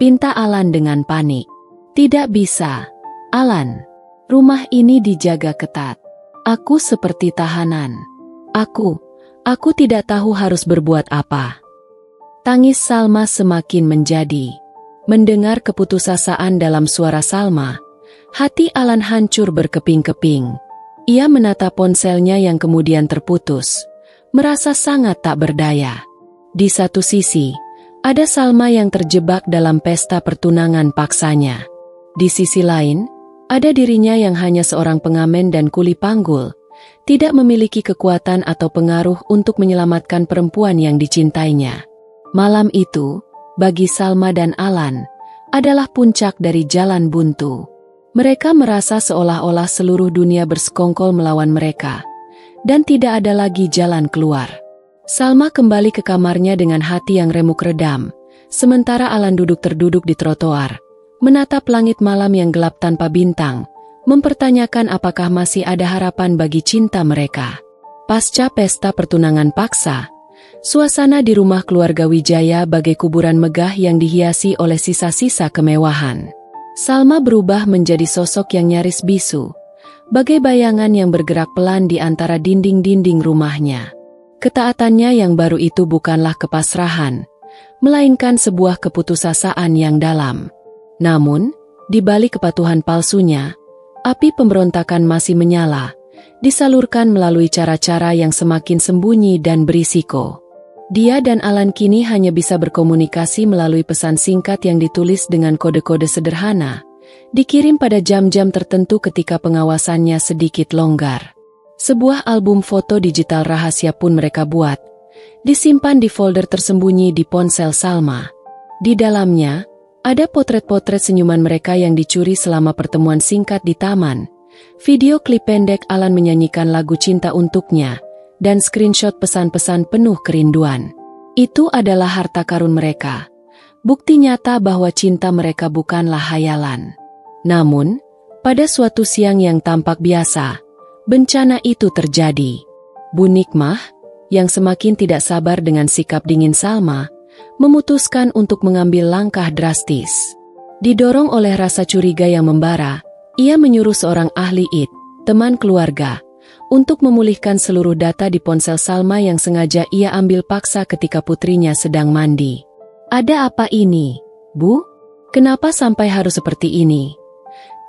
Pinta Alan dengan panik. Tidak bisa, Alan. Rumah ini dijaga ketat. Aku seperti tahanan. Aku tidak tahu harus berbuat apa. Tangis Salma semakin menjadi. Mendengar keputusasaan dalam suara Salma, hati Alan hancur berkeping-keping. Ia menatap ponselnya yang kemudian terputus, merasa sangat tak berdaya. Di satu sisi, ada Salma yang terjebak dalam pesta pertunangan paksanya. Di sisi lain, ada dirinya yang hanya seorang pengamen dan kuli panggul, tidak memiliki kekuatan atau pengaruh untuk menyelamatkan perempuan yang dicintainya. Malam itu, bagi Salma dan Alan, adalah puncak dari jalan buntu. Mereka merasa seolah-olah seluruh dunia bersekongkol melawan mereka, dan tidak ada lagi jalan keluar. Salma kembali ke kamarnya dengan hati yang remuk redam, sementara Alan duduk terduduk di trotoar, menatap langit malam yang gelap tanpa bintang, mempertanyakan apakah masih ada harapan bagi cinta mereka. Pasca pesta pertunangan paksa, suasana di rumah keluarga Wijaya bagai kuburan megah yang dihiasi oleh sisa-sisa kemewahan. Salma berubah menjadi sosok yang nyaris bisu, bagai bayangan yang bergerak pelan di antara dinding-dinding rumahnya. Ketaatannya yang baru itu bukanlah kepasrahan, melainkan sebuah keputusasaan yang dalam. Namun, di balik kepatuhan palsunya, api pemberontakan masih menyala, disalurkan melalui cara-cara yang semakin sembunyi dan berisiko. Dia dan Alan kini hanya bisa berkomunikasi melalui pesan singkat yang ditulis dengan kode-kode sederhana, dikirim pada jam-jam tertentu ketika pengawasannya sedikit longgar. Sebuah album foto digital rahasia pun mereka buat, disimpan di folder tersembunyi di ponsel Salma. Di dalamnya, ada potret-potret senyuman mereka yang dicuri selama pertemuan singkat di taman, video klip pendek Alan menyanyikan lagu cinta untuknya, dan screenshot pesan-pesan penuh kerinduan. Itu adalah harta karun mereka, bukti nyata bahwa cinta mereka bukanlah hayalan. Namun, pada suatu siang yang tampak biasa, bencana itu terjadi. Bu Nikmah, yang semakin tidak sabar dengan sikap dingin Salma, memutuskan untuk mengambil langkah drastis. Didorong oleh rasa curiga yang membara, ia menyuruh seorang ahli IT, teman keluarga, untuk memulihkan seluruh data di ponsel Salma yang sengaja ia ambil paksa ketika putrinya sedang mandi. "Ada apa ini, Bu? Kenapa sampai harus seperti ini?"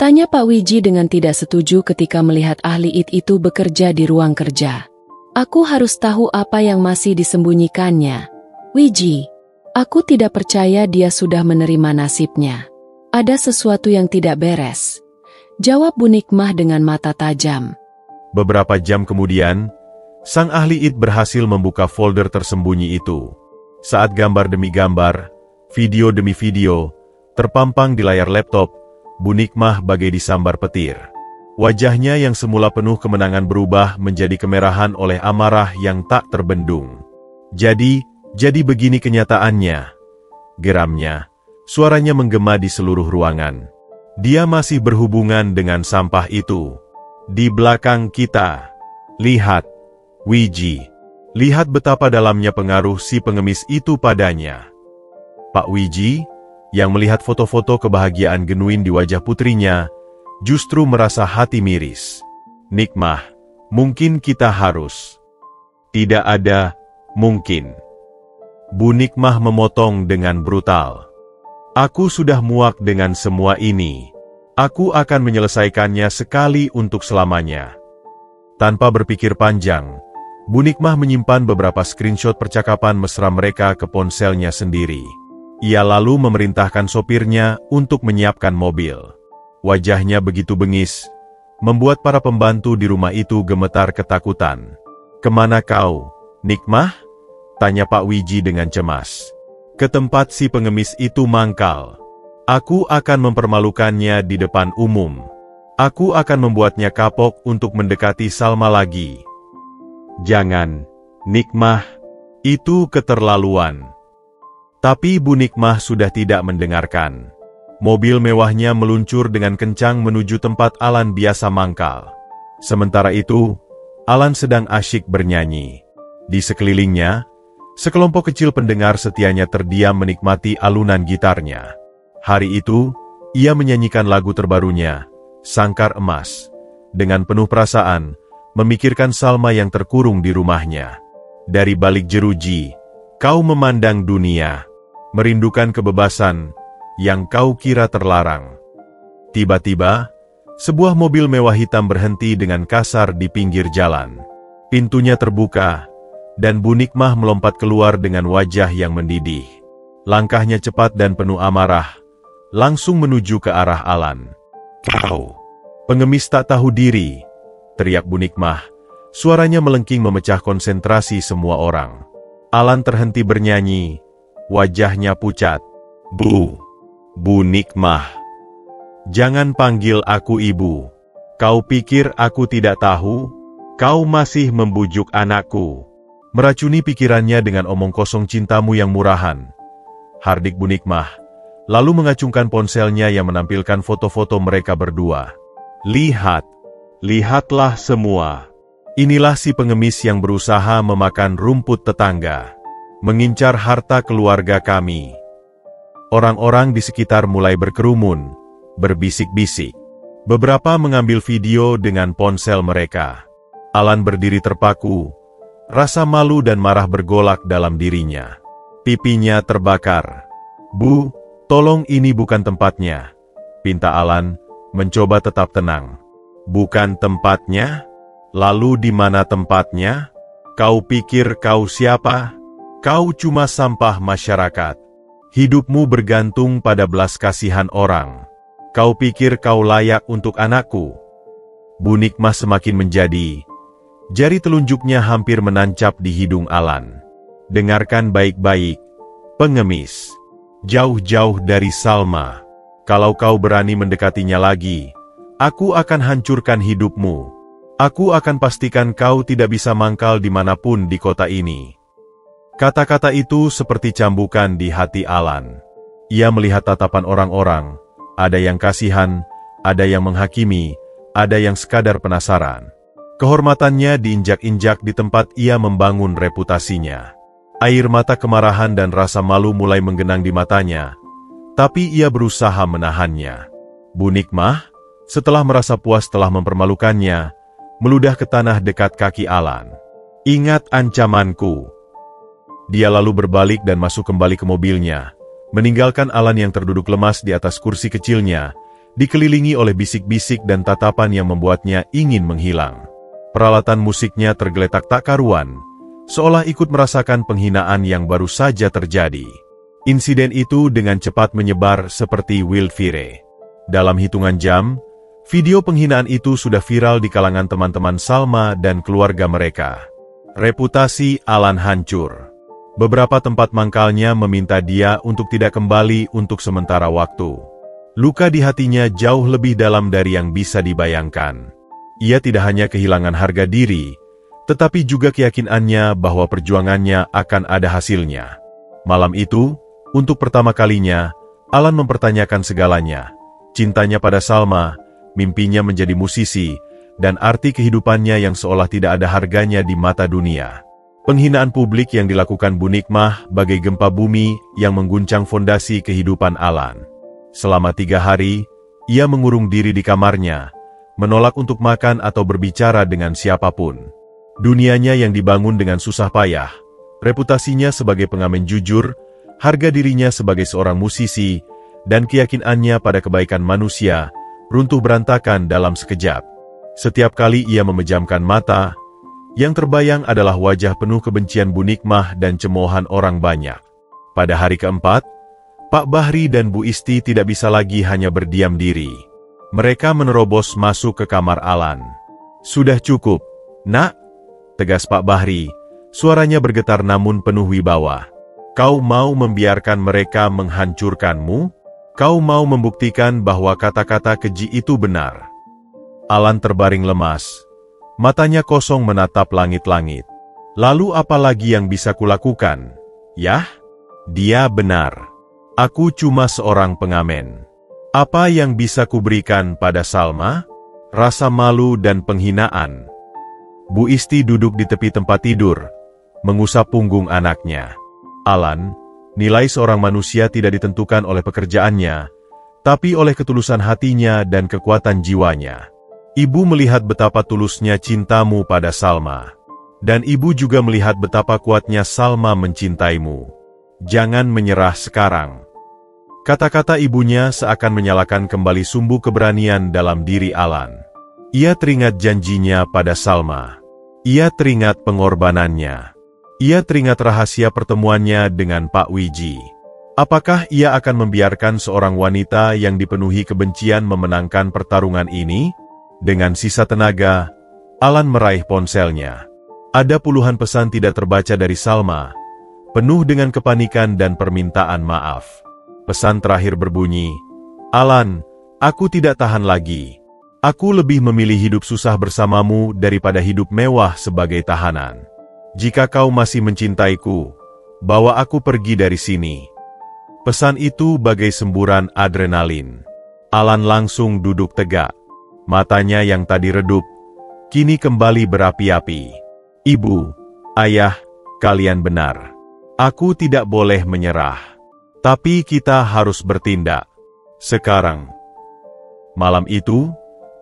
tanya Pak Wiji dengan tidak setuju ketika melihat ahli IT itu bekerja di ruang kerja. "Aku harus tahu apa yang masih disembunyikannya, Wiji. Aku tidak percaya dia sudah menerima nasibnya. Ada sesuatu yang tidak beres," jawab Bu Nikmah dengan mata tajam. Beberapa jam kemudian, sang ahli IT berhasil membuka folder tersembunyi itu. Saat gambar demi gambar, video demi video, terpampang di layar laptop, Bu Nikmah bagai disambar petir. Wajahnya yang semula penuh kemenangan berubah menjadi kemerahan oleh amarah yang tak terbendung. Jadi begini kenyataannya," geramnya. Suaranya menggema di seluruh ruangan. "Dia masih berhubungan dengan sampah itu. Di belakang kita. Lihat, Wiji. Lihat betapa dalamnya pengaruh si pengemis itu padanya." Pak Wiji, yang melihat foto-foto kebahagiaan genuin di wajah putrinya, justru merasa hati miris. "Nikmah, mungkin kita harus." "Tidak ada mungkin," Bu Nikmah memotong dengan brutal. "Aku sudah muak dengan semua ini. Aku akan menyelesaikannya sekali untuk selamanya." Tanpa berpikir panjang, Bu Nikmah menyimpan beberapa screenshot percakapan mesra mereka ke ponselnya sendiri. Ia lalu memerintahkan sopirnya untuk menyiapkan mobil. Wajahnya begitu bengis, membuat para pembantu di rumah itu gemetar ketakutan. "Kemana kau, Nikmah?" tanya Pak Wiji dengan cemas. "Ke tempat si pengemis itu mangkal. Aku akan mempermalukannya di depan umum. Aku akan membuatnya kapok untuk mendekati Salma lagi." "Jangan, Nikmah. Itu keterlaluan." Tapi Bu Nikmah sudah tidak mendengarkan. Mobil mewahnya meluncur dengan kencang menuju tempat Alan biasa mangkal. Sementara itu, Alan sedang asyik bernyanyi. Di sekelilingnya, sekelompok kecil pendengar setianya terdiam menikmati alunan gitarnya. Hari itu, ia menyanyikan lagu terbarunya, Sangkar Emas, dengan penuh perasaan, memikirkan Salma yang terkurung di rumahnya. Dari balik jeruji, kau memandang dunia, merindukan kebebasan yang kau kira terlarang. Tiba-tiba, sebuah mobil mewah hitam berhenti dengan kasar di pinggir jalan. Pintunya terbuka, dan Bu Nikmah melompat keluar dengan wajah yang mendidih. Langkahnya cepat dan penuh amarah, langsung menuju ke arah Alan. "Kau, pengemis tak tahu diri," teriak Bu Nikmah, Suaranya melengking memecah konsentrasi semua orang. Alan terhenti bernyanyi, wajahnya pucat. Bu Nikmah. Jangan panggil aku ibu. Kau pikir aku tidak tahu? Kau masih membujuk anakku. Meracuni pikirannya dengan omong kosong cintamu yang murahan. Hardik Bu Nikmah, lalu mengacungkan ponselnya yang menampilkan foto-foto mereka berdua. Lihatlah semua. Inilah si pengemis yang berusaha memakan rumput tetangga, mengincar harta keluarga kami. Orang-orang di sekitar mulai berkerumun, berbisik-bisik. Beberapa mengambil video dengan ponsel mereka. Alan berdiri terpaku, rasa malu dan marah bergolak dalam dirinya. Pipinya terbakar. Bu, tolong ini bukan tempatnya, pinta Alan, mencoba tetap tenang. Bukan tempatnya? Lalu di mana tempatnya? Kau pikir kau siapa? Kau cuma sampah masyarakat. Hidupmu bergantung pada belas kasihan orang. Kau pikir kau layak untuk anakku? Bu Nikmah semakin menjadi. Jari telunjuknya hampir menancap di hidung Alan. Dengarkan baik-baik, pengemis. Jauh-jauh dari Salma. Kalau kau berani mendekatinya lagi, aku akan hancurkan hidupmu. Aku akan pastikan kau tidak bisa mangkal dimanapun di kota ini. Kata-kata itu seperti cambukan di hati Alan. Ia melihat tatapan orang-orang, ada yang kasihan, ada yang menghakimi, ada yang sekadar penasaran. Kehormatannya diinjak-injak di tempat ia membangun reputasinya. Air mata kemarahan dan rasa malu mulai menggenang di matanya, tapi ia berusaha menahannya. Bu Nikmah, setelah merasa puas telah mempermalukannya, meludah ke tanah dekat kaki Alan. Ingat ancamanku. Dia lalu berbalik dan masuk kembali ke mobilnya, meninggalkan Alan yang terduduk lemas di atas kursi kecilnya, dikelilingi oleh bisik-bisik dan tatapan yang membuatnya ingin menghilang. Peralatan musiknya tergeletak tak karuan, seolah ikut merasakan penghinaan yang baru saja terjadi. Insiden itu dengan cepat menyebar seperti wildfire. Dalam hitungan jam, video penghinaan itu sudah viral di kalangan teman-teman Salma dan keluarga mereka. Reputasi Alan hancur. Beberapa tempat mangkalnya meminta dia untuk tidak kembali untuk sementara waktu. Luka di hatinya jauh lebih dalam dari yang bisa dibayangkan. Ia tidak hanya kehilangan harga diri, tetapi juga keyakinannya bahwa perjuangannya akan ada hasilnya. Malam itu, untuk pertama kalinya, Alan mempertanyakan segalanya. Cintanya pada Salma, mimpinya menjadi musisi, dan arti kehidupannya yang seolah tidak ada harganya di mata dunia. Penghinaan publik yang dilakukan Bu Nikmah bagai gempa bumi yang mengguncang fondasi kehidupan Alan. Selama 3 hari, ia mengurung diri di kamarnya, menolak untuk makan atau berbicara dengan siapapun. Dunianya yang dibangun dengan susah payah, reputasinya sebagai pengamen jujur, harga dirinya sebagai seorang musisi, dan keyakinannya pada kebaikan manusia, runtuh berantakan dalam sekejap. Setiap kali ia memejamkan mata, yang terbayang adalah wajah penuh kebencian Bu Nikmah dan cemoohan orang banyak. Pada hari keempat, Pak Bahri dan Bu Isti tidak bisa lagi hanya berdiam diri. Mereka menerobos masuk ke kamar Alan. Sudah cukup, nak, tegas Pak Bahri, suaranya bergetar namun penuh wibawa. Kau mau membiarkan mereka menghancurkanmu? Kau mau membuktikan bahwa kata-kata keji itu benar? Alan terbaring lemas. Matanya kosong menatap langit-langit. Lalu apa lagi yang bisa kulakukan? Yah, dia benar. Aku cuma seorang pengamen. Apa yang bisa kuberikan pada Salma? Rasa malu dan penghinaan. Bu Isti duduk di tepi tempat tidur, mengusap punggung anaknya. Alan, nilai seorang manusia tidak ditentukan oleh pekerjaannya, tapi oleh ketulusan hatinya dan kekuatan jiwanya. Ibu melihat betapa tulusnya cintamu pada Salma. Dan ibu juga melihat betapa kuatnya Salma mencintaimu. Jangan menyerah sekarang. Kata-kata ibunya seakan menyalakan kembali sumbu keberanian dalam diri Alan. Ia teringat janjinya pada Salma. Ia teringat pengorbanannya. Ia teringat rahasia pertemuannya dengan Pak Wiji. Apakah ia akan membiarkan seorang wanita yang dipenuhi kebencian memenangkan pertarungan ini? Dengan sisa tenaga, Alan meraih ponselnya. Ada puluhan pesan tidak terbaca dari Salma, penuh dengan kepanikan dan permintaan maaf. Pesan terakhir berbunyi, "Alan, aku tidak tahan lagi. Aku lebih memilih hidup susah bersamamu daripada hidup mewah sebagai tahanan. Jika kau masih mencintaiku, bawa aku pergi dari sini." Pesan itu bagai semburan adrenalin. Alan langsung duduk tegak. Matanya yang tadi redup, kini kembali berapi-api. "Ibu, ayah, kalian benar. Aku tidak boleh menyerah. Tapi kita harus bertindak. Sekarang." Malam itu,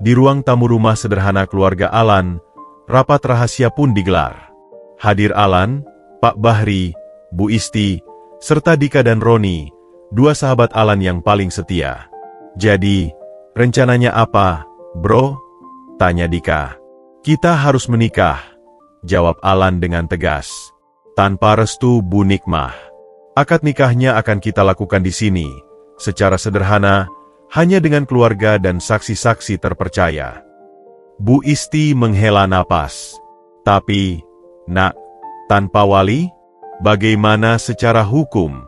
di ruang tamu rumah sederhana keluarga Alan, rapat rahasia pun digelar. Hadir Alan, Pak Bahri, Bu Isti, serta Dika dan Roni, dua sahabat Alan yang paling setia. "Jadi, rencananya apa, bro?" tanya Dika. "Kita harus menikah," jawab Alan dengan tegas. "Tanpa restu Bu Nikmah. Akad nikahnya akan kita lakukan di sini, secara sederhana, hanya dengan keluarga dan saksi-saksi terpercaya." Bu Isti menghela napas. "Tapi, Nak, tanpa wali? Bagaimana secara hukum?"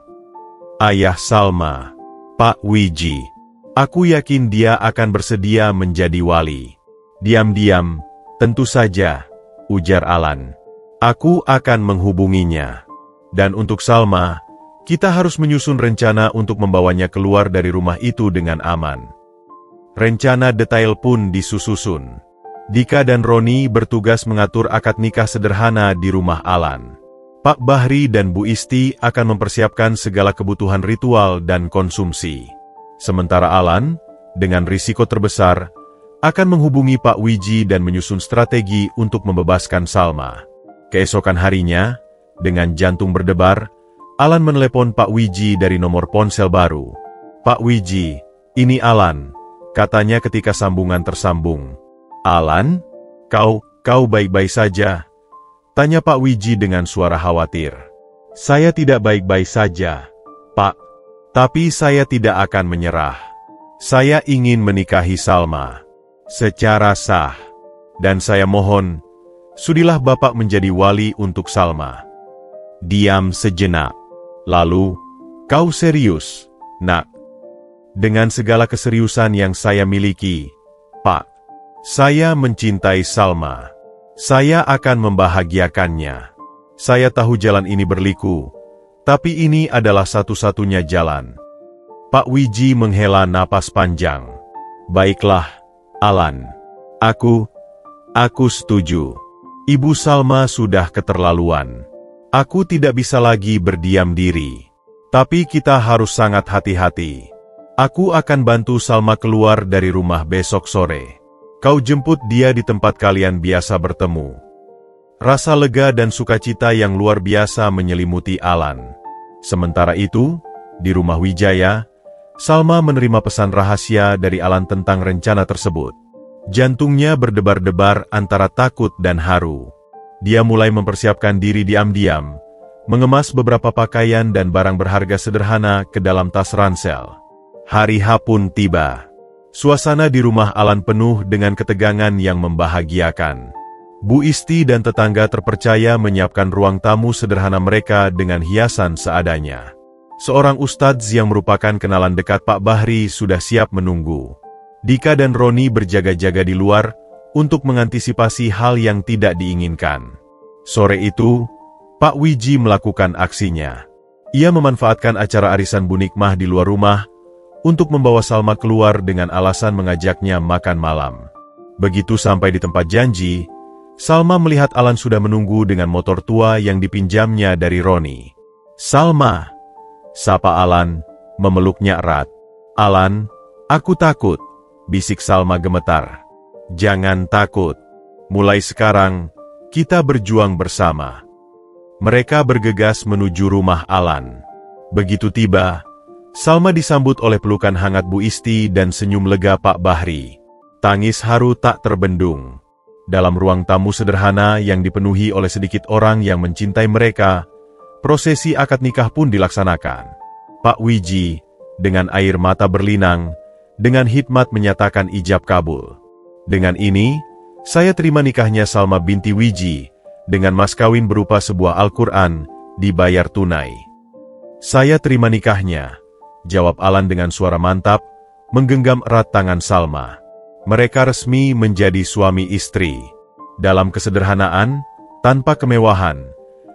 "Ayah Salma, Pak Wiji, aku yakin dia akan bersedia menjadi wali." "Diam-diam, tentu saja," ujar Alan. "Aku akan menghubunginya. Dan untuk Salma, kita harus menyusun rencana untuk membawanya keluar dari rumah itu dengan aman." Rencana detail pun disusun. Dika dan Roni bertugas mengatur akad nikah sederhana di rumah Alan. Pak Bahri dan Bu Isti akan mempersiapkan segala kebutuhan ritual dan konsumsi. Sementara Alan, dengan risiko terbesar, akan menghubungi Pak Wiji dan menyusun strategi untuk membebaskan Salma. Keesokan harinya, dengan jantung berdebar, Alan menelepon Pak Wiji dari nomor ponsel baru. "Pak Wiji, ini Alan," katanya ketika sambungan tersambung. "Alan, kau baik-baik saja?" tanya Pak Wiji dengan suara khawatir. "Saya tidak baik-baik saja, Pak. Tapi saya tidak akan menyerah. Saya ingin menikahi Salma secara sah. Dan saya mohon, sudilah Bapak menjadi wali untuk Salma." Diam sejenak. "Lalu, kau serius, Nak?" "Dengan segala keseriusan yang saya miliki, Pak. Saya mencintai Salma. Saya akan membahagiakannya. Saya tahu jalan ini berliku, tapi ini adalah satu-satunya jalan." Pak Wiji menghela napas panjang. "Baiklah, Alan. Aku setuju. Ibu Salma sudah keterlaluan. Aku tidak bisa lagi berdiam diri. Tapi kita harus sangat hati-hati. Aku akan bantu Salma keluar dari rumah besok sore. Kau jemput dia di tempat kalian biasa bertemu." Rasa lega dan sukacita yang luar biasa menyelimuti Alan. Sementara itu, di rumah Wijaya, Salma menerima pesan rahasia dari Alan tentang rencana tersebut. Jantungnya berdebar-debar antara takut dan haru. Dia mulai mempersiapkan diri diam-diam, mengemas beberapa pakaian dan barang berharga sederhana ke dalam tas ransel. Hari H pun tiba. Suasana di rumah Alan penuh dengan ketegangan yang membahagiakan. Bu Isti dan tetangga terpercaya menyiapkan ruang tamu sederhana mereka dengan hiasan seadanya. Seorang ustadz yang merupakan kenalan dekat Pak Bahri sudah siap menunggu. Dika dan Roni berjaga-jaga di luar untuk mengantisipasi hal yang tidak diinginkan. Sore itu, Pak Wiji melakukan aksinya. Ia memanfaatkan acara arisan Bu Nikmah di luar rumah untuk membawa Salma keluar dengan alasan mengajaknya makan malam. Begitu sampai di tempat janji, Salma melihat Alan sudah menunggu dengan motor tua yang dipinjamnya dari Roni. "Salma," sapa Alan, memeluknya erat. "Alan, aku takut," bisik Salma gemetar. "Jangan takut. Mulai sekarang, kita berjuang bersama." Mereka bergegas menuju rumah Alan. Begitu tiba, Salma disambut oleh pelukan hangat Bu Isti dan senyum lega Pak Bahri. Tangis haru tak terbendung. Dalam ruang tamu sederhana yang dipenuhi oleh sedikit orang yang mencintai mereka, prosesi akad nikah pun dilaksanakan. Pak Wiji, dengan air mata berlinang, dengan hikmat menyatakan ijab kabul. Dengan ini, Saya terima nikahnya Salma binti Wiji, dengan mas kawin berupa sebuah Al-Quran, dibayar tunai. Saya terima nikahnya, jawab Alan dengan suara mantap, menggenggam erat tangan Salma. Mereka resmi menjadi suami istri. Dalam kesederhanaan, tanpa kemewahan,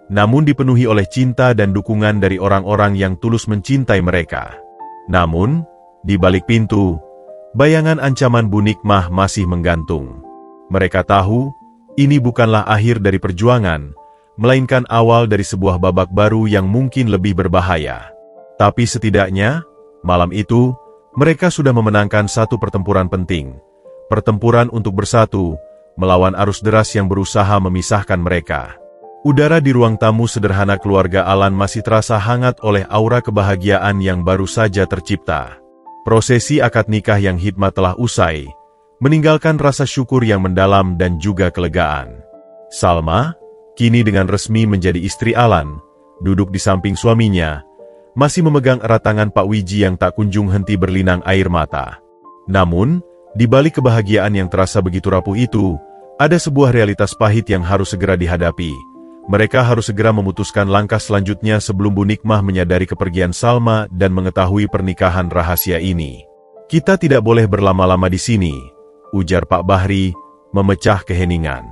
namun dipenuhi oleh cinta dan dukungan dari orang-orang yang tulus mencintai mereka. Namun, di balik pintu, bayangan ancaman Bu Nikmah masih menggantung. Mereka tahu, ini bukanlah akhir dari perjuangan, melainkan awal dari sebuah babak baru yang mungkin lebih berbahaya. Tapi setidaknya, malam itu, mereka sudah memenangkan satu pertempuran penting. Pertempuran untuk bersatu, melawan arus deras yang berusaha memisahkan mereka. Udara di ruang tamu sederhana keluarga Alan masih terasa hangat oleh aura kebahagiaan yang baru saja tercipta. Prosesi akad nikah yang hikmat telah usai, meninggalkan rasa syukur yang mendalam dan juga kelegaan. Salma, kini dengan resmi menjadi istri Alan, duduk di samping suaminya, masih memegang erat tangan Pak Wiji yang tak kunjung henti berlinang air mata. Namun, di balik kebahagiaan yang terasa begitu rapuh itu, ada sebuah realitas pahit yang harus segera dihadapi. Mereka harus segera memutuskan langkah selanjutnya sebelum Bu Nikmah menyadari kepergian Salma dan mengetahui pernikahan rahasia ini. Kita tidak boleh berlama-lama di sini, ujar Pak Bahri, memecah keheningan.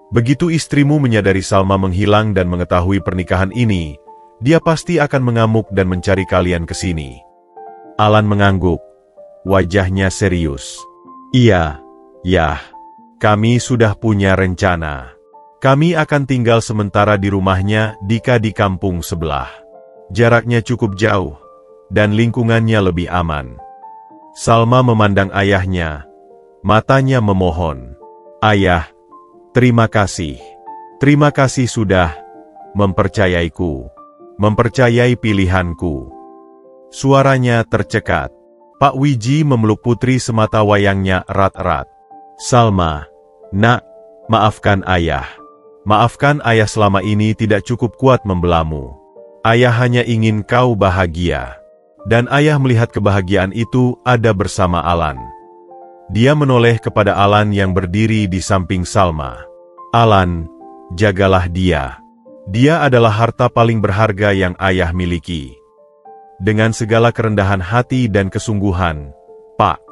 Begitu istrimu menyadari Salma menghilang dan mengetahui pernikahan ini, dia pasti akan mengamuk dan mencari kalian ke sini. Alan mengangguk, wajahnya serius. Iya, ya, kami sudah punya rencana. Kami akan tinggal sementara di rumahnya Dika di kampung sebelah. Jaraknya cukup jauh, dan lingkungannya lebih aman. Salma memandang ayahnya, matanya memohon. Ayah, terima kasih. Terima kasih sudah mempercayaiku, mempercayai pilihanku. Suaranya tercekat. Pak Wiji memeluk putri semata wayangnya erat-erat. Salma, nak, maafkan ayah. Maafkan ayah selama ini tidak cukup kuat membelamu. Ayah hanya ingin kau bahagia. Dan ayah melihat kebahagiaan itu ada bersama Alan. Dia menoleh kepada Alan yang berdiri di samping Salma. Alan, jagalah dia. Dia adalah harta paling berharga yang ayah miliki. Dengan segala kerendahan hati dan kesungguhan, Pak,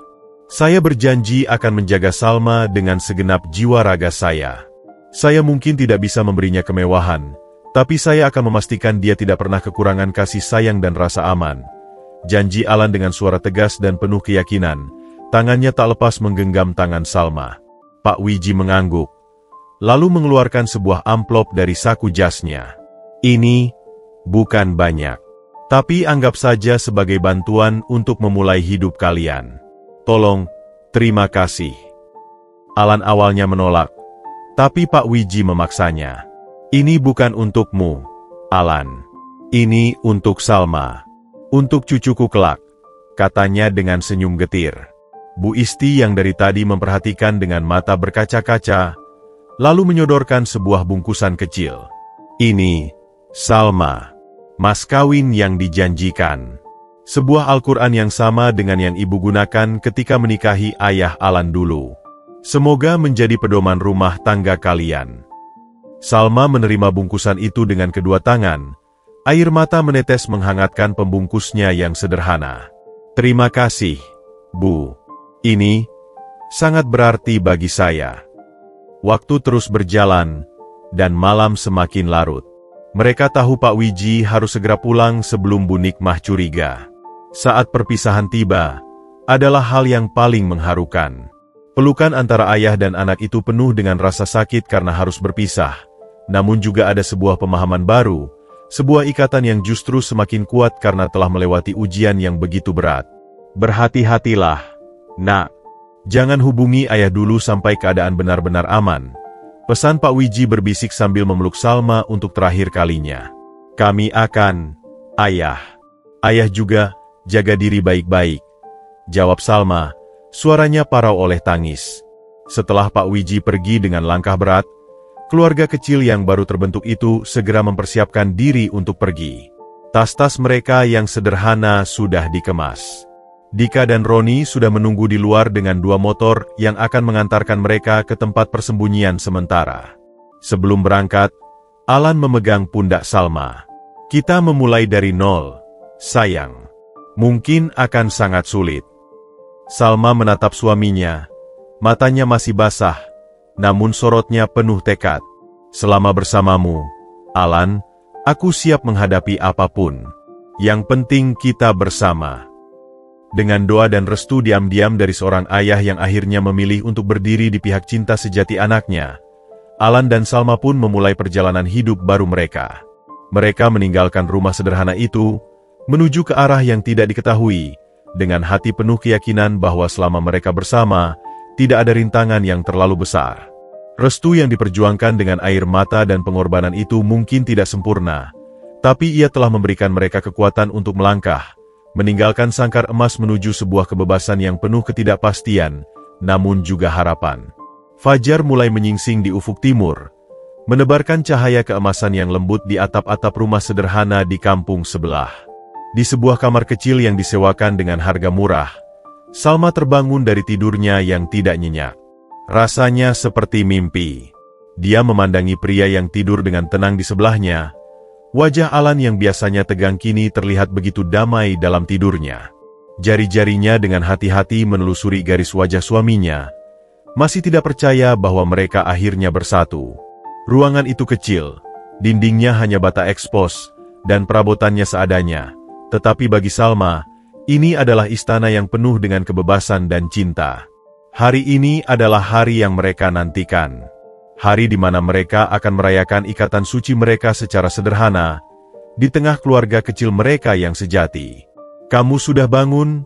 saya berjanji akan menjaga Salma dengan segenap jiwa raga saya. Saya mungkin tidak bisa memberinya kemewahan, tapi saya akan memastikan dia tidak pernah kekurangan kasih sayang dan rasa aman. Janji Alan dengan suara tegas dan penuh keyakinan, tangannya tak lepas menggenggam tangan Salma. Pak Wiji mengangguk, lalu mengeluarkan sebuah amplop dari saku jasnya. Ini bukan banyak, tapi anggap saja sebagai bantuan untuk memulai hidup kalian. Tolong, terima kasih. Alan awalnya menolak, tapi Pak Wiji memaksanya. Ini bukan untukmu, Alan. Ini untuk Salma. Untuk cucuku kelak, katanya dengan senyum getir. Bu Isti yang dari tadi memperhatikan dengan mata berkaca-kaca, lalu menyodorkan sebuah bungkusan kecil. Ini, Salma, mas kawin yang dijanjikan. Sebuah Al-Quran yang sama dengan yang ibu gunakan ketika menikahi ayah Alan dulu. Semoga menjadi pedoman rumah tangga kalian. Salma menerima bungkusan itu dengan kedua tangan. Air mata menetes menghangatkan pembungkusnya yang sederhana. Terima kasih, Bu. Ini sangat berarti bagi saya. Waktu terus berjalan, dan malam semakin larut. Mereka tahu Pak Wiji harus segera pulang sebelum Bu Nikmah curiga. Saat perpisahan tiba, adalah hal yang paling mengharukan. Pelukan antara ayah dan anak itu penuh dengan rasa sakit karena harus berpisah. Namun juga ada sebuah pemahaman baru, sebuah ikatan yang justru semakin kuat karena telah melewati ujian yang begitu berat. Berhati-hatilah, nak. Jangan hubungi ayah dulu sampai keadaan benar-benar aman. Pesan Pak Wiji berbisik sambil memeluk Salma untuk terakhir kalinya. Kami akan, ayah. Ayah juga, jaga diri baik-baik. Jawab Salma, suaranya parau oleh tangis. Setelah Pak Wiji pergi dengan langkah berat, keluarga kecil yang baru terbentuk itu segera mempersiapkan diri untuk pergi. Tas-tas mereka yang sederhana sudah dikemas. Dika dan Roni sudah menunggu di luar dengan 2 motor yang akan mengantarkan mereka ke tempat persembunyian sementara. Sebelum berangkat, Alan memegang pundak Salma. "Kita memulai dari nol, sayang. Mungkin akan sangat sulit." Salma menatap suaminya. Matanya masih basah, namun sorotnya penuh tekad. "Selama bersamamu, Alan, aku siap menghadapi apapun. Yang penting kita bersama." Dengan doa dan restu diam-diam dari seorang ayah yang akhirnya memilih untuk berdiri di pihak cinta sejati anaknya, Alan dan Salma pun memulai perjalanan hidup baru mereka. Mereka meninggalkan rumah sederhana itu, menuju ke arah yang tidak diketahui, dengan hati penuh keyakinan bahwa selama mereka bersama, tidak ada rintangan yang terlalu besar. Restu yang diperjuangkan dengan air mata dan pengorbanan itu mungkin tidak sempurna, tapi ia telah memberikan mereka kekuatan untuk melangkah, meninggalkan sangkar emas menuju sebuah kebebasan yang penuh ketidakpastian, namun juga harapan. Fajar mulai menyingsing di ufuk timur, menebarkan cahaya keemasan yang lembut di atap-atap rumah sederhana di kampung sebelah. Di sebuah kamar kecil yang disewakan dengan harga murah, Salma terbangun dari tidurnya yang tidak nyenyak. Rasanya seperti mimpi. Dia memandangi pria yang tidur dengan tenang di sebelahnya. Wajah Alan yang biasanya tegang kini terlihat begitu damai dalam tidurnya. Jari-jarinya dengan hati-hati menelusuri garis wajah suaminya, masih tidak percaya bahwa mereka akhirnya bersatu. Ruangan itu kecil, dindingnya hanya bata ekspos, dan perabotannya seadanya. Tetapi bagi Salma, ini adalah istana yang penuh dengan kebebasan dan cinta. Hari ini adalah hari yang mereka nantikan. Hari di mana mereka akan merayakan ikatan suci mereka secara sederhana, di tengah keluarga kecil mereka yang sejati. "Kamu sudah bangun?"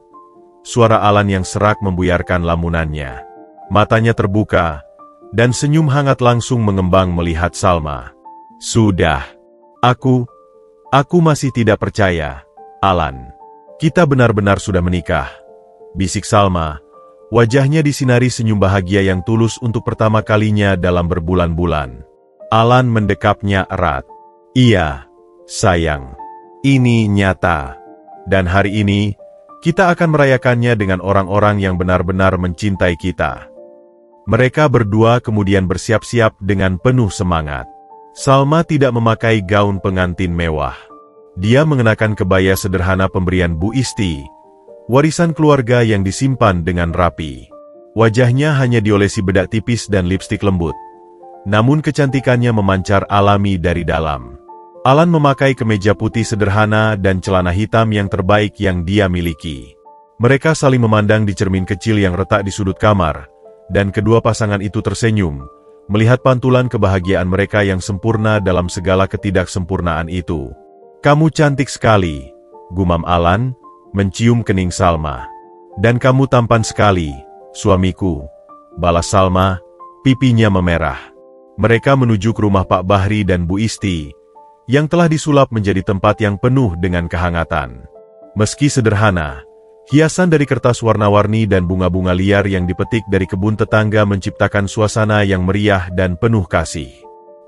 Suara Alan yang serak membuyarkan lamunannya. Matanya terbuka, dan senyum hangat langsung mengembang melihat Salma. "Sudah. Aku masih tidak percaya, Alan. Kita benar-benar sudah menikah," bisik Salma. Wajahnya disinari senyum bahagia yang tulus untuk pertama kalinya dalam berbulan-bulan. Alan mendekapnya erat. "Iya, sayang. Ini nyata. Dan hari ini, kita akan merayakannya dengan orang-orang yang benar-benar mencintai kita." Mereka berdua kemudian bersiap-siap dengan penuh semangat. Salma tidak memakai gaun pengantin mewah. Dia mengenakan kebaya sederhana pemberian Bu Isti, warisan keluarga yang disimpan dengan rapi. Wajahnya hanya diolesi bedak tipis dan lipstik lembut, namun kecantikannya memancar alami dari dalam. Alan memakai kemeja putih sederhana dan celana hitam yang terbaik yang dia miliki. Mereka saling memandang di cermin kecil yang retak di sudut kamar, dan kedua pasangan itu tersenyum, melihat pantulan kebahagiaan mereka yang sempurna dalam segala ketidaksempurnaan itu. "Kamu cantik sekali," gumam Alan, mencium kening Salma. "Dan kamu tampan sekali, suamiku," balas Salma, pipinya memerah. Mereka menuju ke rumah Pak Bahri dan Bu Isti, yang telah disulap menjadi tempat yang penuh dengan kehangatan. Meski sederhana, hiasan dari kertas warna-warni dan bunga-bunga liar yang dipetik dari kebun tetangga menciptakan suasana yang meriah dan penuh kasih.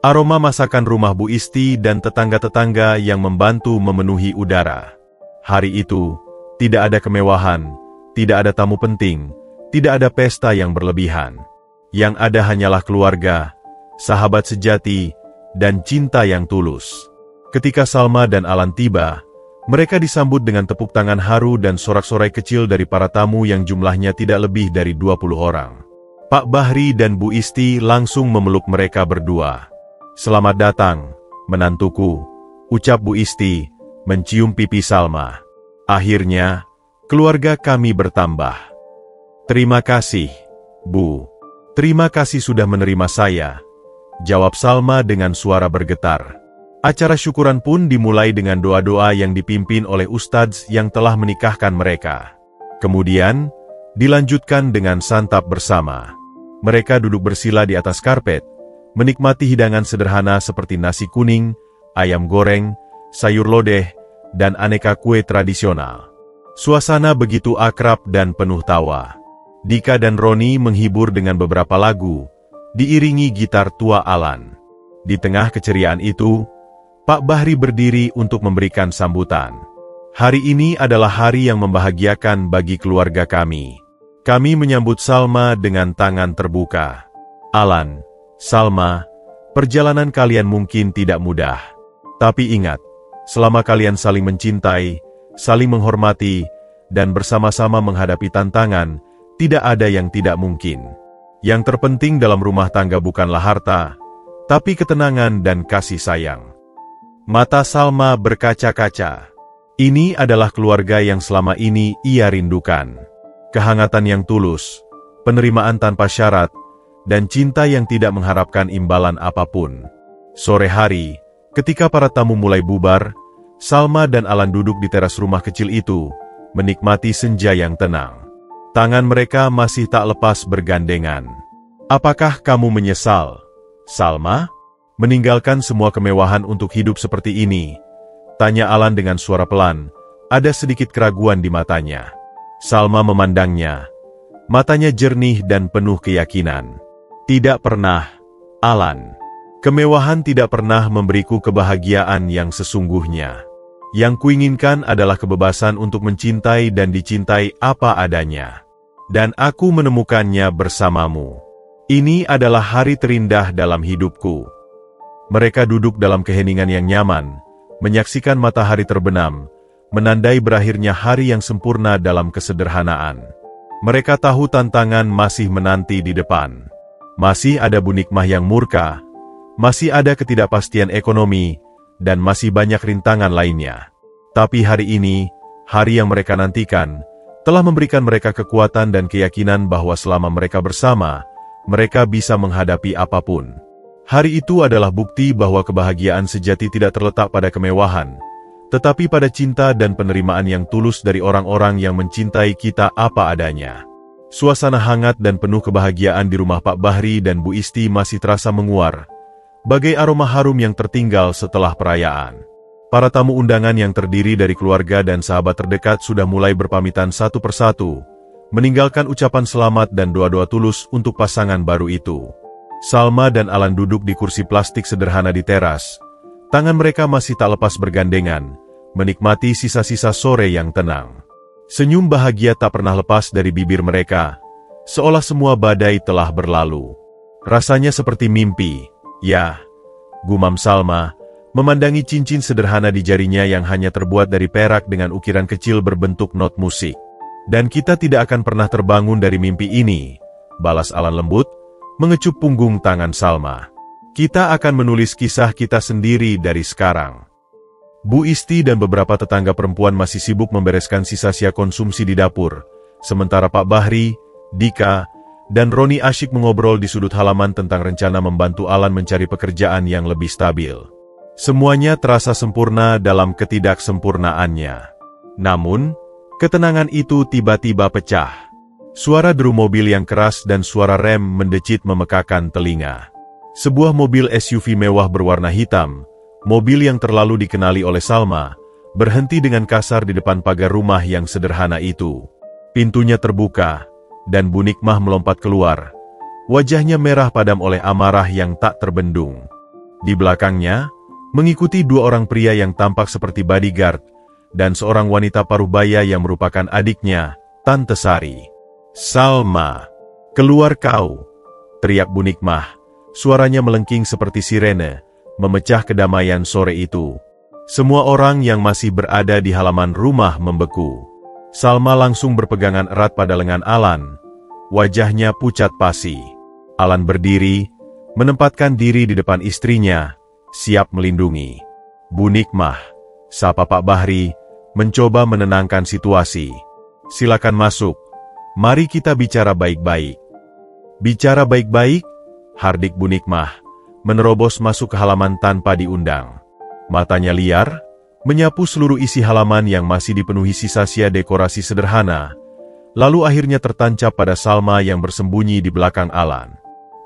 Aroma masakan rumah Bu Isti dan tetangga-tetangga yang membantu memenuhi udara. Hari itu, tidak ada kemewahan, tidak ada tamu penting, tidak ada pesta yang berlebihan. Yang ada hanyalah keluarga, sahabat sejati, dan cinta yang tulus. Ketika Salma dan Alan tiba, mereka disambut dengan tepuk tangan haru dan sorak-sorai kecil dari para tamu yang jumlahnya tidak lebih dari 20 orang. Pak Bahri dan Bu Isti langsung memeluk mereka berdua. "Selamat datang, menantuku," ucap Bu Isti, mencium pipi Salma. "Akhirnya, keluarga kami bertambah." "Terima kasih, Bu. Terima kasih sudah menerima saya," jawab Salma dengan suara bergetar. Acara syukuran pun dimulai dengan doa-doa yang dipimpin oleh ustadz yang telah menikahkan mereka. Kemudian, dilanjutkan dengan santap bersama. Mereka duduk bersila di atas karpet, menikmati hidangan sederhana seperti nasi kuning, ayam goreng, sayur lodeh, dan aneka kue tradisional. Suasana begitu akrab dan penuh tawa. Dika dan Roni menghibur dengan beberapa lagu, diiringi gitar tua Alan. Di tengah keceriaan itu, Pak Bahri berdiri untuk memberikan sambutan. Hari ini adalah hari yang membahagiakan bagi keluarga kami. Kami menyambut Salma dengan tangan terbuka. Alan, Salma, perjalanan kalian mungkin tidak mudah. Tapi ingat, selama kalian saling mencintai, saling menghormati, dan bersama-sama menghadapi tantangan, tidak ada yang tidak mungkin. Yang terpenting dalam rumah tangga bukanlah harta, tapi ketenangan dan kasih sayang. Mata Salma berkaca-kaca. Ini adalah keluarga yang selama ini ia rindukan. Kehangatan yang tulus, penerimaan tanpa syarat, dan cinta yang tidak mengharapkan imbalan apapun. Sore hari, ketika para tamu mulai bubar, Salma dan Alan duduk di teras rumah kecil itu, menikmati senja yang tenang. Tangan mereka masih tak lepas bergandengan. Apakah kamu menyesal, Salma? Meninggalkan semua kemewahan untuk hidup seperti ini? Tanya Alan dengan suara pelan, ada sedikit keraguan di matanya. Salma memandangnya. Matanya jernih dan penuh keyakinan. Tidak pernah, Alan. Kemewahan tidak pernah memberiku kebahagiaan yang sesungguhnya. Yang kuinginkan adalah kebebasan untuk mencintai dan dicintai apa adanya. Dan aku menemukannya bersamamu. Ini adalah hari terindah dalam hidupku. Mereka duduk dalam keheningan yang nyaman, menyaksikan matahari terbenam, menandai berakhirnya hari yang sempurna dalam kesederhanaan. Mereka tahu tantangan masih menanti di depan. Masih ada Bu Nikmah yang murka, masih ada ketidakpastian ekonomi, dan masih banyak rintangan lainnya. Tapi hari ini, hari yang mereka nantikan, telah memberikan mereka kekuatan dan keyakinan bahwa selama mereka bersama, mereka bisa menghadapi apapun. Hari itu adalah bukti bahwa kebahagiaan sejati tidak terletak pada kemewahan, tetapi pada cinta dan penerimaan yang tulus dari orang-orang yang mencintai kita apa adanya. Suasana hangat dan penuh kebahagiaan di rumah Pak Bahri dan Bu Isti masih terasa menguar, bagai aroma harum yang tertinggal setelah perayaan. Para tamu undangan yang terdiri dari keluarga dan sahabat terdekat sudah mulai berpamitan satu persatu, meninggalkan ucapan selamat dan doa-doa tulus untuk pasangan baru itu. Salma dan Alan duduk di kursi plastik sederhana di teras. Tangan mereka masih tak lepas bergandengan, menikmati sisa-sisa sore yang tenang. Senyum bahagia tak pernah lepas dari bibir mereka, seolah semua badai telah berlalu. Rasanya seperti mimpi, ya, gumam Salma, memandangi cincin sederhana di jarinya yang hanya terbuat dari perak dengan ukiran kecil berbentuk not musik. Dan kita tidak akan pernah terbangun dari mimpi ini, balas Alan lembut, mengecup punggung tangan Salma. Kita akan menulis kisah kita sendiri dari sekarang. Bu Isti dan beberapa tetangga perempuan masih sibuk membereskan sisa-sisa konsumsi di dapur, sementara Pak Bahri, Dika, dan Roni asyik mengobrol di sudut halaman tentang rencana membantu Alan mencari pekerjaan yang lebih stabil. Semuanya terasa sempurna dalam ketidaksempurnaannya. Namun, ketenangan itu tiba-tiba pecah. Suara deru mobil yang keras dan suara rem mendecit memekakan telinga. Sebuah mobil SUV mewah berwarna hitam, mobil yang terlalu dikenali oleh Salma, berhenti dengan kasar di depan pagar rumah yang sederhana itu. Pintunya terbuka, dan Bu Nikmah melompat keluar. Wajahnya merah padam oleh amarah yang tak terbendung. Di belakangnya, mengikuti dua orang pria yang tampak seperti bodyguard, dan seorang wanita paruh baya yang merupakan adiknya, Tante Sari. Salma, keluar kau, teriak Bu Nikmah. Suaranya melengking seperti sirene, memecah kedamaian sore itu. Semua orang yang masih berada di halaman rumah membeku. Salma langsung berpegangan erat pada lengan Alan. Wajahnya pucat pasi. Alan berdiri, menempatkan diri di depan istrinya, siap melindungi. Bu Nikmah, sapa Pak Bahri, mencoba menenangkan situasi. Silakan masuk. Mari kita bicara baik-baik. Bicara baik-baik? Hardik Bu Nikmah, menerobos masuk ke halaman tanpa diundang. Matanya liar, menyapu seluruh isi halaman yang masih dipenuhi sisa-sisa dekorasi sederhana, lalu akhirnya tertancap pada Salma yang bersembunyi di belakang Alan.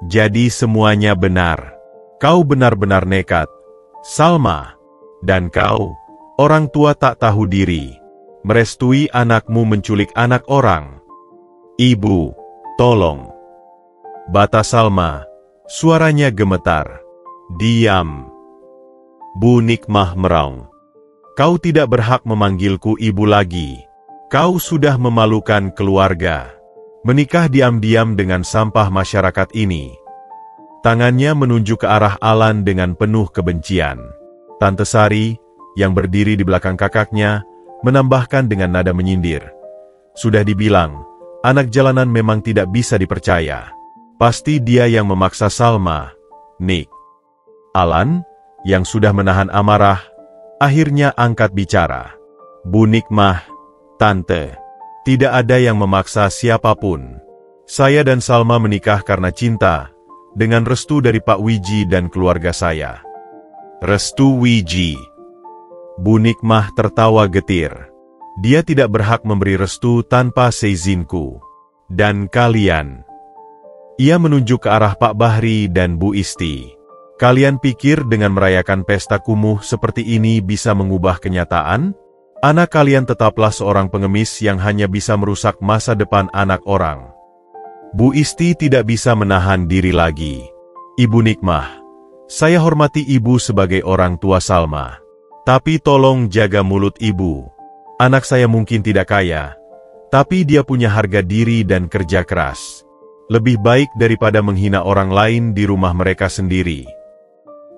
Jadi semuanya benar. Kau benar-benar nekat, Salma. Dan kau, orang tua tak tahu diri, merestui anakmu menculik anak orang. Ibu, tolong. Bata Salma, suaranya gemetar. Diam. Bu Nikmah meraung. Kau tidak berhak memanggilku ibu lagi. Kau sudah memalukan keluarga. Menikah diam-diam dengan sampah masyarakat ini. Tangannya menunjuk ke arah Alan dengan penuh kebencian. Tante Sari, yang berdiri di belakang kakaknya, menambahkan dengan nada menyindir. Sudah dibilang, anak jalanan memang tidak bisa dipercaya. Pasti dia yang memaksa Salma, Nick. Alan, yang sudah menahan amarah, akhirnya angkat bicara. Bu Nikmah, Tante, tidak ada yang memaksa siapapun. Saya dan Salma menikah karena cinta, dengan restu dari Pak Wiji dan keluarga saya. Restu Wiji. Bu Nikmah tertawa getir. Dia tidak berhak memberi restu tanpa seizinku. Dan kalian. Ia menunjuk ke arah Pak Bahri dan Bu Isti. Kalian pikir dengan merayakan pesta kumuh seperti ini bisa mengubah kenyataan? Anak kalian tetaplah seorang pengemis yang hanya bisa merusak masa depan anak orang. Bu Isti tidak bisa menahan diri lagi. Ibu Nikmah, saya hormati ibu sebagai orang tua Salma. Tapi tolong jaga mulut ibu. Anak saya mungkin tidak kaya, tapi dia punya harga diri dan kerja keras. Lebih baik daripada menghina orang lain di rumah mereka sendiri.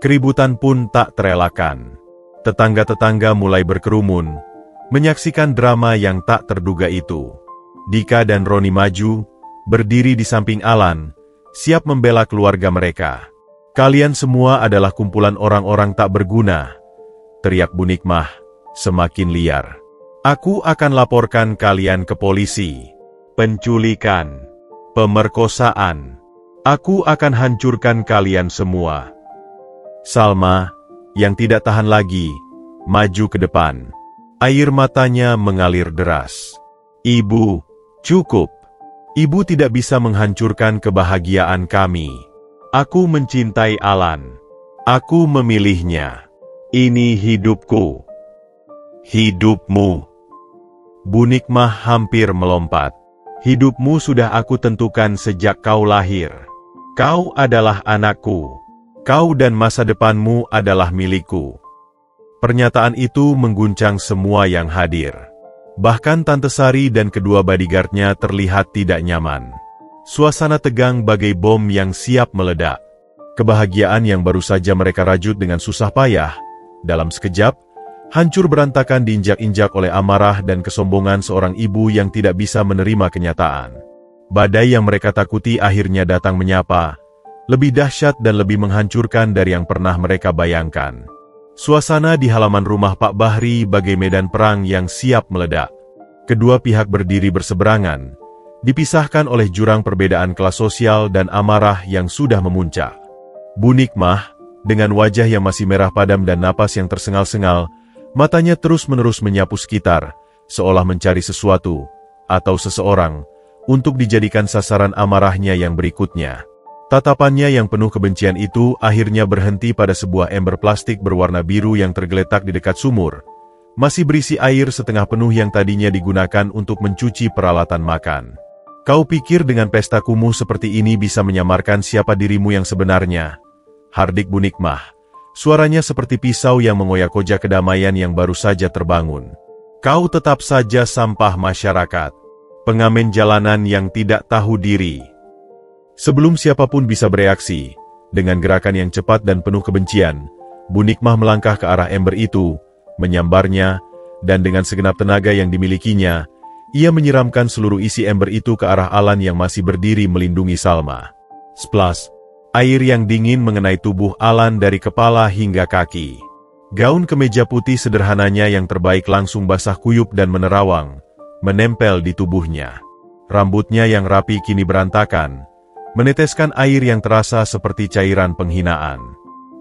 Keributan pun tak terelakkan. Tetangga-tetangga mulai berkerumun, menyaksikan drama yang tak terduga itu. Dika dan Roni maju, berdiri di samping Alan, siap membela keluarga mereka. Kalian semua adalah kumpulan orang-orang tak berguna, teriak Bu Nikmah, semakin liar. Aku akan laporkan kalian ke polisi. Penculikan, pemerkosaan. Aku akan hancurkan kalian semua. Salma, yang tidak tahan lagi, maju ke depan. Air matanya mengalir deras. Ibu, cukup. Ibu tidak bisa menghancurkan kebahagiaan kami. Aku mencintai Alan. Aku memilihnya. Ini hidupku. Hidupmu. Bu Nikmah hampir melompat. Hidupmu sudah aku tentukan sejak kau lahir. Kau adalah anakku. Kau dan masa depanmu adalah milikku. Pernyataan itu mengguncang semua yang hadir. Bahkan Tante Sari dan kedua bodyguardnya terlihat tidak nyaman. Suasana tegang bagai bom yang siap meledak. Kebahagiaan yang baru saja mereka rajut dengan susah payah, dalam sekejap, hancur berantakan diinjak-injak oleh amarah dan kesombongan seorang ibu yang tidak bisa menerima kenyataan. Badai yang mereka takuti akhirnya datang menyapa, lebih dahsyat dan lebih menghancurkan dari yang pernah mereka bayangkan. Suasana di halaman rumah Pak Bahri bagai medan perang yang siap meledak. Kedua pihak berdiri berseberangan, dipisahkan oleh jurang perbedaan kelas sosial dan amarah yang sudah memuncak. Bu Nikmah, dengan wajah yang masih merah padam dan napas yang tersengal-sengal, matanya terus-menerus menyapu sekitar, seolah mencari sesuatu, atau seseorang, untuk dijadikan sasaran amarahnya yang berikutnya. Tatapannya yang penuh kebencian itu akhirnya berhenti pada sebuah ember plastik berwarna biru yang tergeletak di dekat sumur. Masih berisi air setengah penuh yang tadinya digunakan untuk mencuci peralatan makan. Kau pikir dengan pesta kumuh seperti ini bisa menyamarkan siapa dirimu yang sebenarnya? Hardik Bu Nikmah. Suaranya seperti pisau yang mengoyak-koyak kedamaian yang baru saja terbangun. Kau tetap saja sampah masyarakat. Pengamen jalanan yang tidak tahu diri. Sebelum siapapun bisa bereaksi, dengan gerakan yang cepat dan penuh kebencian, Bu Nikmah melangkah ke arah ember itu, menyambarnya, dan dengan segenap tenaga yang dimilikinya, ia menyiramkan seluruh isi ember itu ke arah Alan yang masih berdiri melindungi Salma. Splash! Air yang dingin mengenai tubuh Alan dari kepala hingga kaki. Gaun kemeja putih sederhananya yang terbaik langsung basah kuyup dan menerawang, menempel di tubuhnya. Rambutnya yang rapi kini berantakan, meneteskan air yang terasa seperti cairan penghinaan.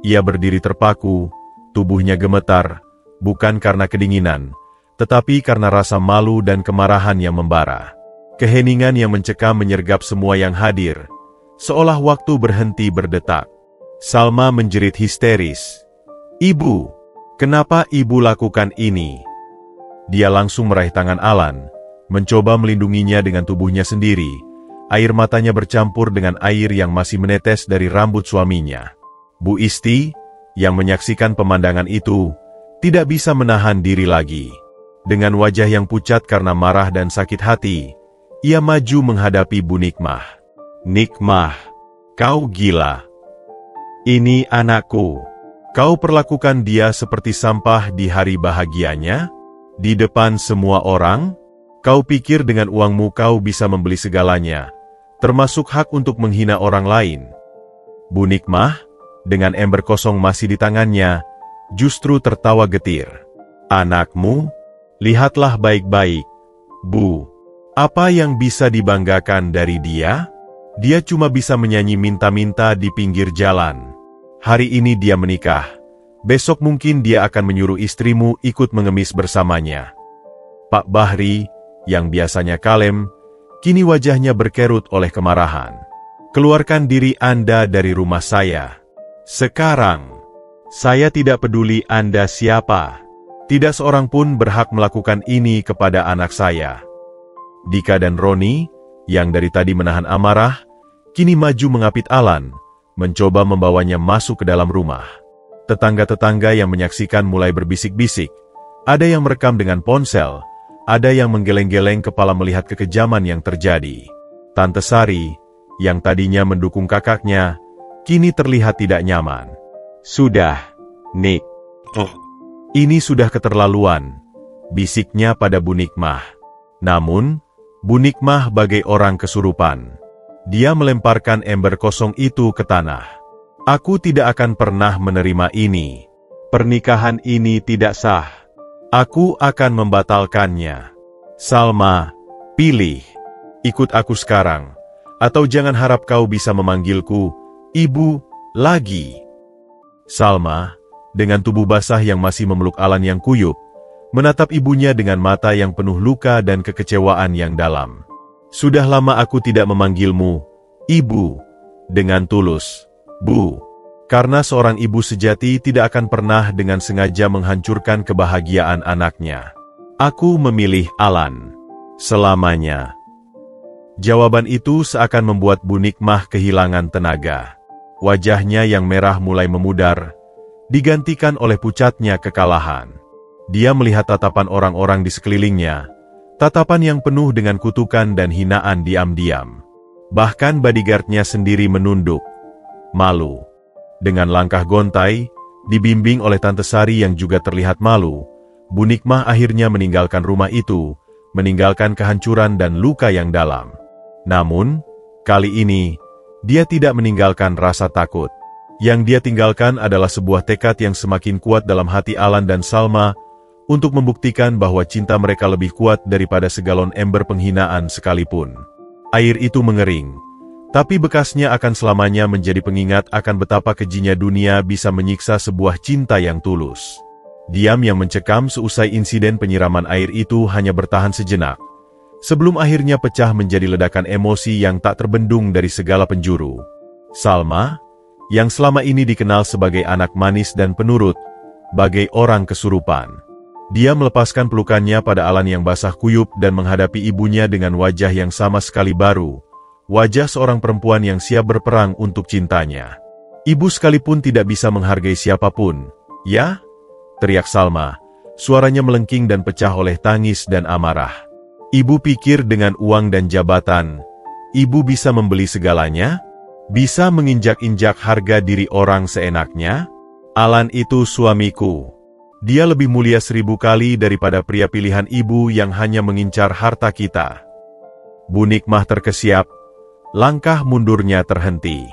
Ia berdiri terpaku, tubuhnya gemetar, bukan karena kedinginan, tetapi karena rasa malu dan kemarahan yang membara. Keheningan yang mencekam menyergap semua yang hadir, seolah waktu berhenti berdetak. Salma menjerit histeris. Ibu, kenapa ibu lakukan ini? Dia langsung meraih tangan Alan, mencoba melindunginya dengan tubuhnya sendiri. Air matanya bercampur dengan air yang masih menetes dari rambut suaminya. Bu Isti, yang menyaksikan pemandangan itu, Tidak bisa menahan diri lagi. Dengan wajah yang pucat karena marah dan sakit hati, ia maju menghadapi Bu Nikmah. "Nikmah, kau gila. Ini anakku. Kau perlakukan dia seperti sampah di hari bahagianya? Di depan semua orang? Kau pikir dengan uangmu kau bisa membeli segalanya, termasuk hak untuk menghina orang lain?" Bu Nikmah, dengan ember kosong masih di tangannya, justru tertawa getir. "Anakmu? Lihatlah baik-baik, Bu. Apa yang bisa dibanggakan dari dia? Dia cuma bisa menyanyi minta-minta di pinggir jalan. Hari ini dia menikah. Besok mungkin dia akan menyuruh istrimu ikut mengemis bersamanya." Pak Bahri, yang biasanya kalem, kini wajahnya berkerut oleh kemarahan. "Keluarkan diri Anda dari rumah saya. Sekarang. Saya tidak peduli Anda siapa. Tidak seorang pun berhak melakukan ini kepada anak saya." Dika dan Roni, yang dari tadi menahan amarah, kini maju mengapit Alan, mencoba membawanya masuk ke dalam rumah. Tetangga-tetangga yang menyaksikan mulai berbisik-bisik. Ada yang merekam dengan ponsel, ada yang menggeleng-geleng kepala melihat kekejaman yang terjadi. Tante Sari, yang tadinya mendukung kakaknya, kini terlihat tidak nyaman. "Sudah, Nik. Ini sudah keterlaluan," bisiknya pada Bu Nikmah. Namun, Bu Nikmah bagai orang kesurupan. Dia melemparkan ember kosong itu ke tanah. "Aku tidak akan pernah menerima ini. Pernikahan ini tidak sah. Aku akan membatalkannya. Salma, pilih. Ikut aku sekarang. Atau jangan harap kau bisa memanggilku Ibu lagi." Salma, dengan tubuh basah yang masih memeluk Alan yang kuyup, menatap ibunya dengan mata yang penuh luka dan kekecewaan yang dalam. "Sudah lama aku tidak memanggilmu Ibu dengan tulus, Bu. Karena seorang ibu sejati tidak akan pernah dengan sengaja menghancurkan kebahagiaan anaknya. Aku memilih Alan selamanya." Jawaban itu seakan membuat Bu Nikmah kehilangan tenaga. Wajahnya yang merah mulai memudar, digantikan oleh pucatnya kekalahan. Dia melihat tatapan orang-orang di sekelilingnya, tatapan yang penuh dengan kutukan dan hinaan diam-diam. Bahkan bodyguardnya sendiri menunduk, malu. Dengan langkah gontai, dibimbing oleh Tante Sari yang juga terlihat malu, Bu Nikmah akhirnya meninggalkan rumah itu, meninggalkan kehancuran dan luka yang dalam. Namun, kali ini, dia tidak meninggalkan rasa takut. Yang dia tinggalkan adalah sebuah tekad yang semakin kuat dalam hati Alan dan Salma untuk membuktikan bahwa cinta mereka lebih kuat daripada segalon ember penghinaan sekalipun. Air itu mengering, tapi bekasnya akan selamanya menjadi pengingat akan betapa kejinya dunia bisa menyiksa sebuah cinta yang tulus. Diam yang mencekam seusai insiden penyiraman air itu hanya bertahan sejenak, sebelum akhirnya pecah menjadi ledakan emosi yang tak terbendung dari segala penjuru. Salma, yang selama ini dikenal sebagai anak manis dan penurut, bagai orang kesurupan. Dia melepaskan pelukannya pada Alan yang basah kuyup dan menghadapi ibunya dengan wajah yang sama sekali baru, wajah seorang perempuan yang siap berperang untuk cintanya. "Ibu sekalipun tidak bisa menghargai siapapun, ya?" teriak Salma, suaranya melengking dan pecah oleh tangis dan amarah. "Ibu pikir dengan uang dan jabatan, ibu bisa membeli segalanya? Bisa menginjak-injak harga diri orang seenaknya? Alan itu suamiku. Dia lebih mulia 1000 kali daripada pria pilihan ibu yang hanya mengincar harta kita." Bu Nikmah terkesiap, langkah mundurnya terhenti.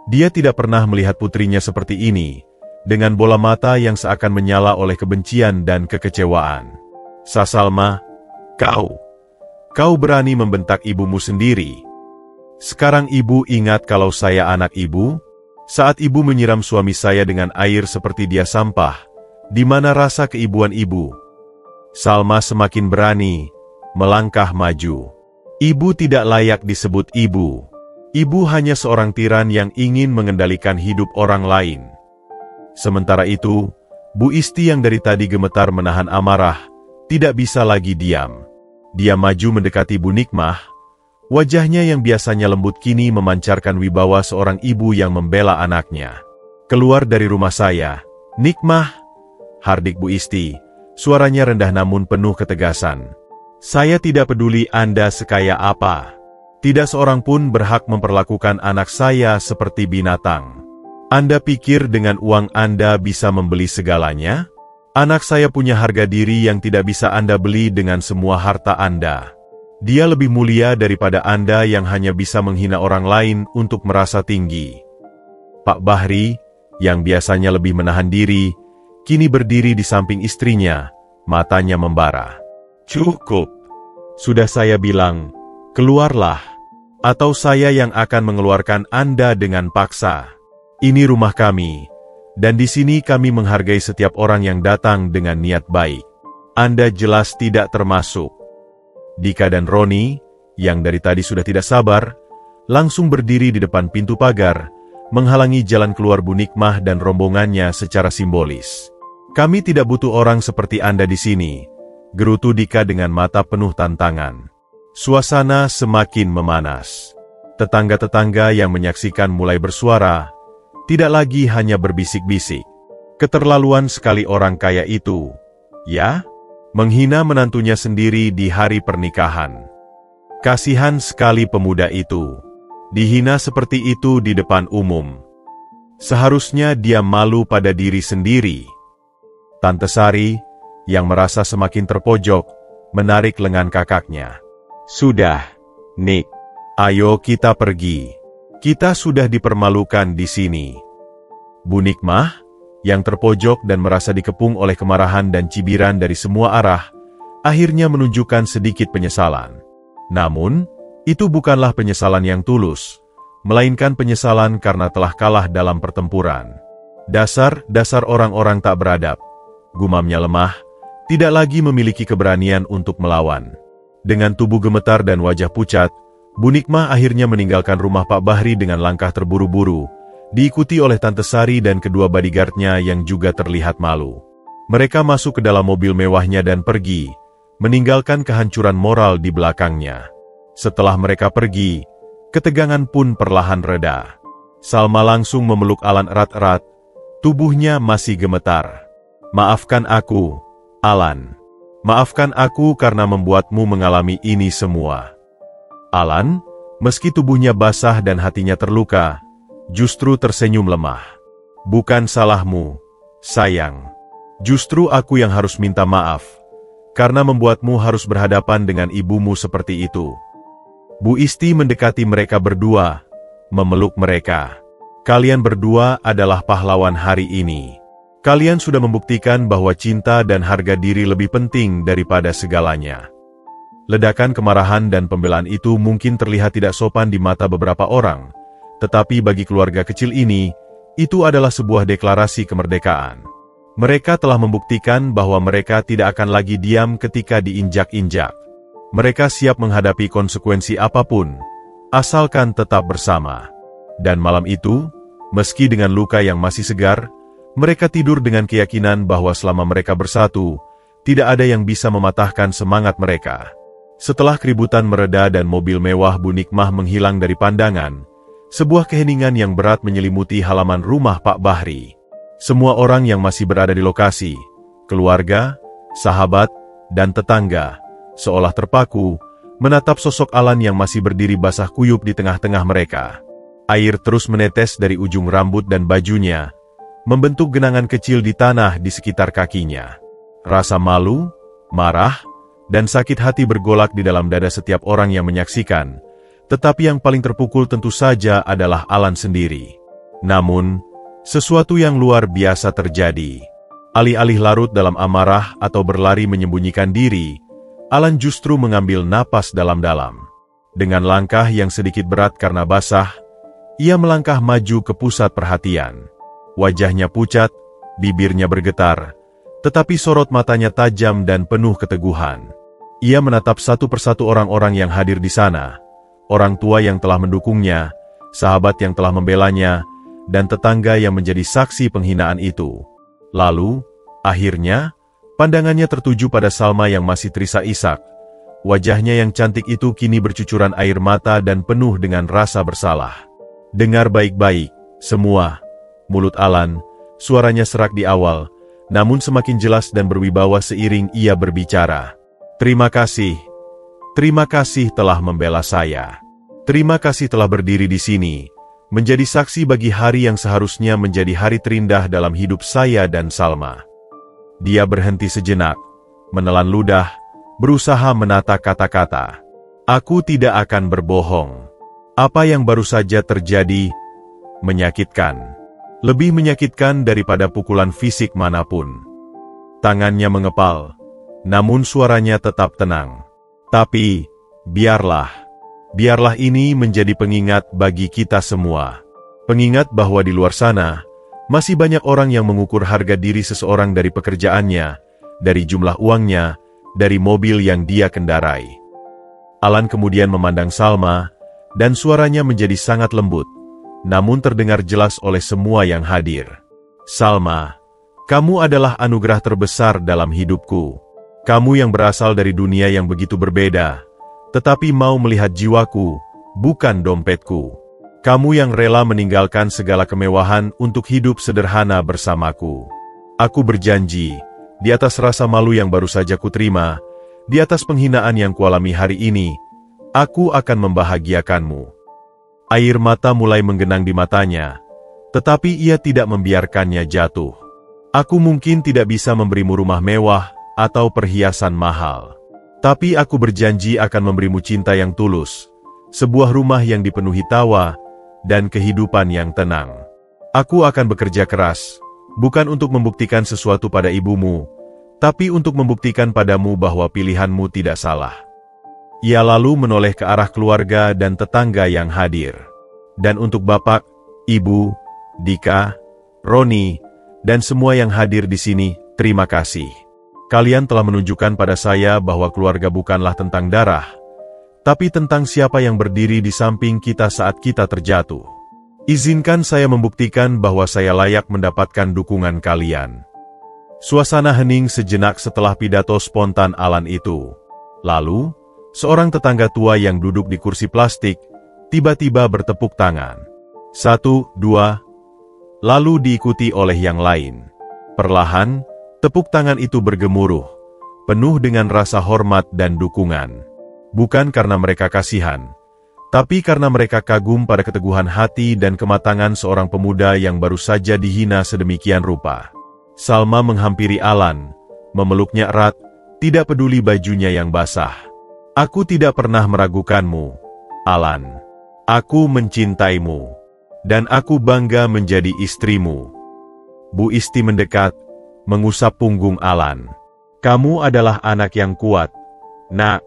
Dia tidak pernah melihat putrinya seperti ini, dengan bola mata yang seakan menyala oleh kebencian dan kekecewaan. "Salma, kau berani membentak ibumu sendiri. Sekarang ibu ingat kalau saya anak ibu? Saat ibu menyiram suami saya dengan air seperti dia sampah, di mana rasa keibuan ibu?" Salma semakin berani, melangkah maju. "Ibu tidak layak disebut ibu. Ibu hanya seorang tiran yang ingin mengendalikan hidup orang lain." Sementara itu, Bu Isti yang dari tadi gemetar menahan amarah, tidak bisa lagi diam. Dia maju mendekati Bu Nikmah. Wajahnya yang biasanya lembut kini memancarkan wibawa seorang ibu yang membela anaknya. "Keluar dari rumah saya, Nikmah. hardik Bu Isti, suaranya rendah namun penuh ketegasan. Saya tidak peduli Anda sekaya apa. Tidak seorang pun berhak memperlakukan anak saya seperti binatang. Anda pikir dengan uang Anda bisa membeli segalanya? Anak saya punya harga diri yang tidak bisa Anda beli dengan semua harta Anda. Dia lebih mulia daripada Anda yang hanya bisa menghina orang lain untuk merasa tinggi. Pak Bahri, yang biasanya lebih menahan diri, kini berdiri di samping istrinya, matanya membara. Cukup. Sudah saya bilang, keluarlah. Atau saya yang akan mengeluarkan Anda dengan paksa. Ini rumah kami, dan di sini kami menghargai setiap orang yang datang dengan niat baik. Anda jelas tidak termasuk. Dika dan Roni, yang dari tadi sudah tidak sabar, langsung berdiri di depan pintu pagar, menghalangi jalan keluar Bu Nikmah dan rombongannya secara simbolis. Kami tidak butuh orang seperti Anda di sini, gerutu Dika dengan mata penuh tantangan. Suasana semakin memanas. Tetangga-tetangga yang menyaksikan mulai bersuara, tidak lagi hanya berbisik-bisik. Keterlaluan sekali orang kaya itu, ya? Menghina menantunya sendiri di hari pernikahan. Kasihan sekali pemuda itu. Dihina seperti itu di depan umum. Seharusnya dia malu pada diri sendiri. Tante Sari, yang merasa semakin terpojok, menarik lengan kakaknya. Sudah, Nik. Ayo kita pergi. Kita sudah dipermalukan di sini. Bu Nikmah, yang terpojok dan merasa dikepung oleh kemarahan dan cibiran dari semua arah, akhirnya menunjukkan sedikit penyesalan. Namun, itu bukanlah penyesalan yang tulus, melainkan penyesalan karena telah kalah dalam pertempuran. Dasar orang-orang tak beradab, gumamnya lemah, tidak lagi memiliki keberanian untuk melawan. Dengan tubuh gemetar dan wajah pucat, Bu Nikmah akhirnya meninggalkan rumah Pak Bahri dengan langkah terburu-buru, diikuti oleh Tante Sari dan kedua bodyguardnya yang juga terlihat malu. Mereka masuk ke dalam mobil mewahnya dan pergi, meninggalkan kehancuran moral di belakangnya. Setelah mereka pergi, ketegangan pun perlahan reda. Salma langsung memeluk Alan erat-erat, tubuhnya masih gemetar. Maafkan aku, Alan. Maafkan aku karena membuatmu mengalami ini semua. Alan, meski tubuhnya basah dan hatinya terluka, justru tersenyum lemah. Bukan salahmu, sayang. Justru aku yang harus minta maaf, karena membuatmu harus berhadapan dengan ibumu seperti itu. Bu Isti mendekati mereka berdua, memeluk mereka. Kalian berdua adalah pahlawan hari ini. Kalian sudah membuktikan bahwa cinta dan harga diri lebih penting daripada segalanya. Ledakan kemarahan dan pembelaan itu mungkin terlihat tidak sopan di mata beberapa orang, tetapi bagi keluarga kecil ini, itu adalah sebuah deklarasi kemerdekaan. Mereka telah membuktikan bahwa mereka tidak akan lagi diam ketika diinjak-injak. Mereka siap menghadapi konsekuensi apapun, asalkan tetap bersama. Dan malam itu, meski dengan luka yang masih segar, mereka tidur dengan keyakinan bahwa selama mereka bersatu, tidak ada yang bisa mematahkan semangat mereka. Setelah keributan mereda dan mobil mewah Bu Nikmah menghilang dari pandangan, sebuah keheningan yang berat menyelimuti halaman rumah Pak Bahri. Semua orang yang masih berada di lokasi, keluarga, sahabat, dan tetangga, seolah terpaku, menatap sosok Alan yang masih berdiri basah kuyup di tengah-tengah mereka. Air terus menetes dari ujung rambut dan bajunya, membentuk genangan kecil di tanah di sekitar kakinya. Rasa malu, marah, dan sakit hati bergolak di dalam dada setiap orang yang menyaksikan, tetapi yang paling terpukul tentu saja adalah Alan sendiri. Namun, sesuatu yang luar biasa terjadi. Alih-alih larut dalam amarah atau berlari menyembunyikan diri, Alan justru mengambil napas dalam-dalam. Dengan langkah yang sedikit berat karena basah, ia melangkah maju ke pusat perhatian. Wajahnya pucat, bibirnya bergetar, tetapi sorot matanya tajam dan penuh keteguhan. Ia menatap satu persatu orang-orang yang hadir di sana, orang tua yang telah mendukungnya, sahabat yang telah membelanya, dan tetangga yang menjadi saksi penghinaan itu. Lalu, akhirnya, pandangannya tertuju pada Salma yang masih terisak-isak. Wajahnya yang cantik itu kini bercucuran air mata dan penuh dengan rasa bersalah. Dengar baik-baik, semua. Mulut Alan, suaranya serak di awal, namun semakin jelas dan berwibawa seiring ia berbicara. Terima kasih telah membela saya. Terima kasih telah berdiri di sini, menjadi saksi bagi hari yang seharusnya menjadi hari terindah dalam hidup saya dan Salma. Dia berhenti sejenak, menelan ludah, berusaha menata kata-kata. Aku tidak akan berbohong. Apa yang baru saja terjadi menyakitkan. Lebih menyakitkan daripada pukulan fisik manapun. Tangannya mengepal, namun suaranya tetap tenang. Tapi, biarlah ini menjadi pengingat bagi kita semua. Pengingat bahwa di luar sana, masih banyak orang yang mengukur harga diri seseorang dari pekerjaannya, dari jumlah uangnya, dari mobil yang dia kendarai. Alan kemudian memandang Salma, dan suaranya menjadi sangat lembut, namun terdengar jelas oleh semua yang hadir. Salma, kamu adalah anugerah terbesar dalam hidupku. Kamu yang berasal dari dunia yang begitu berbeda, tetapi mau melihat jiwaku, bukan dompetku. Kamu yang rela meninggalkan segala kemewahan untuk hidup sederhana bersamaku. Aku berjanji, di atas rasa malu yang baru saja kuterima, di atas penghinaan yang kualami hari ini, aku akan membahagiakanmu. Air mata mulai menggenang di matanya, tetapi ia tidak membiarkannya jatuh. Aku mungkin tidak bisa memberimu rumah mewah atau perhiasan mahal. Tapi aku berjanji akan memberimu cinta yang tulus, sebuah rumah yang dipenuhi tawa, dan kehidupan yang tenang. Aku akan bekerja keras, bukan untuk membuktikan sesuatu pada ibumu, tapi untuk membuktikan padamu bahwa pilihanmu tidak salah. Ia lalu menoleh ke arah keluarga dan tetangga yang hadir. Dan untuk Bapak, Ibu, Dika, Roni, dan semua yang hadir di sini, terima kasih. Kalian telah menunjukkan pada saya bahwa keluarga bukanlah tentang darah, tapi tentang siapa yang berdiri di samping kita saat kita terjatuh. Izinkan saya membuktikan bahwa saya layak mendapatkan dukungan kalian. Suasana hening sejenak setelah pidato spontan Alan itu. Lalu, seorang tetangga tua yang duduk di kursi plastik, tiba-tiba bertepuk tangan. 1, 2, lalu diikuti oleh yang lain. Perlahan, tepuk tangan itu bergemuruh, penuh dengan rasa hormat dan dukungan. Bukan karena mereka kasihan, tapi karena mereka kagum pada keteguhan hati dan kematangan seorang pemuda yang baru saja dihina sedemikian rupa. Salma menghampiri Alan, memeluknya erat, tidak peduli bajunya yang basah. Aku tidak pernah meragukanmu, Alan. Aku mencintaimu, dan aku bangga menjadi istrimu. Bu Isti mendekat, mengusap punggung Alan. Kamu adalah anak yang kuat, Nak.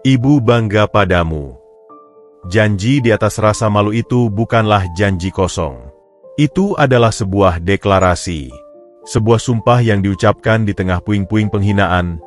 Ibu bangga padamu. Janji di atas rasa malu itu bukanlah janji kosong. Itu adalah sebuah deklarasi. Sebuah sumpah yang diucapkan di tengah puing-puing penghinaan,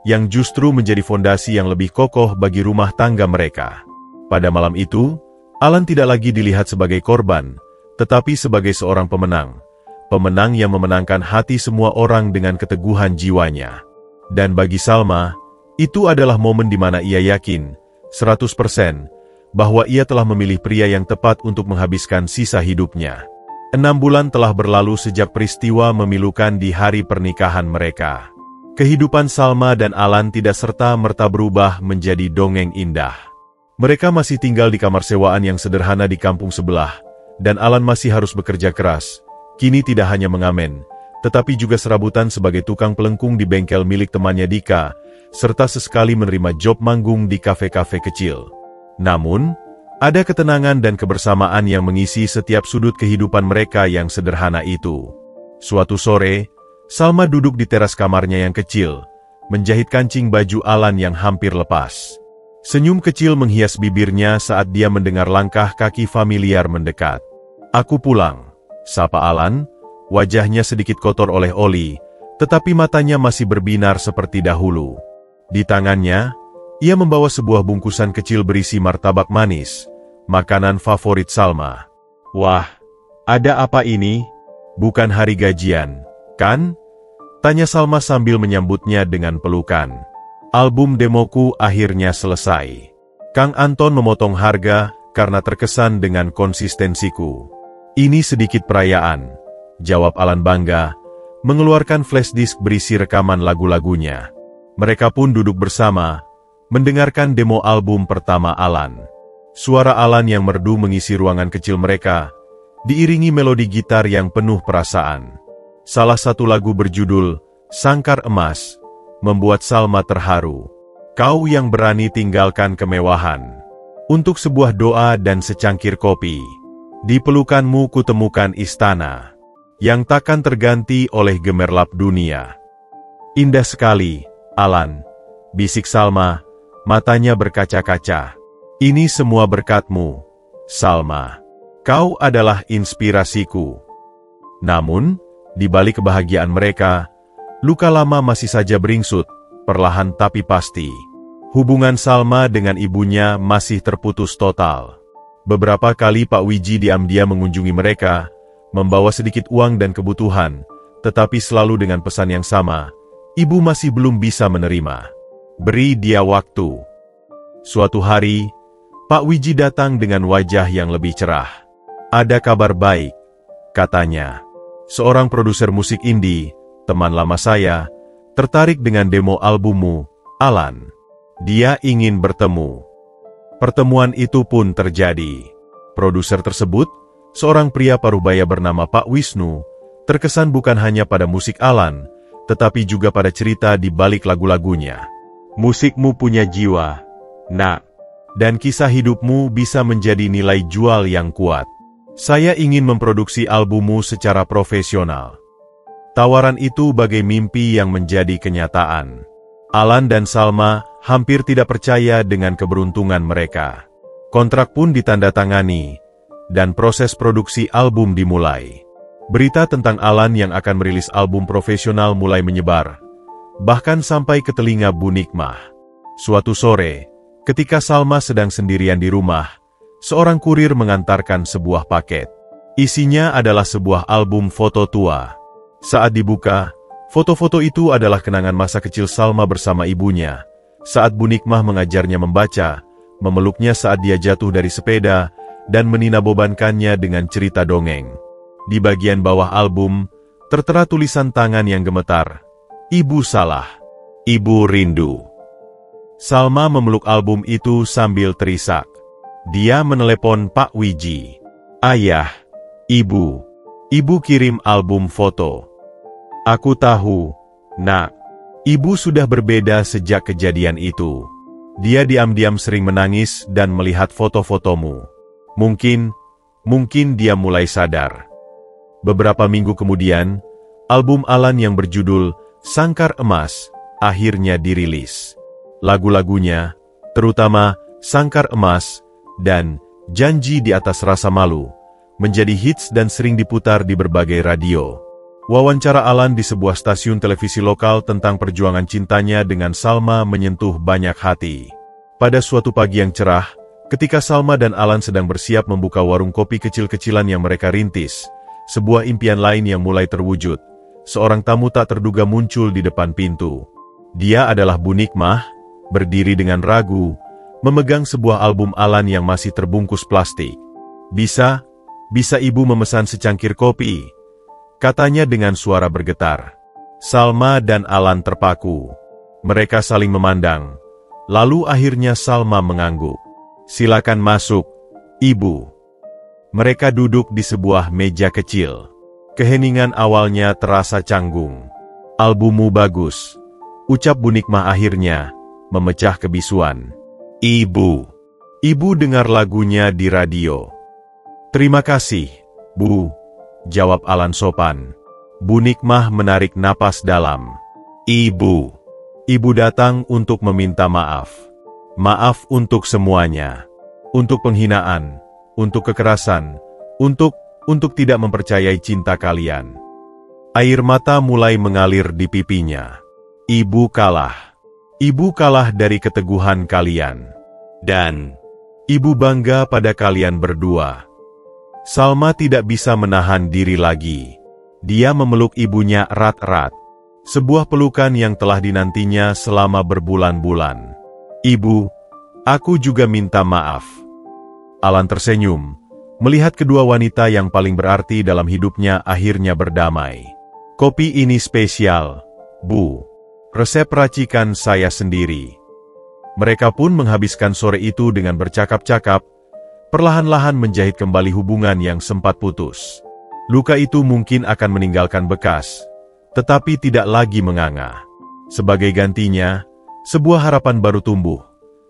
yang justru menjadi fondasi yang lebih kokoh bagi rumah tangga mereka. Pada malam itu, Alan tidak lagi dilihat sebagai korban, tetapi sebagai seorang pemenang. Pemenang yang memenangkan hati semua orang dengan keteguhan jiwanya. Dan bagi Salma, itu adalah momen di mana ia yakin, 100%, bahwa ia telah memilih pria yang tepat untuk menghabiskan sisa hidupnya. 6 bulan telah berlalu sejak peristiwa memilukan di hari pernikahan mereka. Kehidupan Salma dan Alan tidak serta-merta berubah menjadi dongeng indah. Mereka masih tinggal di kamar sewaan yang sederhana di kampung sebelah, dan Alan masih harus bekerja keras. Kini tidak hanya mengamen, tetapi juga serabutan sebagai tukang pelengkung di bengkel milik temannya Dika, serta sesekali menerima job manggung di kafe-kafe kecil. Namun, ada ketenangan dan kebersamaan yang mengisi setiap sudut kehidupan mereka yang sederhana itu. Suatu sore, Salma duduk di teras kamarnya yang kecil, menjahit kancing baju Alan yang hampir lepas. Senyum kecil menghias bibirnya saat dia mendengar langkah kaki familiar mendekat. Aku pulang, sapa Alan, wajahnya sedikit kotor oleh oli, tetapi matanya masih berbinar seperti dahulu. Di tangannya, ia membawa sebuah bungkusan kecil berisi martabak manis, makanan favorit Salma. Wah, ada apa ini? Bukan hari gajian, kan? Tanya Salma sambil menyambutnya dengan pelukan. Album demoku akhirnya selesai. Kang Anton memotong harga karena terkesan dengan konsistensiku. Ini sedikit perayaan, jawab Alan bangga, mengeluarkan flash disk berisi rekaman lagu-lagunya. Mereka pun duduk bersama, mendengarkan demo album pertama Alan. Suara Alan yang merdu mengisi ruangan kecil mereka, diiringi melodi gitar yang penuh perasaan. Salah satu lagu berjudul Sangkar Emas membuat Salma terharu. Kau yang berani tinggalkan kemewahan untuk sebuah doa dan secangkir kopi. Di pelukanmu kutemukan istana yang takkan terganti oleh gemerlap dunia. Indah sekali, Alan, bisik Salma, matanya berkaca-kaca. Ini semua berkatmu, Salma. Kau adalah inspirasiku. Namun, di balik kebahagiaan mereka, luka lama masih saja beringsut, perlahan tapi pasti. Hubungan Salma dengan ibunya masih terputus total. Beberapa kali Pak Wiji diam-diam mengunjungi mereka, membawa sedikit uang dan kebutuhan, tetapi selalu dengan pesan yang sama, ibu masih belum bisa menerima. Beri dia waktu. Suatu hari, Pak Wiji datang dengan wajah yang lebih cerah. Ada kabar baik, katanya. Seorang produser musik indie, teman lama saya, tertarik dengan demo albummu, Alan. Dia ingin bertemu. Pertemuan itu pun terjadi. Produser tersebut, seorang pria parubaya bernama Pak Wisnu, terkesan bukan hanya pada musik Alan, tetapi juga pada cerita di balik lagu-lagunya. Musikmu punya jiwa, nak, dan kisah hidupmu bisa menjadi nilai jual yang kuat. Saya ingin memproduksi albummu secara profesional. Tawaran itu bagai mimpi yang menjadi kenyataan. Alan dan Salma hampir tidak percaya dengan keberuntungan mereka. Kontrak pun ditandatangani, dan proses produksi album dimulai. Berita tentang Alan yang akan merilis album profesional mulai menyebar, bahkan sampai ke telinga Bu Nikmah. Suatu sore, ketika Salma sedang sendirian di rumah, seorang kurir mengantarkan sebuah paket. Isinya adalah sebuah album foto tua. Saat dibuka, foto-foto itu adalah kenangan masa kecil Salma bersama ibunya, saat Bu Nikmah mengajarnya membaca, memeluknya saat dia jatuh dari sepeda, dan meninabobankannya dengan cerita dongeng. Di bagian bawah album, tertera tulisan tangan yang gemetar, "Ibu salah, Ibu rindu." Salma memeluk album itu sambil terisak. Dia menelepon Pak Wiji. "Ayah, Ibu kirim album foto." "Aku tahu, nak. Ibu sudah berbeda sejak kejadian itu. Dia diam-diam sering menangis dan melihat foto-fotomu. Mungkin dia mulai sadar." Beberapa minggu kemudian, album Alan yang berjudul Sangkar Emas akhirnya dirilis. Lagu-lagunya, terutama Sangkar Emas dan Janji di Atas Rasa Malu, menjadi hits dan sering diputar di berbagai radio. Wawancara Alan di sebuah stasiun televisi lokal tentang perjuangan cintanya dengan Salma menyentuh banyak hati. Pada suatu pagi yang cerah, ketika Salma dan Alan sedang bersiap membuka warung kopi kecil-kecilan yang mereka rintis, sebuah impian lain yang mulai terwujud. Seorang tamu tak terduga muncul di depan pintu. Dia adalah Bu Nikmah, berdiri dengan ragu, memegang sebuah album Alan yang masih terbungkus plastik. Bisa ibu memesan secangkir kopi?" katanya dengan suara bergetar. Salma dan Alan terpaku. Mereka saling memandang. Lalu akhirnya Salma mengangguk. "Silakan masuk, Ibu." Mereka duduk di sebuah meja kecil. Keheningan awalnya terasa canggung. "Albummu bagus," ucap Bu Nikmah akhirnya, memecah kebisuan. Ibu dengar lagunya di radio." "Terima kasih, Bu," jawab Alan sopan. Bu Nikmah menarik napas dalam. Ibu datang untuk meminta maaf. Maaf untuk semuanya. Untuk penghinaan, untuk kekerasan, untuk tidak mempercayai cinta kalian." Air mata mulai mengalir di pipinya. Ibu kalah dari keteguhan kalian. Dan Ibu bangga pada kalian berdua. Salma tidak bisa menahan diri lagi. Dia memeluk ibunya erat-erat. Sebuah pelukan yang telah dinantinya selama berbulan-bulan. "Ibu, aku juga minta maaf." Alan tersenyum, melihat kedua wanita yang paling berarti dalam hidupnya akhirnya berdamai. Kopi ini spesial, Bu. Resep racikan saya sendiri. Mereka pun menghabiskan sore itu dengan bercakap-cakap, perlahan-lahan menjahit kembali hubungan yang sempat putus. Luka itu mungkin akan meninggalkan bekas, tetapi tidak lagi menganga. Sebagai gantinya, sebuah harapan baru tumbuh.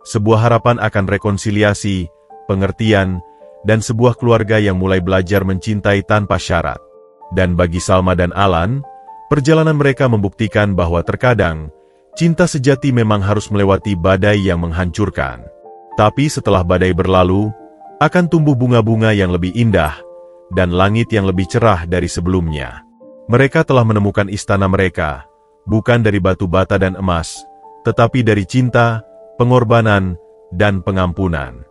Sebuah harapan akan rekonsiliasi, pengertian, dan sebuah keluarga yang mulai belajar mencintai tanpa syarat. Dan bagi Salma dan Alan, perjalanan mereka membuktikan bahwa terkadang, cinta sejati memang harus melewati badai yang menghancurkan. Tapi setelah badai berlalu, akan tumbuh bunga-bunga yang lebih indah, dan langit yang lebih cerah dari sebelumnya. Mereka telah menemukan istana mereka, bukan dari batu bata dan emas, tetapi dari cinta, pengorbanan, dan pengampunan.